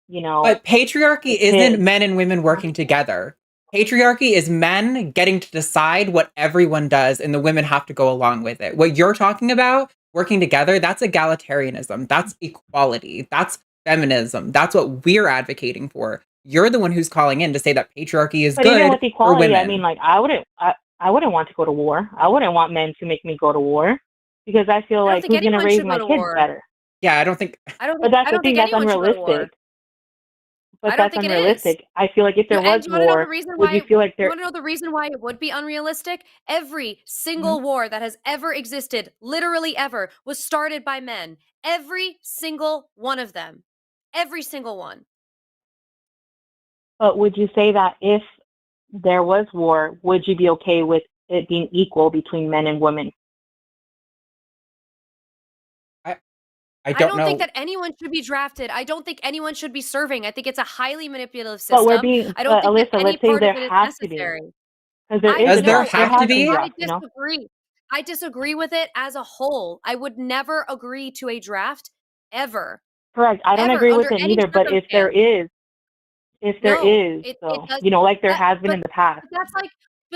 But patriarchy the isn't kids. men and women working together. Patriarchy is men getting to decide what everyone does, and the women have to go along with it. What you're talking about, working together, that's egalitarianism. That's equality. That's feminism. That's what we're advocating for. You're the one who's calling in to say that patriarchy is But even good with for equality, I women. mean, like I wouldn't want to go to war. I wouldn't want men to make me go to war because I feel I don't like think who's gonna anyone raise should my go to kids war. better? Yeah, I don't think. But that's I the don't thing. think That's anyone should go to war. unrealistic. But I don't that's think it is. unrealistic. I feel like if there was And do you want to know the war, reason would why? you feel like You there? want to know the reason why it would be unrealistic? Every Mhm. single war that has ever existed, literally ever, was started by men. Every single one of them. Every single one. But would you say that if there was war, would you be okay with it being equal between men and women? I I don't don't know. think that anyone should be drafted. I don't think anyone should be serving. I think it's a highly manipulative But system. I don't think that Alyssa, any let's say part there of it is has to be, necessary. because there I is Does a there no, draft. There have to has been be? drafts, disagree. I disagree with it as a whole. I would never agree to a draft ever. Correct. I don't Ever, agree with under it any either. But if there circumstance. is, It though, does. like there That, has been but in the past.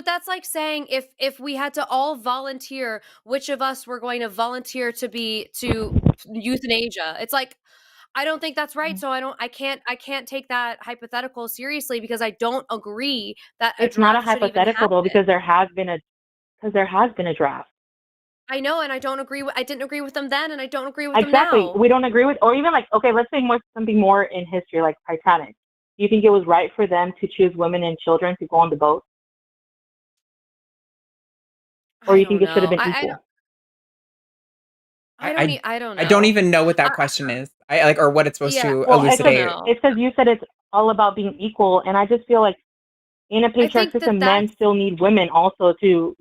that's like saying if we had to all volunteer, which of us were going to volunteer to euthanasia. It's like I don't think that's right. So I can't take that hypothetical seriously because I don't agree that a It's not a draft should even hypothetical though, happen. because there has been a draft. I know, and I didn't agree with them then, and I don't agree with them Exactly. now. We don't agree with, or even like, okay, let's say something more in history, like Titanic. Do you think it was right for them to choose women and children to go on the boat? Or I you don't think it should have know. been equal? I don't know. I don't even know what that question is. I like, or what it's supposed Yeah, to Well, I don't elucidate. know. it's because you said it's all about being equal, and I just feel like in a I patriarch think system, that's men still need women also to,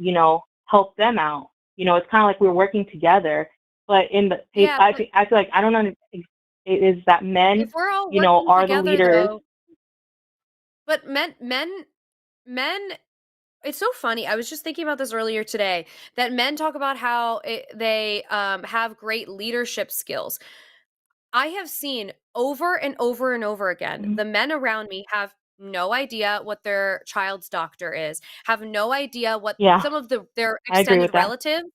help them out. It's kind of like we're working together. But in the, yeah. I But feel like I don't know. It is that men, if we're all working are the together, leaders. though, but men. It's so funny. I was just thinking about this earlier today that men talk about how they have great leadership skills. I have seen over and over and over again, Mhm. the men around me have no idea what their child's doctor is, have no idea what Yeah, some of their I agree extended with that. relatives.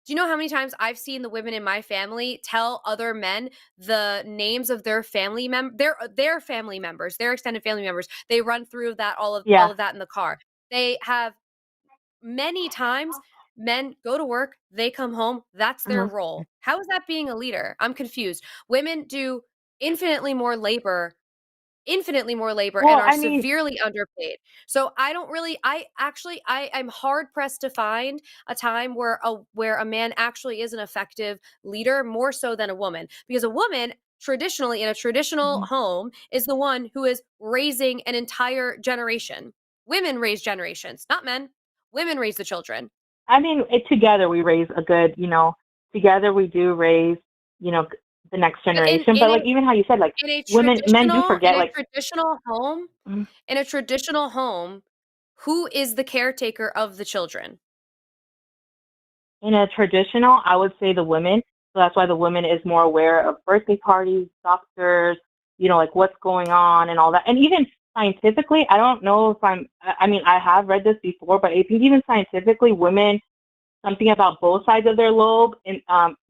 Do you know how many times I've seen the women in my family tell other men the names of their family their family members, their extended family members? They run through that all Yeah. of that in the car. They have many times men go to work, they come home, that's their Mhm. role. How is that being a leader? I'm confused. Women do infinitely more labor and Well, are I mean, severely underpaid. So I'm hard pressed to find a time where a man actually is an effective leader more so than a woman, because a woman traditionally in a traditional Mhm. home is the one who is raising an entire generation. Women raise generations, not men. Women raise the children. together we raise a good, together we do raise, the next But generation. But like even how you said, like men do in forget, a like. traditional home, Mhm. in a traditional home, who is the caretaker of the children? In a traditional, I would say the women. So that's why the woman is more aware of birthday parties, doctors, like what's going on and all that. And even scientifically, I don't know if I have read this before, but I think even scientifically, women, something about both sides of their lobe and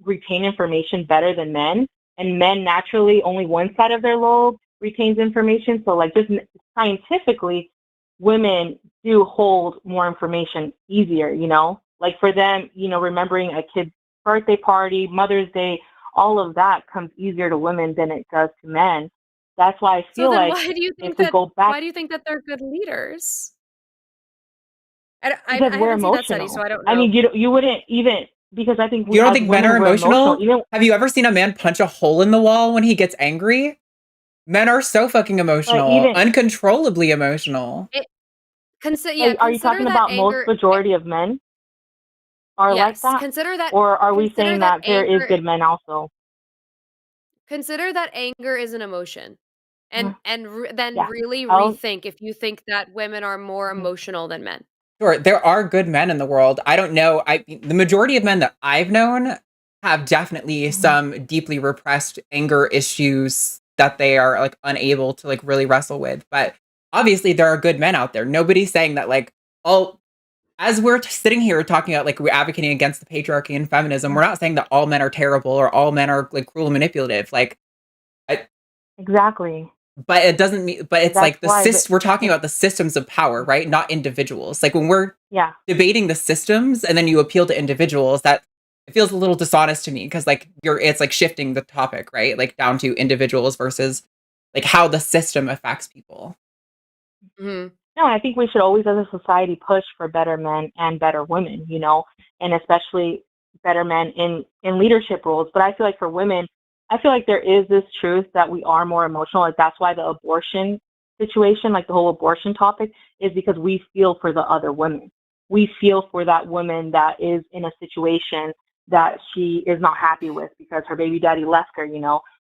retain information better than men. And men naturally, only one side of their lobe retains information. So like just scientifically, women do hold more information easier, like for them, remembering a kid's birthday party, Mother's Day, all of that comes easier to women than it does to men. That's why I So feel then like why do you if think we that go back, why do you think that they're good leaders? I because we're haven't seen that study, so emotional. I don't I know. mean, you wouldn't even, because I think we You don't as think men women are we're emotional? Even Have you ever seen a man punch a hole in the wall when he gets angry? Men are so fucking emotional, even uncontrollably emotional. It, are you consider talking that about most anger. majority of men are like Yes, that, or are we consider saying that that there is anger good men also? consider that anger is an emotion, and Mhm. then Yeah, really I'll, rethink if you think that women are more mhm, emotional than men. Sure, there are good men in the world. I don't know. The majority of men that I've known have definitely mhm. some deeply repressed anger issues that they are like unable to like really wrestle with. But obviously there are good men out there. Nobody's saying that like all as we're sitting here talking about like we're advocating against the patriarchy and feminism, we're not saying that all men are terrible or all men are like cruel and manipulative. Like I, Exactly. but it doesn't mean, but it's That's like why, we're talking about the systems of power, right? Not individuals. Like when we're yeah. debating the systems and then you appeal to individuals, that it feels a little dishonest to me because like it's like shifting the topic, right? Like down to individuals versus like how the system affects people. Mhm. No, I think we should always, as a society, push for better men and better women, and especially better men in leadership roles. But I feel like for women, I feel like there is this truth that we are more emotional. Like that's why the abortion situation, like the whole abortion topic, is because we feel for the other women. We feel for that woman that is in a situation that she is not happy with because her baby daddy left her.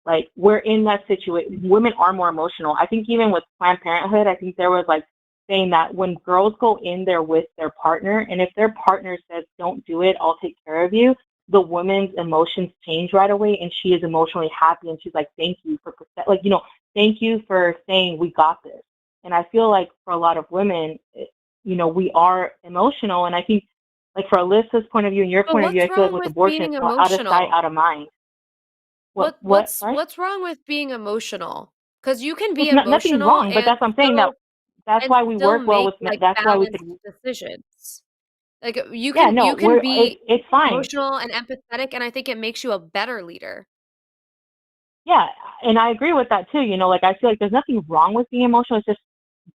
Like we're in that situation. Women are more emotional. I think even with Planned Parenthood, I think there was like saying that when girls go in there with their partner, and if their partner says, don't do it, I'll take care of you, the woman's emotions change right away, and she is emotionally happy, and she's like, thank you for, thank you for saying we got this. And I feel like for a lot of women, we are emotional, and I think, like for Alyssa's point of view and your But point of view, I what's feel like wrong with with abortion, being it's out of sight, emotional? out of mind. What? Sorry? What's wrong with being emotional? Because you can be It's not, nothing's emotional wrong, but that's what I'm saying, that's why we work well make with men. like That's why we balanced could. decisions. Like Yeah, you no, can be it's fine. emotional and empathetic, and I think it makes you a better leader. Yeah, and I agree with that too. Like I feel like there's nothing wrong with being emotional. It's just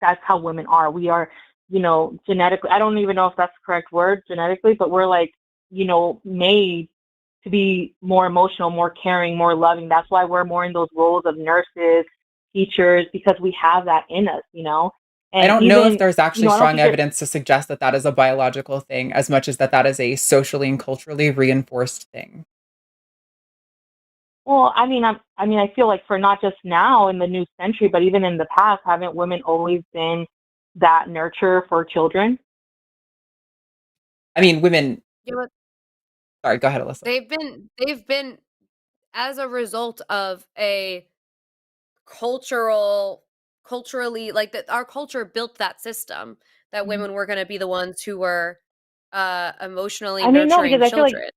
that's how women are. We are, genetically. I don't even know if that's the correct word, genetically, but we're like, made to be more emotional, more caring, more loving. That's why we're more in those roles of nurses, teachers, because we have that in us. I And don't know if even, there's actually I don't strong think that. evidence to suggest that that is a biological thing as much as that is a socially and culturally reinforced thing. Well, I feel like for not just now in the new century, but even in the past, haven't women always been that nurturer for children? I mean, women. You know, Sorry, go ahead, Alyssa. they've been as a result of a culturally like that our culture built that system that Mhm. women were going to be the ones who were emotionally I mean, no, nurturing because I feel like children.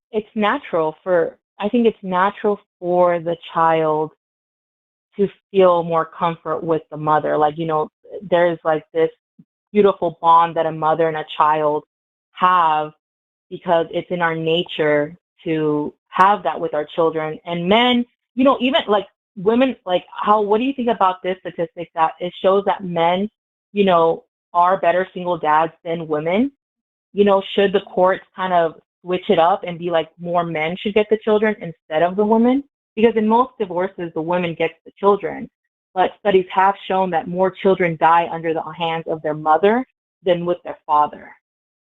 I think it's natural for the child to feel more comfort with the mother. Like, there's like this beautiful bond that a mother and a child have because it's in our nature to have that with our children. And men, even like women, like what do you think about this statistic that it shows that men, are better single dads than women? Should the courts kind of switch it up and be like more men should get the children instead of the women? Because in most divorces, the woman gets the children. But studies have shown that more children die under the hands of their mother than with their father.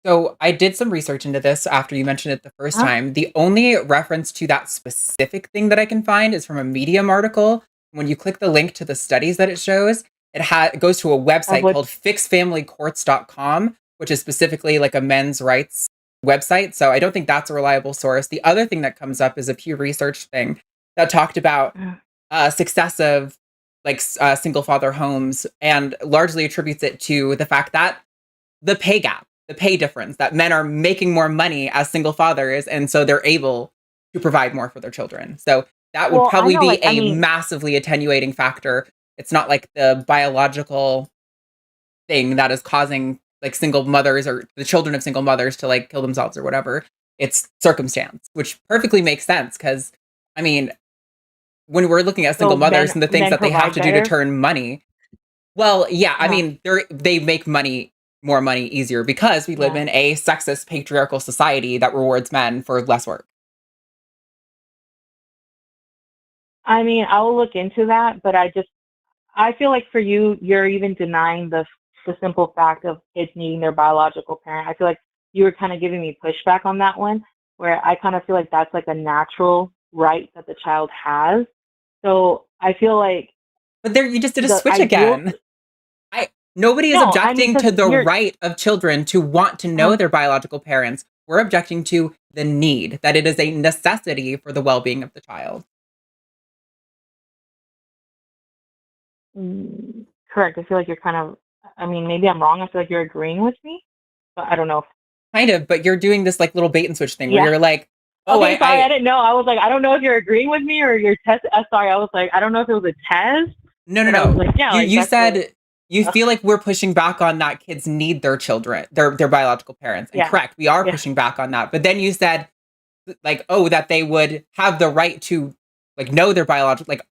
So I did some research into this after you mentioned it the first Huh? time. The only reference to that specific thing that I can find is from a Medium article. When you click the link to the studies that it shows, it goes to a Of website what? called fixfamilycourts.com, which is specifically like a men's rights website. So I don't think that's a reliable source. The other thing that comes up is a Pew Research thing that talked about success of like single father homes and largely attributes it to the fact that the pay gap, the pay difference, that men are making more money as single fathers, and so they're able to provide more for their children. So that would Well, I probably know, be like, I a mean, massively attenuating factor. It's not like the biological thing that is causing like single mothers or the children of single mothers to like kill themselves or whatever. It's circumstance, which perfectly makes sense because I mean, when we're looking at single So mothers and the things men that they have provide to do to better. turn money. Well, yeah, I Uh-huh. mean, they make more money easier because we live Yeah. in a sexist patriarchal society that rewards men for less work. I mean, I will look into that, but I feel like for you, you're even denying the simple fact of kids needing their biological parent. I feel like you were kind of giving me pushback on that one, where I kind of feel like that's like a natural right that the child has. So I feel like But there, you just did a the switch ideal. again. Nobody is No, I mean, objecting to because the you're. right of children to want to know their biological parents. We're objecting to the need, that it is a necessity for the well-being of the child. Correct. I feel like you're kind of. I mean, maybe I'm wrong. I feel like you're agreeing with me, but I don't know. Kind of, but you're doing this like little bait and switch thing where Yeah. you're like, oh, Okay, sorry, I I didn't know. I was like, I don't know if you're agreeing with me or you're test. Sorry, I was like, I don't know if it was a test. no, But I was no. like, yeah, like You that's said you Ugh. feel like we're pushing back on that kids need their children, their biological parents. And Yeah. correct, we are Yeah. pushing back on that. But then you said like, oh, that they would have the right to like know their biological like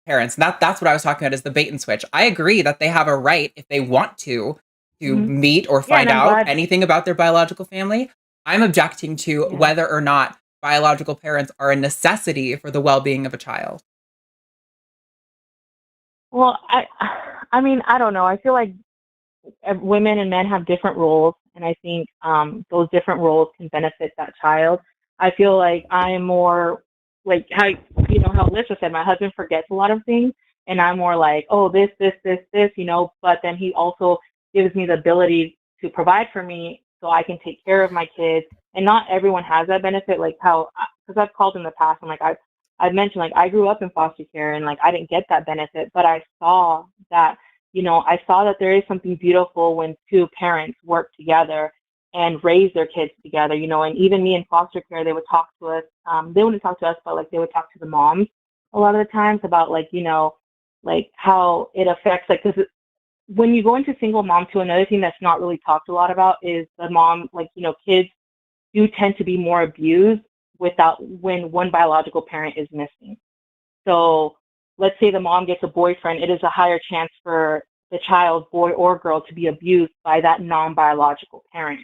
parents. And that's what I was talking about is the bait and switch. I agree that they have a right if they want to Mhm. meet or Yeah, find and I'm out glad. anything about their biological family. I'm objecting to Yeah. whether or not biological parents are a necessity for the well-being of a child. Well, I mean, I don't know. I feel like women and men have different roles, and I think those different roles can benefit that child. I feel like I'm more like how how Alyssa said, my husband forgets a lot of things, and I'm more like, oh, this, but then he also gives me the ability to provide for me so I can take care of my kids. And not everyone has that benefit, like how, because I've called in the past, and like I've mentioned, like I grew up in foster care and like I didn't get that benefit, but I saw that there is something beautiful when two parents work together and raise their kids together, and even me in foster care, they would talk to us. They wouldn't talk to us, but like they would talk to the moms a lot of the times about like how it affects, like, because when you go into single mom too, another thing that's not really talked a lot about is the mom, like, kids do tend to be more abused when one biological parent is missing. So let's say the mom gets a boyfriend, it is a higher chance for the child, boy or girl, to be abused by that non-biological parent.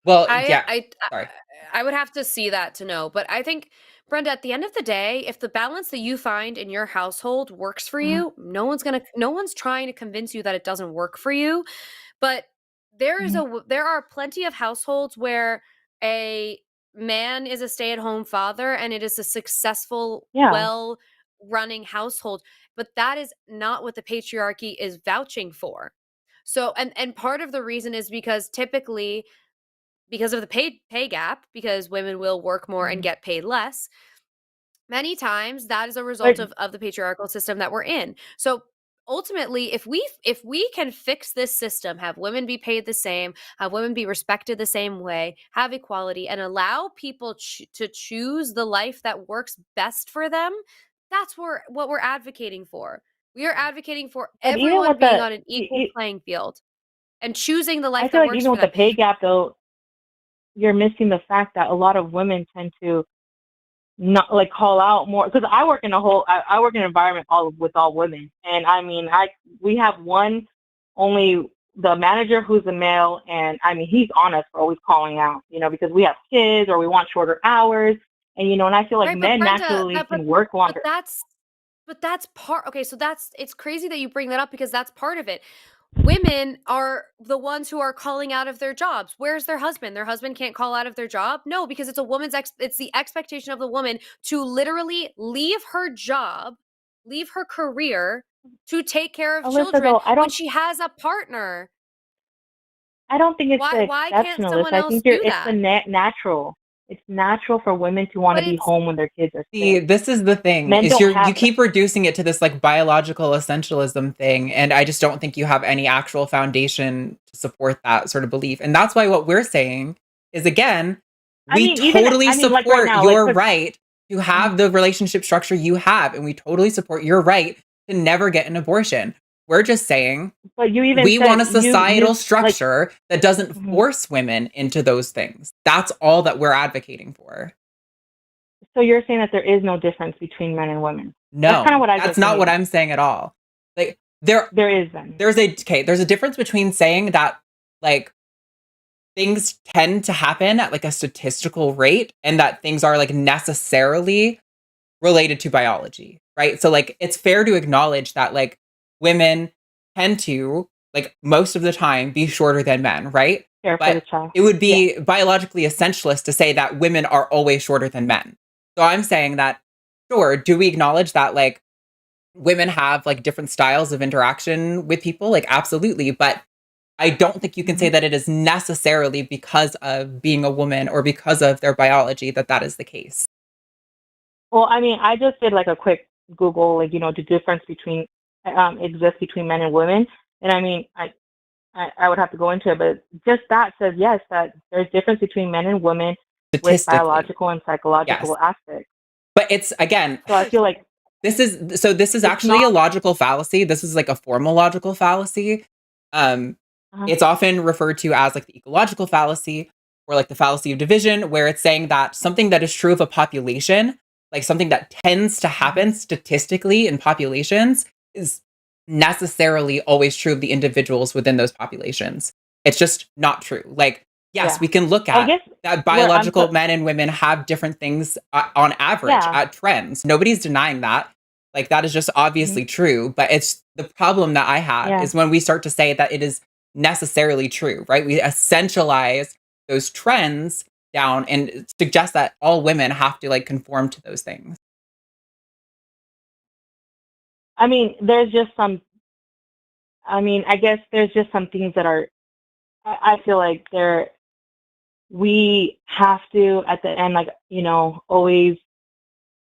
Well, I yeah. I Sorry. I would have to see that to know, but I think, Brenda, at the end of the day, if the balance that you find in your household works for you, no one's trying to convince you that it doesn't work for you. But there are plenty of households where a man is a stay-at-home father and it is a successful, Yeah. well-running household, but that is not what the patriarchy is vouching for. So, and part of the reason is because typically, because of the pay gap, because women will work more and get paid less, many times that is a result But of the patriarchal system that we're in. So ultimately, if we can fix this system, have women be paid the same, have women be respected the same way, have equality, and allow people to choose the life that works best for them, that's what we're advocating for. We are advocating for even everyone with being the, on an equal playing field and choosing the I life feel that like works even for with the them. pay gap though, you're missing the fact that a lot of women tend to not like call out more, because I work in I work in an environment with all women, and I mean we have only the manager who's a male, and I mean he's on us for always calling out, because we have kids or we want shorter hours, and and I feel like Right, but men Brenda, naturally can work longer. but that's part. Okay, so it's crazy that you bring that up because that's part of it. Women are the ones who are calling out of their jobs. Where's their husband? Their husband can't call out of their job? No, because it's it's the expectation of the woman to literally leave her job, leave her career to take care of Alyssa, children though, when she has a partner. I don't think it's the Why can't exception, Alyssa. someone I else think do it's the that? natural. It's natural for women to want But to be it's home when their kids are See, sick. this is the thing, Men is don't you have that. keep reducing it to this like biological essentialism thing, and I just don't think you have any actual foundation to support that sort of belief. And that's why what we're saying is, again, I we mean, even totally like right support now, your 'cause right to have the relationship structure you have, and we totally support your right to never get an abortion. We're just saying but you even we want said a societal like structure that doesn't mhm. force women into those things. That's all that we're advocating for. So you're saying that there is no difference between men and women? No, That's kind of what I that's just not what made. I'm saying at all. Like there There is then. there's a difference between saying that like things tend to happen at like a statistical rate and that things are like necessarily related to biology, right? So like it's fair to acknowledge that like women tend to like most of the time be shorter than men, right? Care for the But child. it would be biologically essentialist to say that women are always shorter than men. So I'm saying that sure, do we acknowledge that like women have like different styles of interaction with people? Like absolutely, but I don't think you can say that it is necessarily because of being a woman or because of their biology that that is the case. Well, I mean, I just did like a quick Google, like, the difference between exists between men and women. And I mean, I would have to go into it, but just that says, yes, that there's difference between men and women with Statistically, biological and psychological yes. aspects. But it's again, So I feel like this is actually a logical fallacy. This is like a formal logical fallacy. It's often referred to as like the ecological fallacy or like the fallacy of division, where it's saying that something that is true of a population, like something that tends to happen statistically in populations, is necessarily always true of the individuals within those populations. It's just not true. Like, yes, we can look I at guess that where I'm biological men and women have different things on average at trends. Nobody's denying that. Like, that is just obviously true. But it's the problem that I have is when we start to say that it is necessarily true, right? We essentialize those trends down and suggest that all women have to like conform to those things. I mean, there's just some. I mean, I guess there's just some things that are. I feel like we have to at the end, like, always,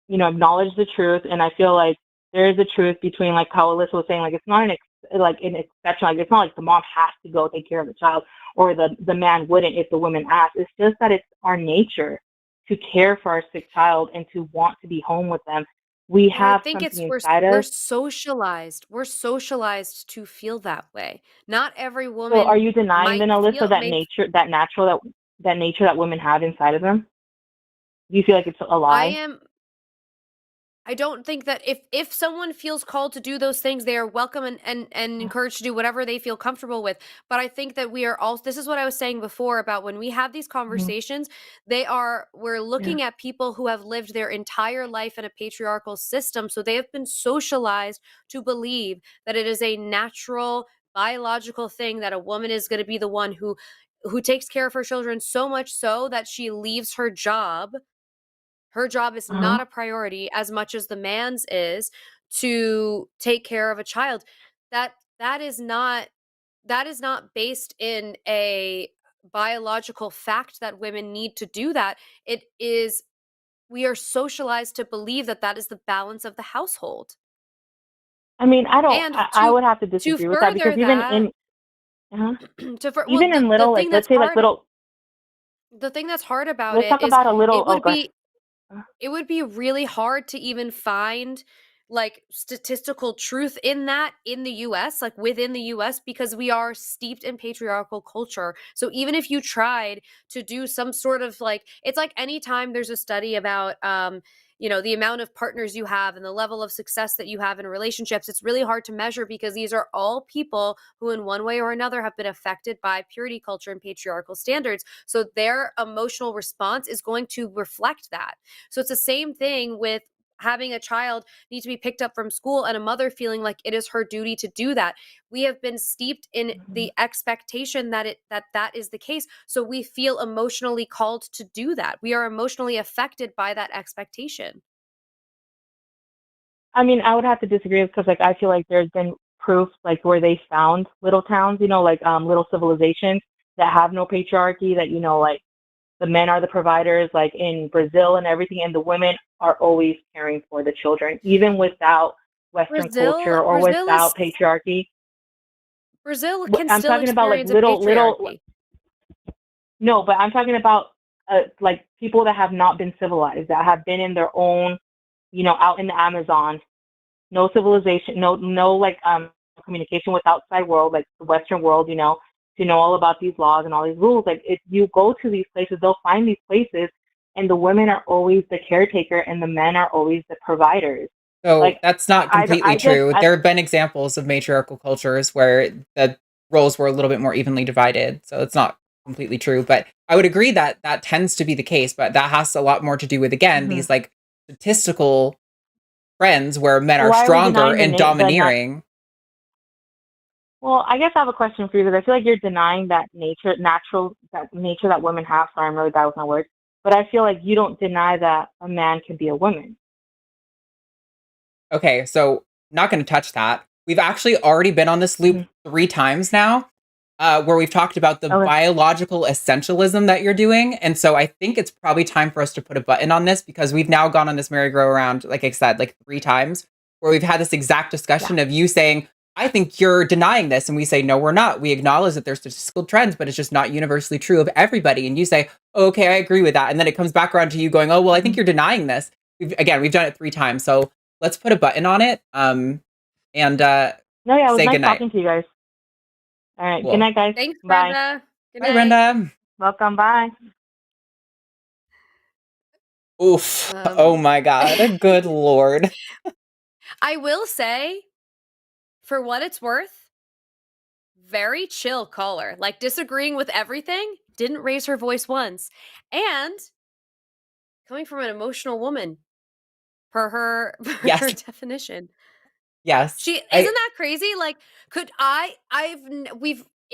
acknowledge the truth. And I feel like there is a truth between, like how Alyssa was saying, like it's not an exception. Like it's not like the mom has to go take care of the child or the man wouldn't if the woman asked. It's just that it's our nature to care for our sick child and to want to be home with them. We have I think something we're inside us. socialized. We're socialized to feel that way. Not every So woman are you denying then, might Alyssa, feel that nature, that nature that women have inside of them? Do you feel like it's a lie? I don't think that if someone feels called to do those things, they are welcome and encouraged to do whatever they feel comfortable with. But I think that we are also, this is what I was saying before about when we have these conversations, we're looking at people who have lived their entire life in a patriarchal system. So they have been socialized to believe that it is a natural biological thing that a woman is going to be the one who takes care of her children, so much so that she leaves her job. Her job is not a priority as much as the man's is to take care of a child. That is not based in a biological fact that women need to do that. It is, we are socialized to believe that that is the balance of the household. I mean, And I would have to disagree with that, because even that, in little, like, let's say like little, the thing that's hard about let's it talk is about a little, it would be really hard to even find like statistical truth in that in the US, like within the US, because we are steeped in patriarchal culture. So even if you tried to do some sort of like, it's like anytime there's a study about the amount of partners you have and the level of success that you have in relationships, it's really hard to measure because these are all people who in one way or another have been affected by purity culture and patriarchal standards. So their emotional response is going to reflect that. So it's the same thing with having a child need to be picked up from school and a mother feeling like it is her duty to do that. We have been steeped in the expectation that that is the case. So we feel emotionally called to do that. We are emotionally affected by that expectation. I mean, I would have to disagree, because like I feel like there's been proof like where they found little towns, like little civilizations that have no patriarchy, that like the men are the providers, like in Brazil and everything, and the women are always caring for the children, even without Western culture or without patriarchy. Brazil can I'm still talking about like experience a little. patriarchy. No, but I'm talking about like people that have not been civilized, that have been in their own, out in the Amazon, no civilization, no like communication with outside world, like the Western world, to know all about these laws and all these rules. Like if you go to these places, they'll find these places and the women are always the caretaker and the men are always the providers. So Like, that's not completely true. There have been examples of matriarchal cultures where the roles were a little bit more evenly divided. So it's not completely true. But I would agree that that tends to be the case. But that has a lot more to do with, again, these like statistical trends where men are stronger and domineering. Well, I guess I have a question for you because I feel like you're denying that nature that women have. Sorry, I'm really bad with my words. But I feel like you don't deny that a man can be a woman. Okay, so not going to touch that. We've actually already been on this loop 3 times now, where we've talked about the biological essentialism that you're doing. And so I think it's probably time for us to put a button on this because we've now gone on this merry-go-round, like I said, like 3 times, where we've had this exact discussion of you saying, I think you're denying this. And we say, no, we're not. We acknowledge that there's statistical trends, but it's just not universally true of everybody. And you say, oh, okay, I agree with that. And then it comes back around to you going, oh, well, I think you're denying this. We've done it 3 times. So let's put a button on it. And no, yeah, it was say nice goodnight. talking to you guys. All right, Cool. Good night, guys. Thanks, Bye. Brenda. Good Bye, night. Brenda. Welcome. Bye. Oof. Oh my God. Good Lord. I will say, for what it's worth, very chill caller. Like disagreeing with everything, didn't raise her voice once. And coming from an emotional woman, per her definition. Yes. Isn't that crazy? Like, it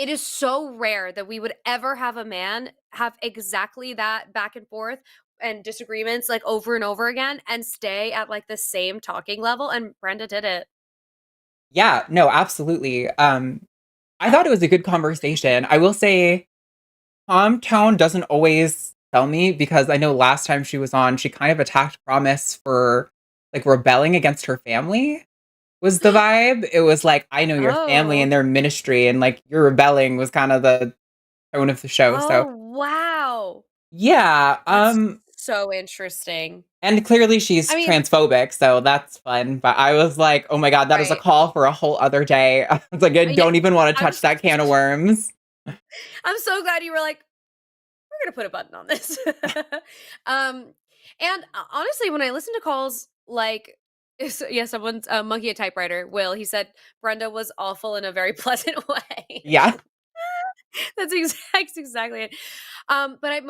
is so rare that we would ever have a man have exactly that back and forth and disagreements like over and over again and stay at like the same talking level. And Brenda did it. Yeah, no, absolutely. I thought it was a good conversation. I will say calm tone doesn't always tell me because I know last time she was on, she kind of attacked Promise for like rebelling against her family was the vibe. It was like, I know your family and their ministry and like you're rebelling was kind of the tone of the show. Oh, so wow. Yeah. That's so interesting. And clearly she's transphobic, so that's fun. But I was like, oh my God, that is a call for a whole other day. I was like, I don't even want to touch that can of worms. I'm so glad you were like, we're going to put a button on this. And honestly, when I listen to calls like, someone's monkey a typewriter, Will, he said Brenda was awful in a very pleasant way. Yeah. That's exactly it. But I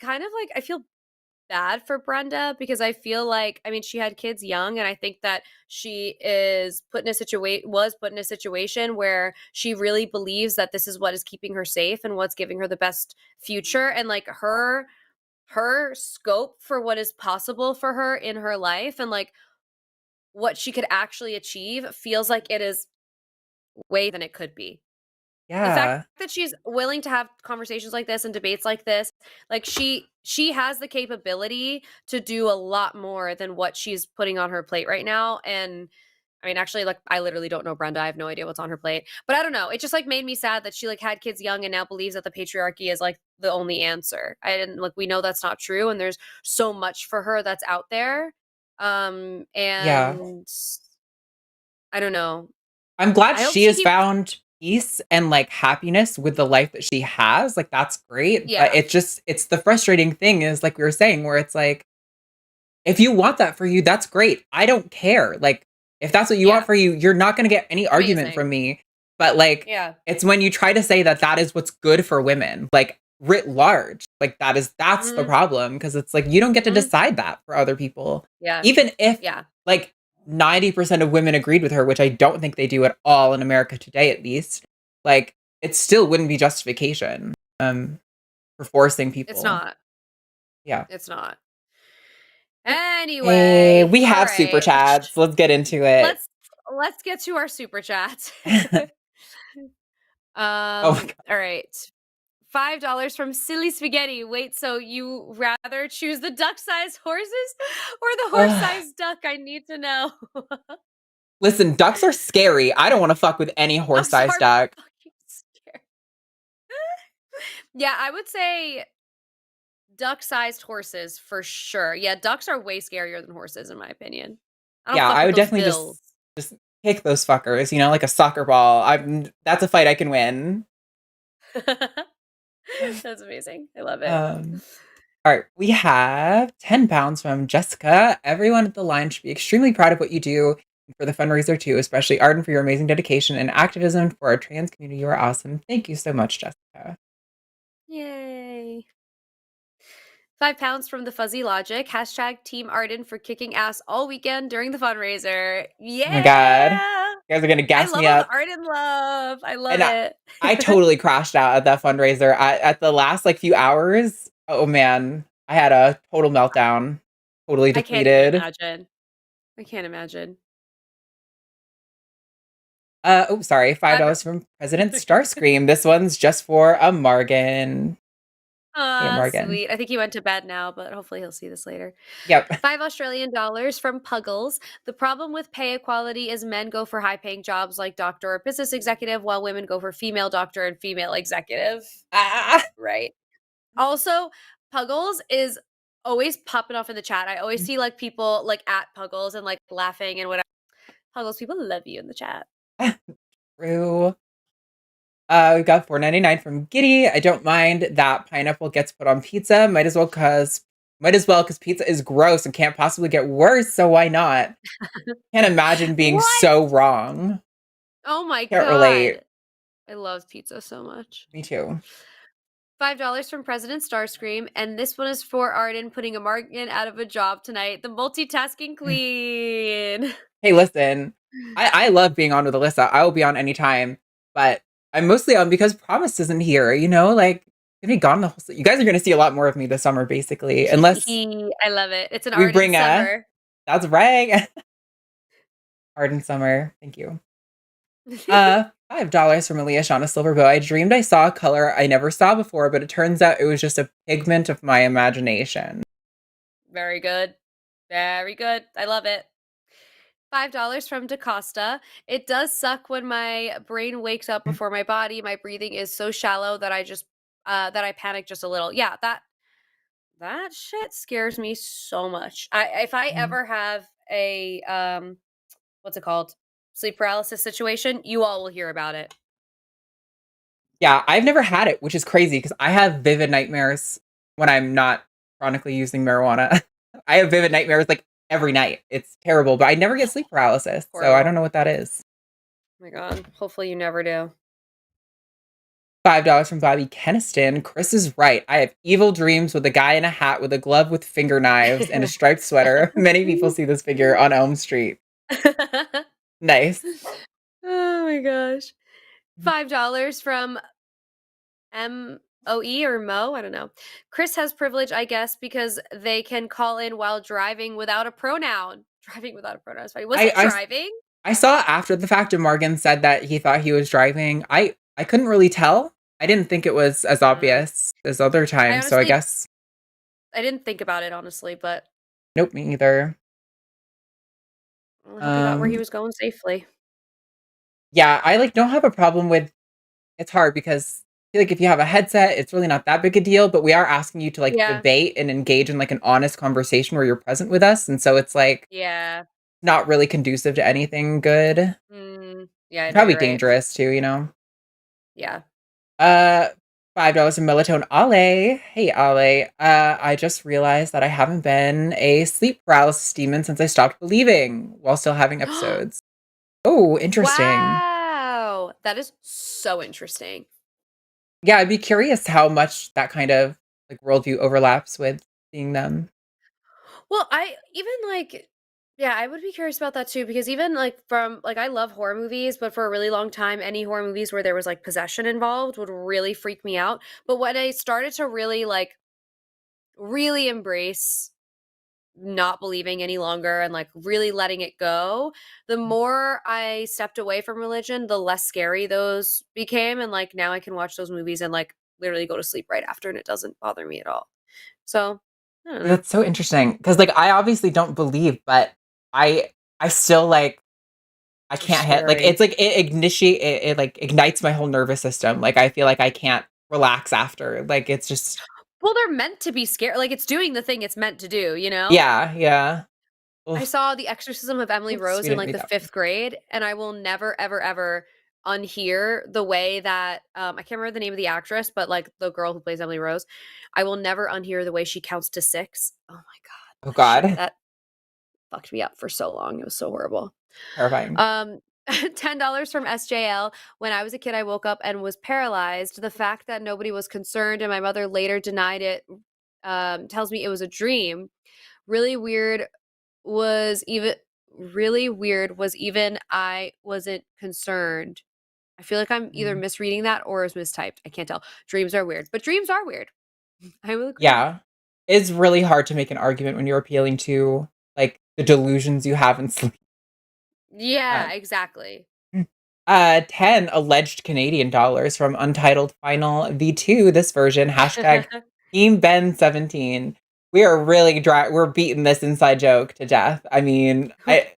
kind of like, I feel bad for Brenda because I feel like, I mean, she had kids young, and I think that she was put in a situation where she really believes that this is what is keeping her safe and what's giving her the best future, and like her scope for what is possible for her in her life and like what she could actually achieve feels like it is way than it could be. Yeah. The fact that she's willing to have conversations like this and debates like this, like she has the capability to do a lot more than what she's putting on her plate right now. And I mean, actually, like, I literally don't know Brenda. I have no idea what's on her plate. But I don't know. It just like made me sad that she like had kids young and now believes that the patriarchy is like the only answer. We know that's not true, and there's so much for her that's out there. And I don't know. I'm glad she has found peace and like happiness with the life that she has. Like that's great. Yeah. But it's the frustrating thing is like we were saying, where it's like, if you want that for you, that's great. I don't care. Like if that's what you want for you, you're not going to get any argument from me. But like, it's when you try to say that that is what's good for women, like writ large, like that's the problem. Because it's like, you don't get to decide that for other people. Yeah. Even if like 90% of women agreed with her, which I don't think they do at all in America today, at least, like it still wouldn't be justification for forcing people. It's not. Yeah. It's not. Anyway, we have super chats. Let's get into it. Let's get to our super chats. All right. $5 from Silly Spaghetti. Wait, so you rather choose the duck-sized horses or the horse-sized duck? I need to know. Listen, ducks are scary. I don't want to fuck with any horse-sized duck. Yeah, I would say duck-sized horses for sure. Yeah, ducks are way scarier than horses, in my opinion. I would definitely just kick those fuckers, like a soccer ball. That's a fight I can win. That's amazing. I love it. All right, we have 10 pounds from Jessica. Everyone at the line should be extremely proud of what you do and for the fundraiser too, especially Arden for your amazing dedication and activism for our trans community. You are awesome. Thank you so much, Jessica. Yay. 5 pounds from the Fuzzy Logic. Hashtag Team Arden for kicking ass all weekend during the fundraiser. Yeah. Oh my God. You guys are going to gas me up. Arden love. I love And it. I totally crashed out at that fundraiser. At the last few hours, oh man, I had a total meltdown. Totally I can't depleted. even imagine. I can't imagine. Sorry. $5 from President Starscream. This one's just for a Morgan. Aw, Morgan. sweet. I think he went to bed now, but hopefully he'll see this later. Yep. $5 Australian from Puggles. The problem with pay equality is men go for high-paying jobs like doctor or business executive, while women go for female doctor and female executive. Right. Also, Puggles is always popping off in the chat. I always see people at Puggles and laughing and whatever. Puggles, people love you in the chat. True. We've got $4.99 from Giddy. I don't mind that pineapple gets put on pizza. Might as well because pizza is gross and can't possibly get worse. So why not? Can't imagine being so wrong. Oh my Can't God. relate. I love pizza so much. Me too. $5 from President Starscream, and this one is for Arden putting a Morgan out of a job tonight. The multitasking queen. Hey, listen, I love being on with Alyssa. I will be on anytime, but I'm mostly on because Promise isn't here. Gonna be gone the whole. You guys are gonna see a lot more of me this summer, basically, unless I love it. It's an we Arden bring summer. That's right. Arden summer. Thank you. $5 from Aaliyah Shauna Silverbow. I dreamed I saw a color I never saw before, but it turns out it was just a pigment of my imagination. Very good. Very good. I love it. $5 from DaCosta. It does suck when my brain wakes up before my body. My breathing is so shallow that I panic just a little. Yeah, that shit scares me so much. If I ever have a what's it called? Sleep paralysis situation, you all will hear about it. Yeah, I've never had it, which is crazy because I have vivid nightmares when I'm not chronically using marijuana. I have vivid nightmares every night. It's terrible, but I never get sleep paralysis. So I don't know what that is. Oh my God. Hopefully you never do. $5 from Bobby Keniston. Chris is right. I have evil dreams with a guy in a hat with a glove with finger knives and a striped sweater. Many people see this figure on Elm Street. Nice. Oh my gosh. $5 from MOE or Mo, I don't know. Chris has privilege, I guess, because they can call in while driving without a pronoun. Driving without a pronoun is funny. Was he driving? I saw after the fact that Morgan said that he thought he was driving. I couldn't really tell. I didn't think it was as obvious as other times, so I guess. I didn't think about it, honestly, but. Nope, me either. I hope he got where he was going safely. Yeah, I don't have a problem with. It's hard because I feel if you have a headset, it's really not that big a deal. But we are asking you to debate and engage in an honest conversation where you're present with us, and so it's not really conducive to anything good. Yeah, probably dangerous too. Yeah. $5 from Melatonin Ale. Hey Ale, I just realized that I haven't been a sleep paralysis demon since I stopped believing while still having episodes. Oh, interesting. Wow. That is so interesting. Yeah, I'd be curious how much that kind of worldview overlaps with seeing them. Well, I would be curious about that too, because even from I love horror movies, but for a really long time, any horror movies where there was possession involved would really freak me out. But when I started to really really embrace not believing any longer and really letting it go, the more I stepped away from religion, the less scary those became. And now I can watch those movies and literally go to sleep right after, and it doesn't bother me at all. So I don't know. That's so interesting because I obviously don't believe, but I still I can't hit it's it ignites my whole nervous system. I feel I can't relax after. It's just. Well, they're meant to be scared. It's doing the thing it's meant to do, Yeah. I saw The Exorcism of Emily Rose in the 5th grade, and I will never, ever, ever unhear the way that I can't remember the name of the actress, but like the girl who plays Emily Rose, I will never unhear the way she counts to 6. Oh my Oh god, God, that fucked me up for so long. It was so horrible. terrifying. $10 from SJL. When I was a kid, I woke up and was paralyzed. The fact that nobody was concerned and my mother later denied it tells me it was a dream. Really weird was even I wasn't concerned. I feel like I'm either misreading that or is mistyped. I can't tell. Dreams are weird, but dreams are weird. I will agree. Yeah, it's really hard to make an argument when you're appealing to like the delusions you have in sleep. Yeah, exactly. 10 alleged Canadian dollars from Untitled Final V2. This version hashtag Team Ben 17. We are really we're beating this inside joke to death. I mean, it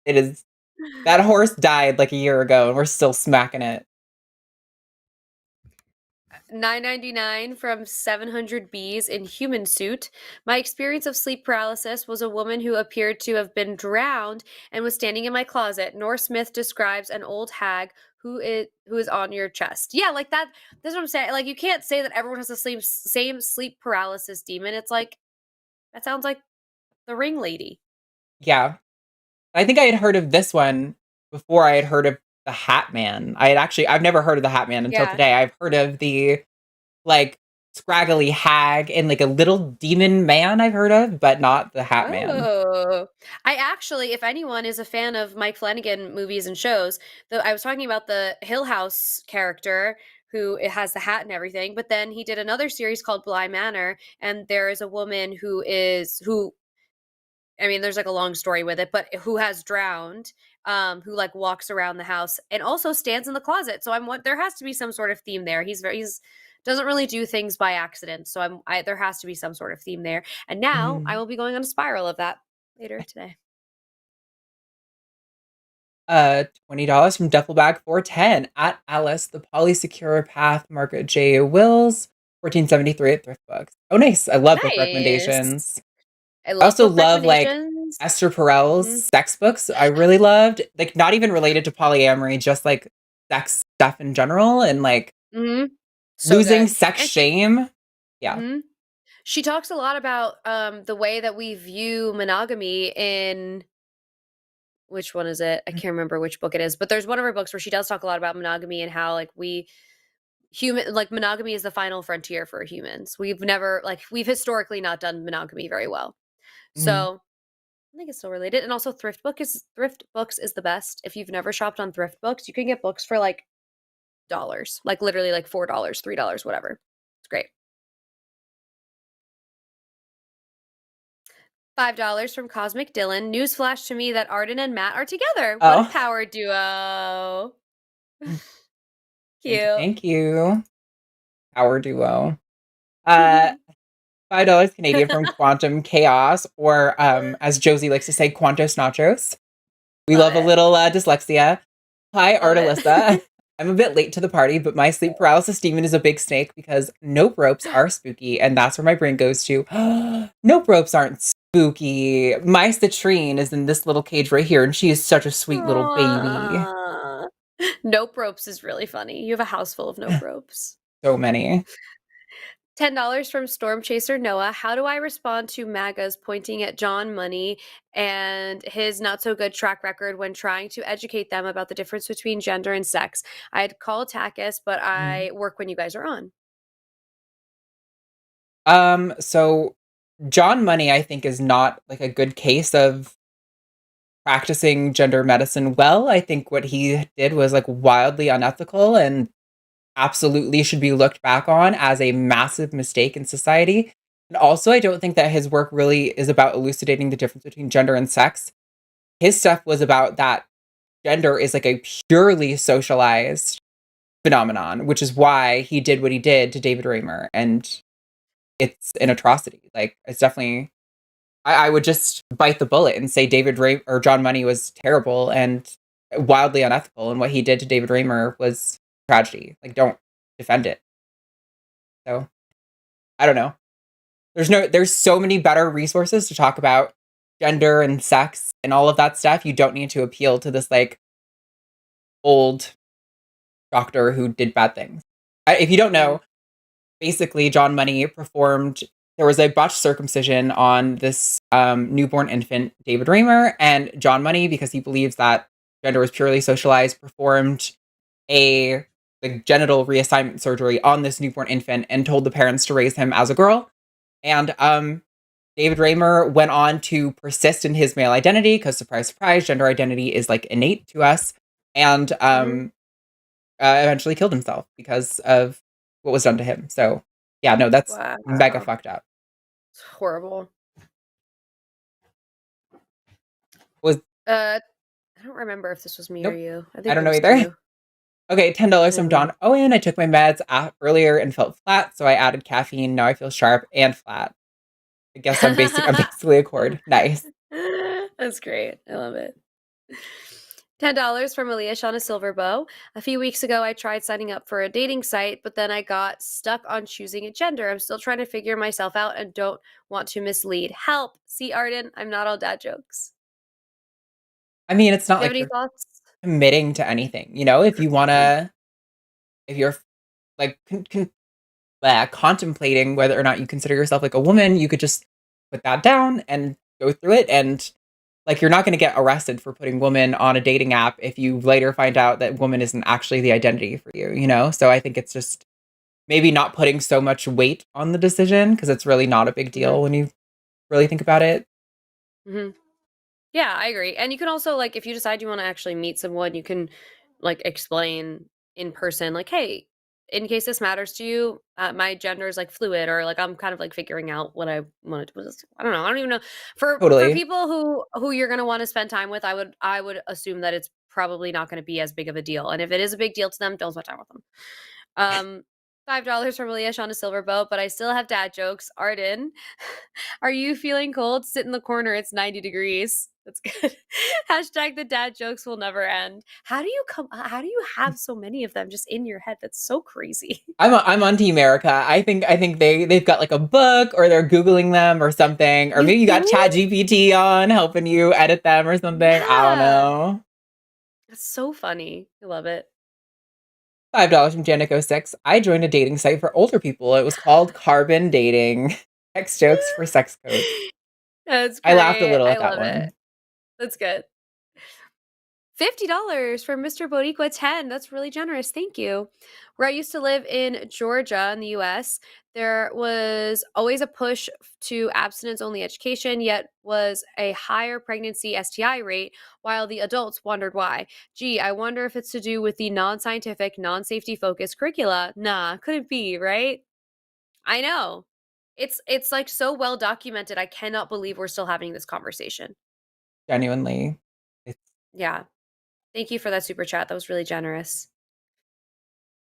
is that horse died like a year ago and we're still smacking it. $9.99 from 700 Bees in Human Suit. My experience of sleep paralysis was a woman who appeared to have been drowned and was standing in my closet. Nor Smith describes an old hag who is on your chest. Yeah, like that. That's what I'm saying. Like, you can't say that everyone has the same sleep paralysis demon. It's like, that sounds like the ring lady. Yeah. I think I had heard of this one before I had heard of the Hat Man. I've never heard of the Hat Man until today. I've heard of the like scraggly hag and like a little demon man I've heard of, but not the Hat Man. Oh, I actually, if anyone is a fan of Mike Flanagan movies and shows, I was talking about the Hill House character who it has the hat and everything, but then he did another series called Bly Manor, and there is a woman who I mean, there's like a long story with it, but who has drowned, who like walks around the house and also stands in the closet. So there has to be some sort of theme there. He's doesn't really do things by accident. So there has to be some sort of theme there. And now I will be going on a spiral of that later today. $20 from Duffelbag 410 at Alice, the Polysecure Path, Margaret J. Wills, 1473 at Thrift Books. Oh, nice. I love book recommendations. I also love like Esther Perel's sex books. I really loved, like, not even related to polyamory, just like sex stuff in general and like losing sex shame. Yeah. She talks a lot about the way that we view monogamy in, which one is it? I can't remember which book it is, but there's one of her books where she does talk a lot about monogamy and how like monogamy is the final frontier for humans. We've historically not done monogamy very well. So I think it's still related. And also Thrift Books is the best. If you've never shopped on Thrift Books, you can get books for like dollars, like literally like $4, $3, whatever. It's great. $5 from Cosmic Dylan. Newsflash to me that Arden and Matt are together. What a power duo. Cute. Thank you. Power duo. $5 Canadian from Quantum Chaos, or as Josie likes to say, Quantos Nachos. We love a little dyslexia. Hi, Alyssa. I'm a bit late to the party, but my sleep paralysis demon is a big snake because nope ropes are spooky, and that's where my brain goes to. Nope ropes aren't spooky. My citrine is in this little cage right here, and she is such a sweet little baby. Nope ropes is really funny. You have a house full of nope ropes. So many. $10 from Storm Chaser Noah. How do I respond to MAGAs pointing at John Money and his not so good track record when trying to educate them about the difference between gender and sex? I'd call TACIS, but I work when you guys are on. So John Money, I think, is not like a good case of practicing gender medicine well. I think what he did was like wildly unethical and absolutely should be looked back on as a massive mistake in society. And also, I don't think that his work really is about elucidating the difference between gender and sex. His stuff was about that gender is like a purely socialized phenomenon, which is why he did what he did to David Raymer. And it's an atrocity. Like, it's definitely, I would just bite the bullet and say John Money was terrible and wildly unethical. And what he did to David Raymer was tragedy. Like, don't defend it. So I don't know. There's so many better resources to talk about gender and sex and all of that stuff. You don't need to appeal to this like old doctor who did bad things. If you don't know, basically John Money performed, there was a botched circumcision on this newborn infant, David Raymer, and John Money, because he believes that gender is purely socialized, performed a genital reassignment surgery on this newborn infant and told the parents to raise him as a girl. And David Raymer went on to persist in his male identity because, surprise, surprise, gender identity is like innate to us, and eventually killed himself because of what was done to him. So, yeah, no, that's mega fucked up. It's horrible. Was I don't remember if this was me or you. I don't know either. You. Okay, $10 from Don Owen. I took my meds earlier and felt flat, so I added caffeine. Now I feel sharp and flat. I guess I'm basically a cord. Nice. That's great. I love it. $10 from Alyssa on a silver bow. A few weeks ago, I tried signing up for a dating site, but then I got stuck on choosing a gender. I'm still trying to figure myself out and don't want to mislead. Help. See, Arden, I'm not all dad jokes. I mean, it's not like you're committing to anything. You know, if you want to, if you're like contemplating whether or not you consider yourself like a woman, you could just put that down and go through it. And like, you're not going to get arrested for putting woman on a dating app if you later find out that woman isn't actually the identity for you, you know? So I think it's just maybe not putting so much weight on the decision, because it's really not a big deal when you really think about it. Mm-hmm. Yeah, I agree. And you can also, like, if you decide you want to actually meet someone, you can, like, explain in person, like, hey, in case this matters to you, my gender is, like, fluid, or, like, I'm kind of, like, figuring out what I want to do. I don't know. I don't even know. For people who you're going to want to spend time with, I would assume that it's probably not going to be as big of a deal. And if it is a big deal to them, don't spend time with them. $5 from Alyssa on a silver boat, but I still have dad jokes. Arden, are you feeling cold? Sit in the corner. It's 90 degrees. That's good. Hashtag the dad jokes will never end. How do you have so many of them just in your head? That's so crazy. I'm on Team America. I think they've got like a book, or they're Googling them or something, or maybe you got ChatGPT on helping you edit them or something. Yeah. I don't know. That's so funny. I love it. $5 from Janik06. I joined a dating site for older people. It was called Carbon Dating. Sex jokes for sex codes. That's great. I laughed a little at that one. It. That's good. $50 from Mr. Boricua 10. That's really generous. Thank you. Where I used to live in Georgia in the U.S., there was always a push to abstinence-only education, yet was a higher pregnancy STI rate, while the adults wondered why. Gee, I wonder if it's to do with the non-scientific, non-safety focused curricula. Nah, couldn't be, right? I know. It's like so well documented. I cannot believe we're still having this conversation. Genuinely. Yeah. Thank you for that super chat. That was really generous.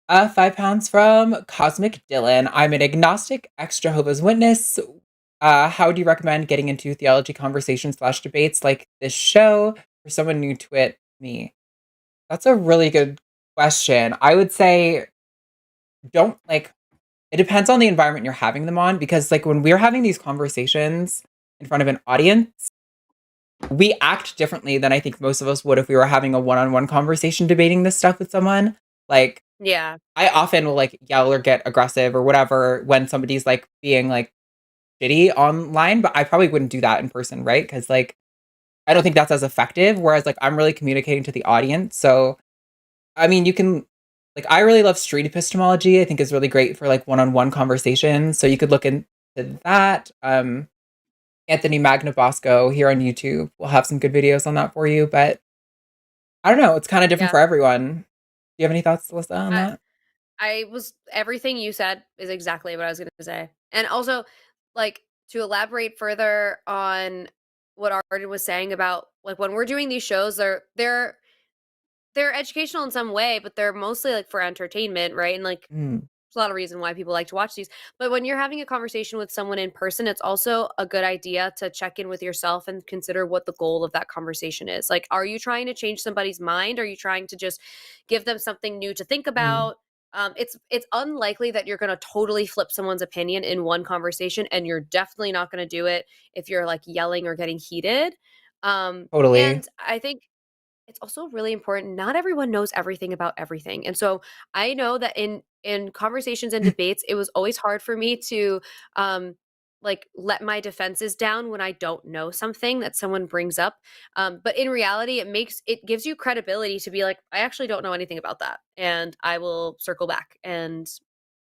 £5 from Cosmic Dylan. I'm an agnostic ex-Jehovah's Witness. How would you recommend getting into theology conversations / debates like this show for someone new to it? Me. That's a really good question. I would say it depends on the environment you're having them on, because like when we're having these conversations in front of an audience, we act differently than I think most of us would if we were having a one-on-one conversation debating this stuff with someone. Like, yeah, I often will like yell or get aggressive or whatever when somebody's like being like shitty online, but I probably wouldn't do that in person, right? Because like, I don't think that's as effective. Whereas like, I'm really communicating to the audience. So, I mean, you can, like, I really love street epistemology. I think is really great for like one-on-one conversations. So you could look into that. Anthony Magnabosco here on YouTube will have some good videos on that for you, but I don't know. It's kind of different for everyone. Do you have any thoughts, Alyssa, on that? Everything you said is exactly what I was going to say. And also, like, to elaborate further on what Arden was saying about, like, when we're doing these shows, they're educational in some way, but they're mostly like for entertainment, right? And like, there's a lot of reason why people like to watch these. But when you're having a conversation with someone in person, it's also a good idea to check in with yourself and consider what the goal of that conversation is. Like, are you trying to change somebody's mind? Are you trying to just give them something new to think about? It's unlikely that you're going to totally flip someone's opinion in one conversation, and you're definitely not going to do it if you're like yelling or getting heated. Totally. And I think it's also really important. Not everyone knows everything about everything. And so I know that in conversations and debates, it was always hard for me to like let my defenses down when I don't know something that someone brings up. But in reality, it gives you credibility to be like, I actually don't know anything about that. And I will circle back, and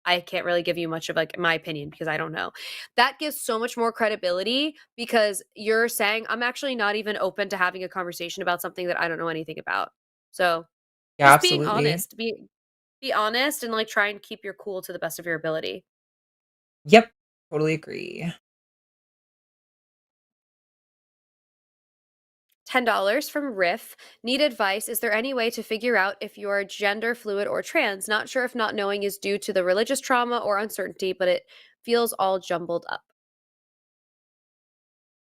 I can't really give you much of like my opinion because I don't know. That gives so much more credibility because you're saying I'm actually not even open to having a conversation about something that I don't know anything about. So Yeah, just being absolutely. honest, be honest and like try and keep your cool to the best of your ability. Yep, totally agree. $10 from Riff. Need advice. Is there any way to figure out if you're gender fluid or trans? Not sure if not knowing is due to the religious trauma or uncertainty, but it feels all jumbled up.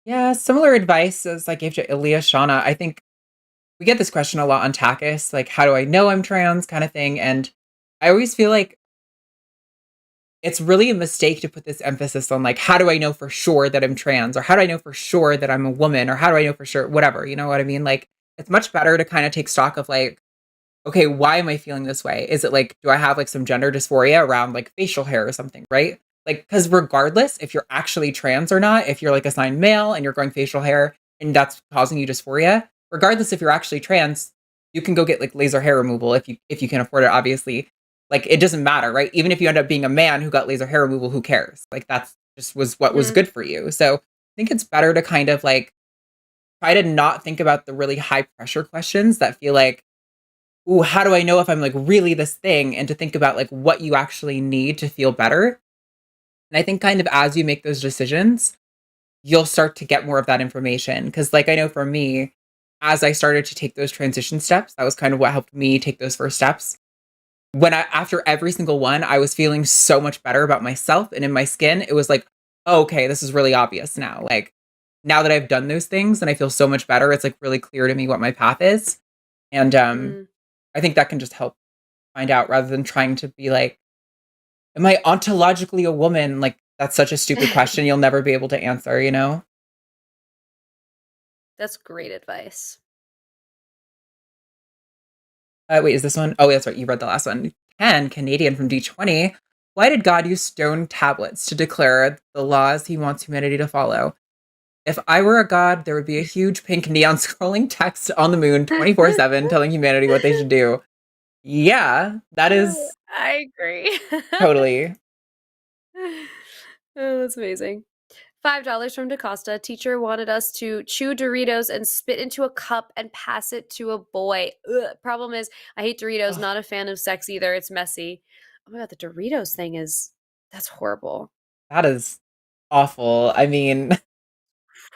Yeah, similar advice as I gave to Ilyashana. I think we get this question a lot on TACIS, like, how do I know I'm trans kind of thing. And I always feel like it's really a mistake to put this emphasis on like, how do I know for sure that I'm trans? Or how do I know for sure that I'm a woman? Or how do I know for sure, whatever, you know what I mean? Like, it's much better to kind of take stock of like, okay, why am I feeling this way? Is it like, do I have like some gender dysphoria around like facial hair or something, right? Like, because regardless if you're actually trans or not, if you're like assigned male and you're growing facial hair and that's causing you dysphoria, regardless if you're actually trans, you can go get like laser hair removal if you can afford it, obviously. Like, it doesn't matter, right? Even if you end up being a man who got laser hair removal, who cares? Like, that's just was what was good for you. So I think it's better to kind of like try to not think about the really high pressure questions that feel like, ooh, how do I know if I'm like really this thing? And to think about like what you actually need to feel better. And I think kind of as you make those decisions, you'll start to get more of that information. Cause like I know for me, as I started to take those transition steps, that was kind of what helped me take those first steps. After every single one, I was feeling so much better about myself and in my skin. It was like, oh, okay, this is really obvious now. Like now that I've done those things and I feel so much better, it's like really clear to me what my path is. And I think that can just help find out rather than trying to be like, am I ontologically a woman? Like, that's such a stupid question you'll never be able to answer, you know? That's great advice. Wait, is this one? Oh, that's right. You read the last one. 10, Canadian from D20. Why did God use stone tablets to declare the laws he wants humanity to follow? If I were a god, there would be a huge pink neon scrolling text on the moon 24/7 telling humanity what they should do. Yeah, that is I agree. totally. Oh, that's amazing. $5 from DaCosta. Teacher wanted us to chew Doritos and spit into a cup and pass it to a boy. Ugh. Problem is, I hate Doritos. Ugh. Not a fan of sex either. It's messy. Oh my god, the Doritos thing that's horrible. That is awful. I mean,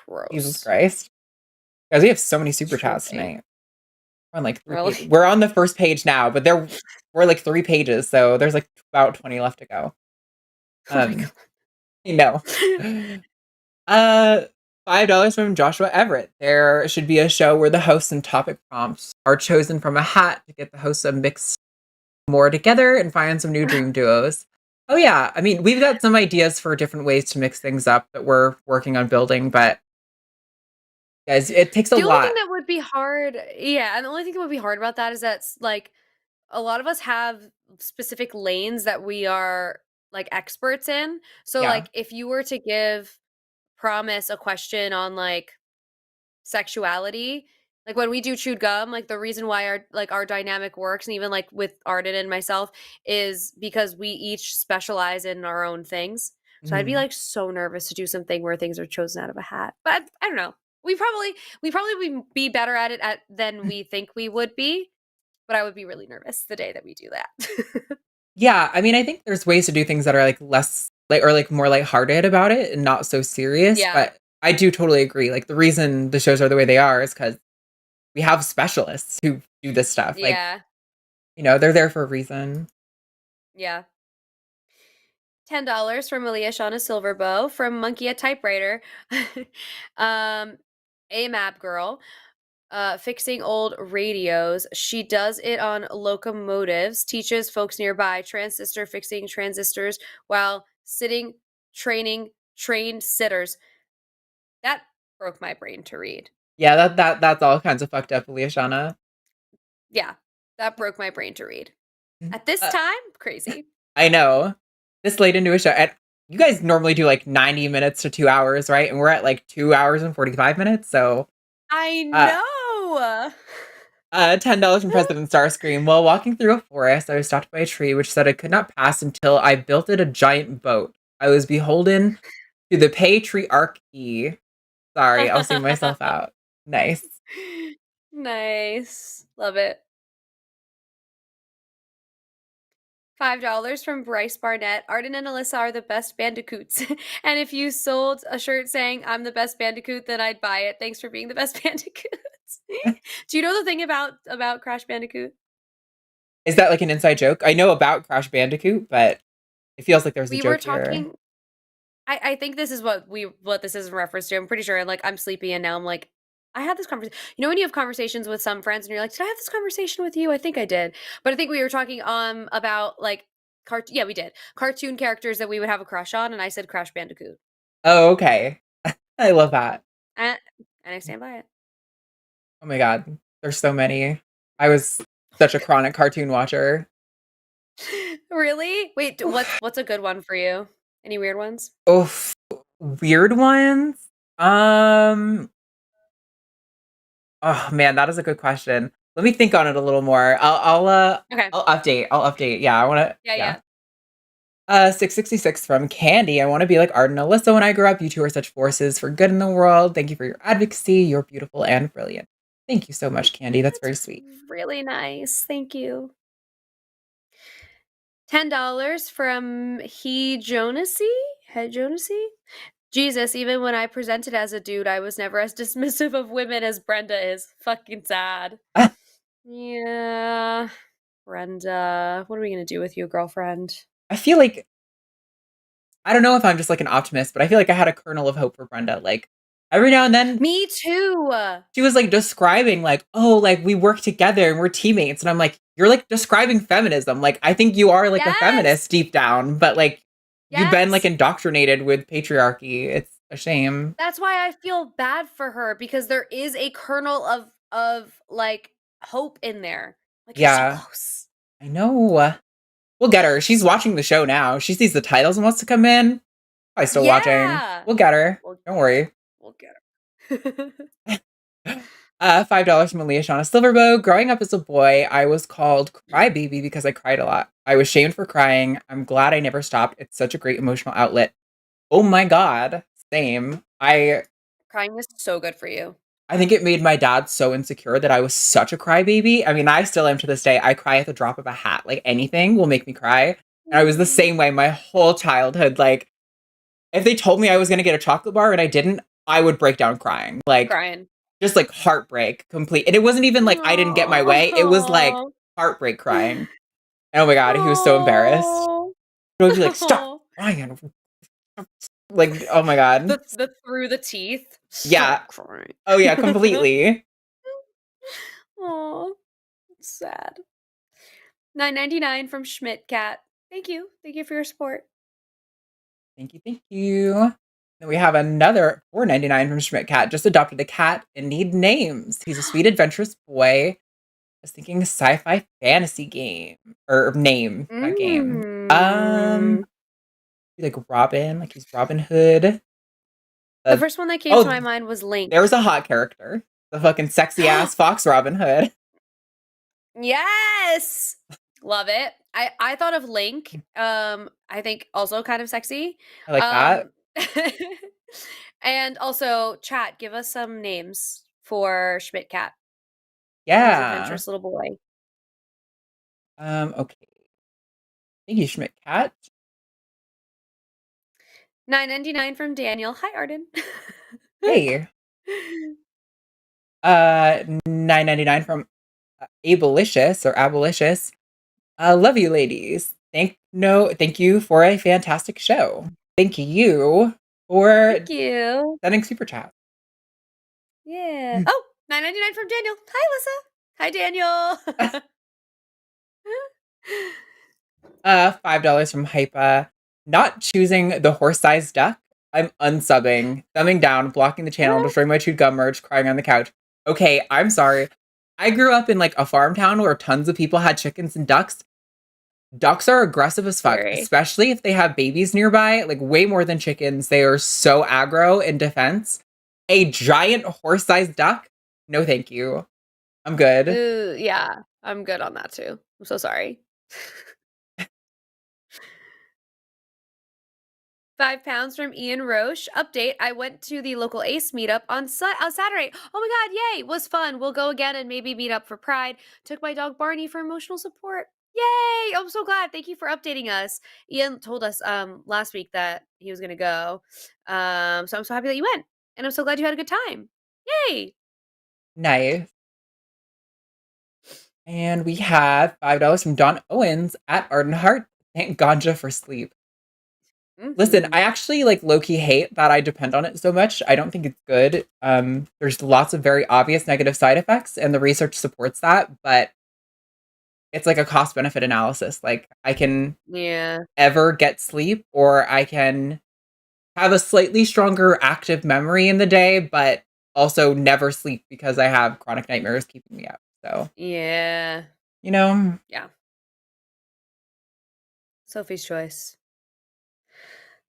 Gross. Jesus Christ. Guys, we have so many super chats Truly. tonight. We're on like 3 Really? pages. We're on the first page now, but we're like 3 pages, so there's like about 20 left to go. Oh my god. No. $5 from Joshua Everett. There should be a show where the hosts and topic prompts are chosen from a hat to get the hosts to mix more together and find some new dream duos. Oh yeah, I mean, we've got some ideas for different ways to mix things up that we're working on building, but guys, it takes a The only lot. thing that would be hard, yeah, and the only thing that would be hard about that is that like a lot of us have specific lanes that we are like experts in. So Yeah. like if you were to give Promise a question on like sexuality, like when we do chewed gum, like the reason why our dynamic works, and even like with Arden and myself, is because we each specialize in our own things. So I'd be Mhm. like so nervous to do something where things are chosen out of a hat. But I don't know. We probably would be better at it than we think we would be. But I would be really nervous the day that we do that. Yeah, I mean, I think there's ways to do things that are like less like or like more lighthearted about it and not so serious. Yeah. But I do totally agree. Like the reason the shows are the way they are is because we have specialists who do this stuff. Like, Yeah. you know, they're there for a reason. Yeah. $10 from Malia Shauna Silverbow from Monkey at Typewriter. AMAB girl. Fixing old radios. She does it on locomotives, teaches folks nearby transistor fixing transistors while sitting training trained sitters. That broke my brain to read. Yeah, that's all kinds of fucked up, Aliashana. Yeah, that broke my brain to read. At this time, crazy. I know. This late into a show. And you guys normally do like 90 minutes to 2 hours, right? And we're at like 2 hours and 45 minutes. So I Uh, know. $10 from President Starscream. While walking through a forest, I was stopped by a tree which said I could not pass until I built it a giant boat. I was beholden to the patriarchy. Sorry, I'll sing myself out. Nice. Nice. Love it. $5 from Bryce Barnett. Arden and Alyssa are the best bandicoots. And if you sold a shirt saying I'm the best bandicoot, then I'd buy it. Thanks for being the best bandicoots. Do you know the thing about Crash Bandicoot? Is that like an inside joke? I know about Crash Bandicoot, but it feels like there's a We joke were here. talking. I think this is what this is in reference to. I'm pretty sure. Like I'm sleepy, and now I'm like, I had this conversation. You know when you have conversations with some friends, and you're like, did I have this conversation with you? I think I did, but I think we were talking about like Yeah, we did cartoon characters that we would have a crush on, and I said Crash Bandicoot, Oh, okay. I love that. and I stand by it. Oh my god. There's so many. I was such a chronic cartoon watcher. Really? Wait, what's a good one for you? Any weird ones? Oh, weird ones? Oh man, that is a good question. Let me think on it a little more. Okay. I'll update. Yeah, I want to. Yeah. 666 from Candy. I want to be like Arden and Alyssa when I grow up. You two are such forces for good in the world. Thank you for your advocacy. You're beautiful and brilliant. Thank you so much, Candy. That's very sweet. Really nice. Thank you. $10 from Head Jonasy? Jesus, even when I presented as a dude, I was never as dismissive of women as Brenda is. Fucking sad. Yeah. Brenda, what are we going to do with you, girlfriend? I feel like, I don't know if I'm just like an optimist, but I feel like I had a kernel of hope for Brenda. Like every now and then. Me too. She was like describing like, oh, like we work together and we're teammates. And I'm like, you're like describing feminism. Like, I think you are like a feminist deep down, but like you've been like indoctrinated with patriarchy. It's a shame. That's why I feel bad for her, because there is a kernel of like hope in there. Like, yeah. you're so close. I know. We'll get her. She's watching the show now. She sees the titles and wants to come in. Probably still watching. We'll get her. Don't worry. We'll get her. $5 from Aaliyah Shauna Silverbow. Growing up as a boy, I was called Crybaby because I cried a lot. I was shamed for crying. I'm glad I never stopped. It's such a great emotional outlet. Oh my god. Same. Crying is so good for you. I think it made my dad so insecure that I was such a crybaby. I mean, I still am to this day. I cry at the drop of a hat. Like anything will make me cry. And I was the same way my whole childhood. Like if they told me I was going to get a chocolate bar and I didn't, I would break down crying. Like just like heartbreak complete. And it wasn't even like I didn't get my way. It was like heartbreak crying. And oh my god, he was so embarrassed. He would be like, stop crying. Like, oh my god. The through the teeth. Yeah. Oh yeah, completely. Oh, sad. $9.99 from Schmidt Cat. Thank you. Thank you for your support. Thank you. Then we have another $4.99 from Schmidt Cat. Just adopted a cat and need names. He's a sweet, adventurous boy. I was thinking sci-fi fantasy game. Or name, not game. Like Robin, like he's Robin Hood. The first one that came to my mind was Link. There was a hot character. The fucking sexy ass Fox Robin Hood. Yes! Love it. I thought of Link. I think also kind of sexy. I like that. And also, chat, give us some names for Schmidt Cat. Yeah. Adventurous little boy. Okay. Thank you, Schmidt Cat. $9.99 from Daniel. Hi, Arden. Hey. $9.99 from Abolitious. Love you, ladies. Thank you for a fantastic show. Thank you for sending super chat. Yeah. Oh, $9.99 from Daniel. Hi, Alyssa. Hi, Daniel. $5 from Hypa. Not choosing the horse-sized duck. I'm unsubbing, thumbing down, blocking the channel, destroying my chewed gum merch, crying on the couch. Okay, I'm sorry. I grew up in like a farm town where tons of people had chickens and ducks. Ducks are aggressive as fuck, Scary. especially if they have babies nearby, like way more than chickens. They are so aggro in defense. A giant horse-sized duck? No, thank you. I'm good. Yeah, I'm good on that too. I'm so sorry. 5 pounds from Ian Roche. Update. I went to the local ACE meetup on Saturday. Oh my God, yay. Was fun. We'll go again and maybe meet up for Pride. Took my dog Barney for emotional support. Yay. I'm so glad. Thank you for updating us. Ian told us last week that he was going to go. So I'm so happy that you went. And I'm so glad you had a good time. Yay. Nice. And we have $5 from Don Owens at Arden Hart. Thank ganja for sleep. Listen, I actually like low-key hate that I depend on it so much. I don't think it's good. There's lots of very obvious negative side effects, and the research supports that, but it's like a cost-benefit analysis. Like, I can ever get sleep, or I can have a slightly stronger active memory in the day, but also never sleep because I have chronic nightmares keeping me up. So, Yeah. you know. Yeah. Sophie's choice.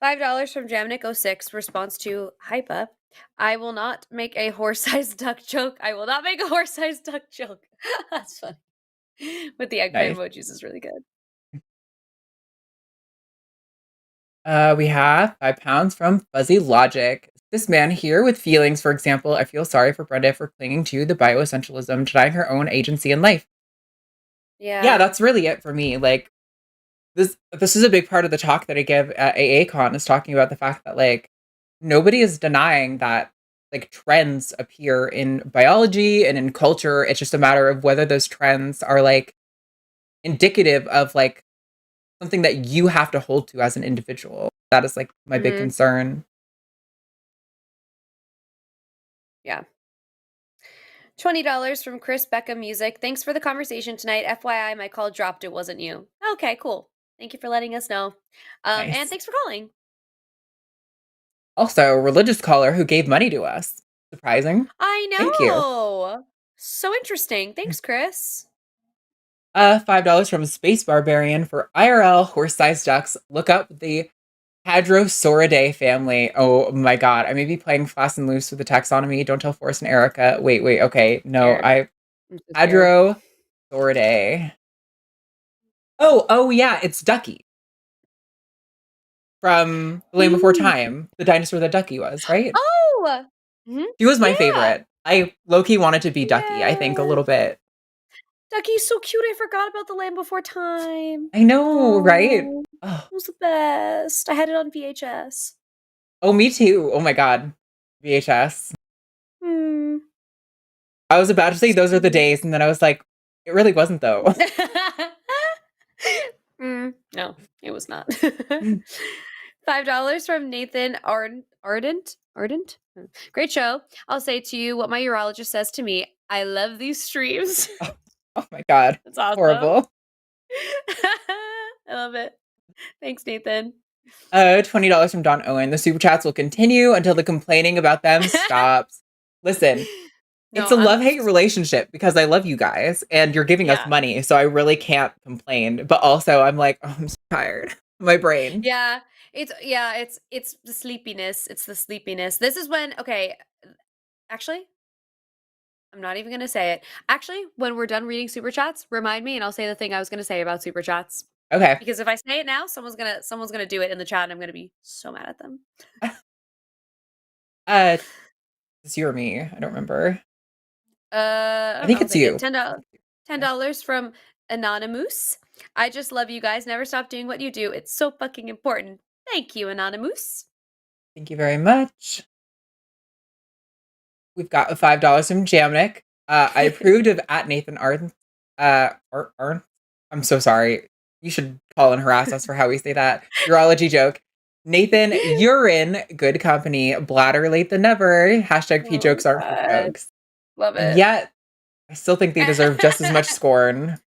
$5 from Jamnik06. Response to Hypa. I will not make a horse-sized duck joke. I will not make a horse-sized duck joke. That's funny. With the eggplant emojis is really good. We have £5 from Fuzzy Logic. This man here with feelings, for example, I feel sorry for Brenda for clinging to the bioessentialism, denying her own agency in life. Yeah, that's really it for me. Like, this is a big part of the talk that I give at AACon, is talking about the fact that, like, nobody is denying that, like, trends appear in biology and in culture. It's just a matter of whether those trends are, like, indicative of, like, something that you have to hold to as an individual. That is, like, my big concern. Yeah. $20 from Chris Becca Music. Thanks for the conversation tonight. FYI, my call dropped. It wasn't you. Okay, cool. Thank you for letting us know. Nice. And thanks for calling. Also, religious caller who gave money to us. Surprising. I know. Thank you. So interesting. Thanks, Chris. $5 from Space Barbarian for IRL horse-sized ducks. Look up the Hadrosauridae family. Oh my God. I may be playing fast and loose with the taxonomy. Don't tell Forrest and Erica. Wait. Okay. No, Hadrosauridae. Oh yeah. It's Ducky. From The Land Before Time. The dinosaur that Ducky was, right? Oh! He was my favorite. I low-key wanted to be Ducky, I think, a little bit. Ducky's so cute. I forgot about The Land Before Time. I know, right? It was the best. I had it on VHS. Oh, me too. Oh my God. VHS. I was about to say those are the days, and then I was like, it really wasn't, though. No, it was not. $5 from Nathan Ardent. Great show. I'll say to you what my urologist says to me. I love these streams. Oh my God. That's awesome. Horrible. I love it. Thanks, Nathan. $20 from Don Owen. The super chats will continue until the complaining about them stops. Listen, it's a love-hate relationship because I love you guys and you're giving us money, so I really can't complain. But also, I'm like, oh, I'm so tired. My brain. Yeah, it's the sleepiness. It's the sleepiness. This is when actually, I'm not even gonna say it. Actually, when we're done reading super chats, remind me, and I'll say the thing I was gonna say about super chats. Okay. Because if I say it now, someone's gonna do it in the chat, and I'm gonna be so mad at them. It's you or me? I don't remember. I think it's you. $10 from Anonymous. I just love you guys. Never stop doing what you do. It's so fucking important. Thank you, Anonymous. Thank you very much. We've got $5 from Jamnik. I approved of at Nathan Arden. I'm so sorry. You should call and harass us for how we say that. Urology joke. Nathan, you're in good company. Bladder late than never. Hashtag P jokes aren't for jokes. Love it. And yet, I still think they deserve just as much scorn.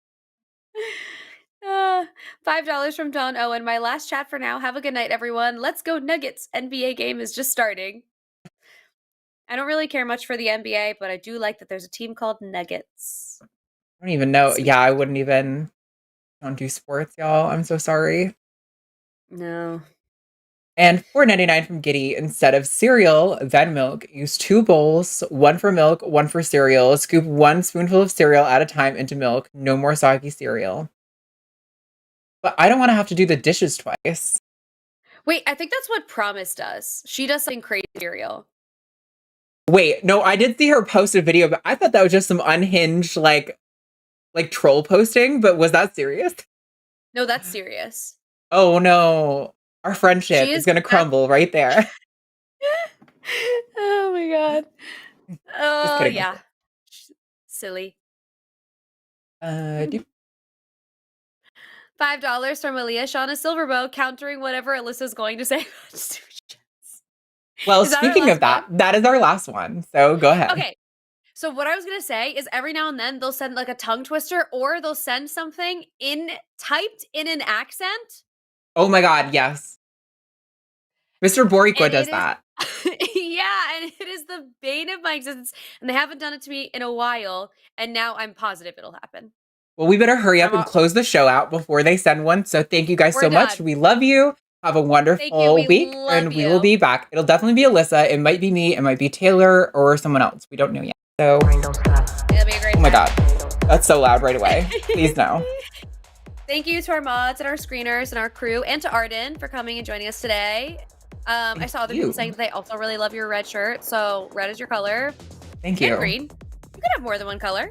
$5 from Don Owen. My last chat for now. Have a good night, everyone. Let's go Nuggets. NBA game is just starting. I don't really care much for the NBA, but I do like that there's a team called Nuggets. I don't even know. Sweet. Yeah, I wouldn't even. Don't do sports, y'all. I'm so sorry. No. And $4.99 from Giddy. Instead of cereal, then milk. Use 2 bowls, 1 for milk, 1 for cereal. Scoop 1 spoonful of cereal at a time into milk. No more soggy cereal. But I don't want to have to do the dishes twice. Wait, I think that's what Promise does. She does something crazy cereal. Wait, no, I did see her post a video, but I thought that was just some unhinged, like troll posting. But was that serious? No, that's serious. Oh no. Our friendship is going to crumble right there. Oh my god. Oh kidding. yeah. Silly. Do- $5 from Aaliyah Shauna Silverbow, countering whatever Alyssa's going to say. Well, Is that our speaking of last that, that is our last one. So go ahead. Okay. So what I was gonna say is every now and then they'll send like a tongue twister, or they'll send something typed in an accent. Oh my God, yes. Mr. Boricua And does it is- that. Yeah, and it is the bane of my existence. And they haven't done it to me in a while, and now I'm positive it'll happen. Well, we better hurry up and close the show out before they send one. So thank you guys We're so much. done. We love you. Have a wonderful we week, love and we you. will be back. It'll definitely be Alyssa. It might be me. It might be Taylor or someone else. We don't know yet. So, It'll be a great oh my time. God, that's so loud right away. Please no. Thank you to our mods and our screeners and our crew, and to Arden for coming and joining us today. I saw other people saying that they also really love your red shirt. So red is your color. Thank you. And green. You could have more than one color.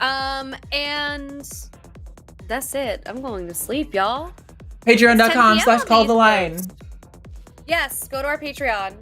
And that's it. I'm going to sleep, y'all. Patreon.com/call the line. Yes, go to our Patreon.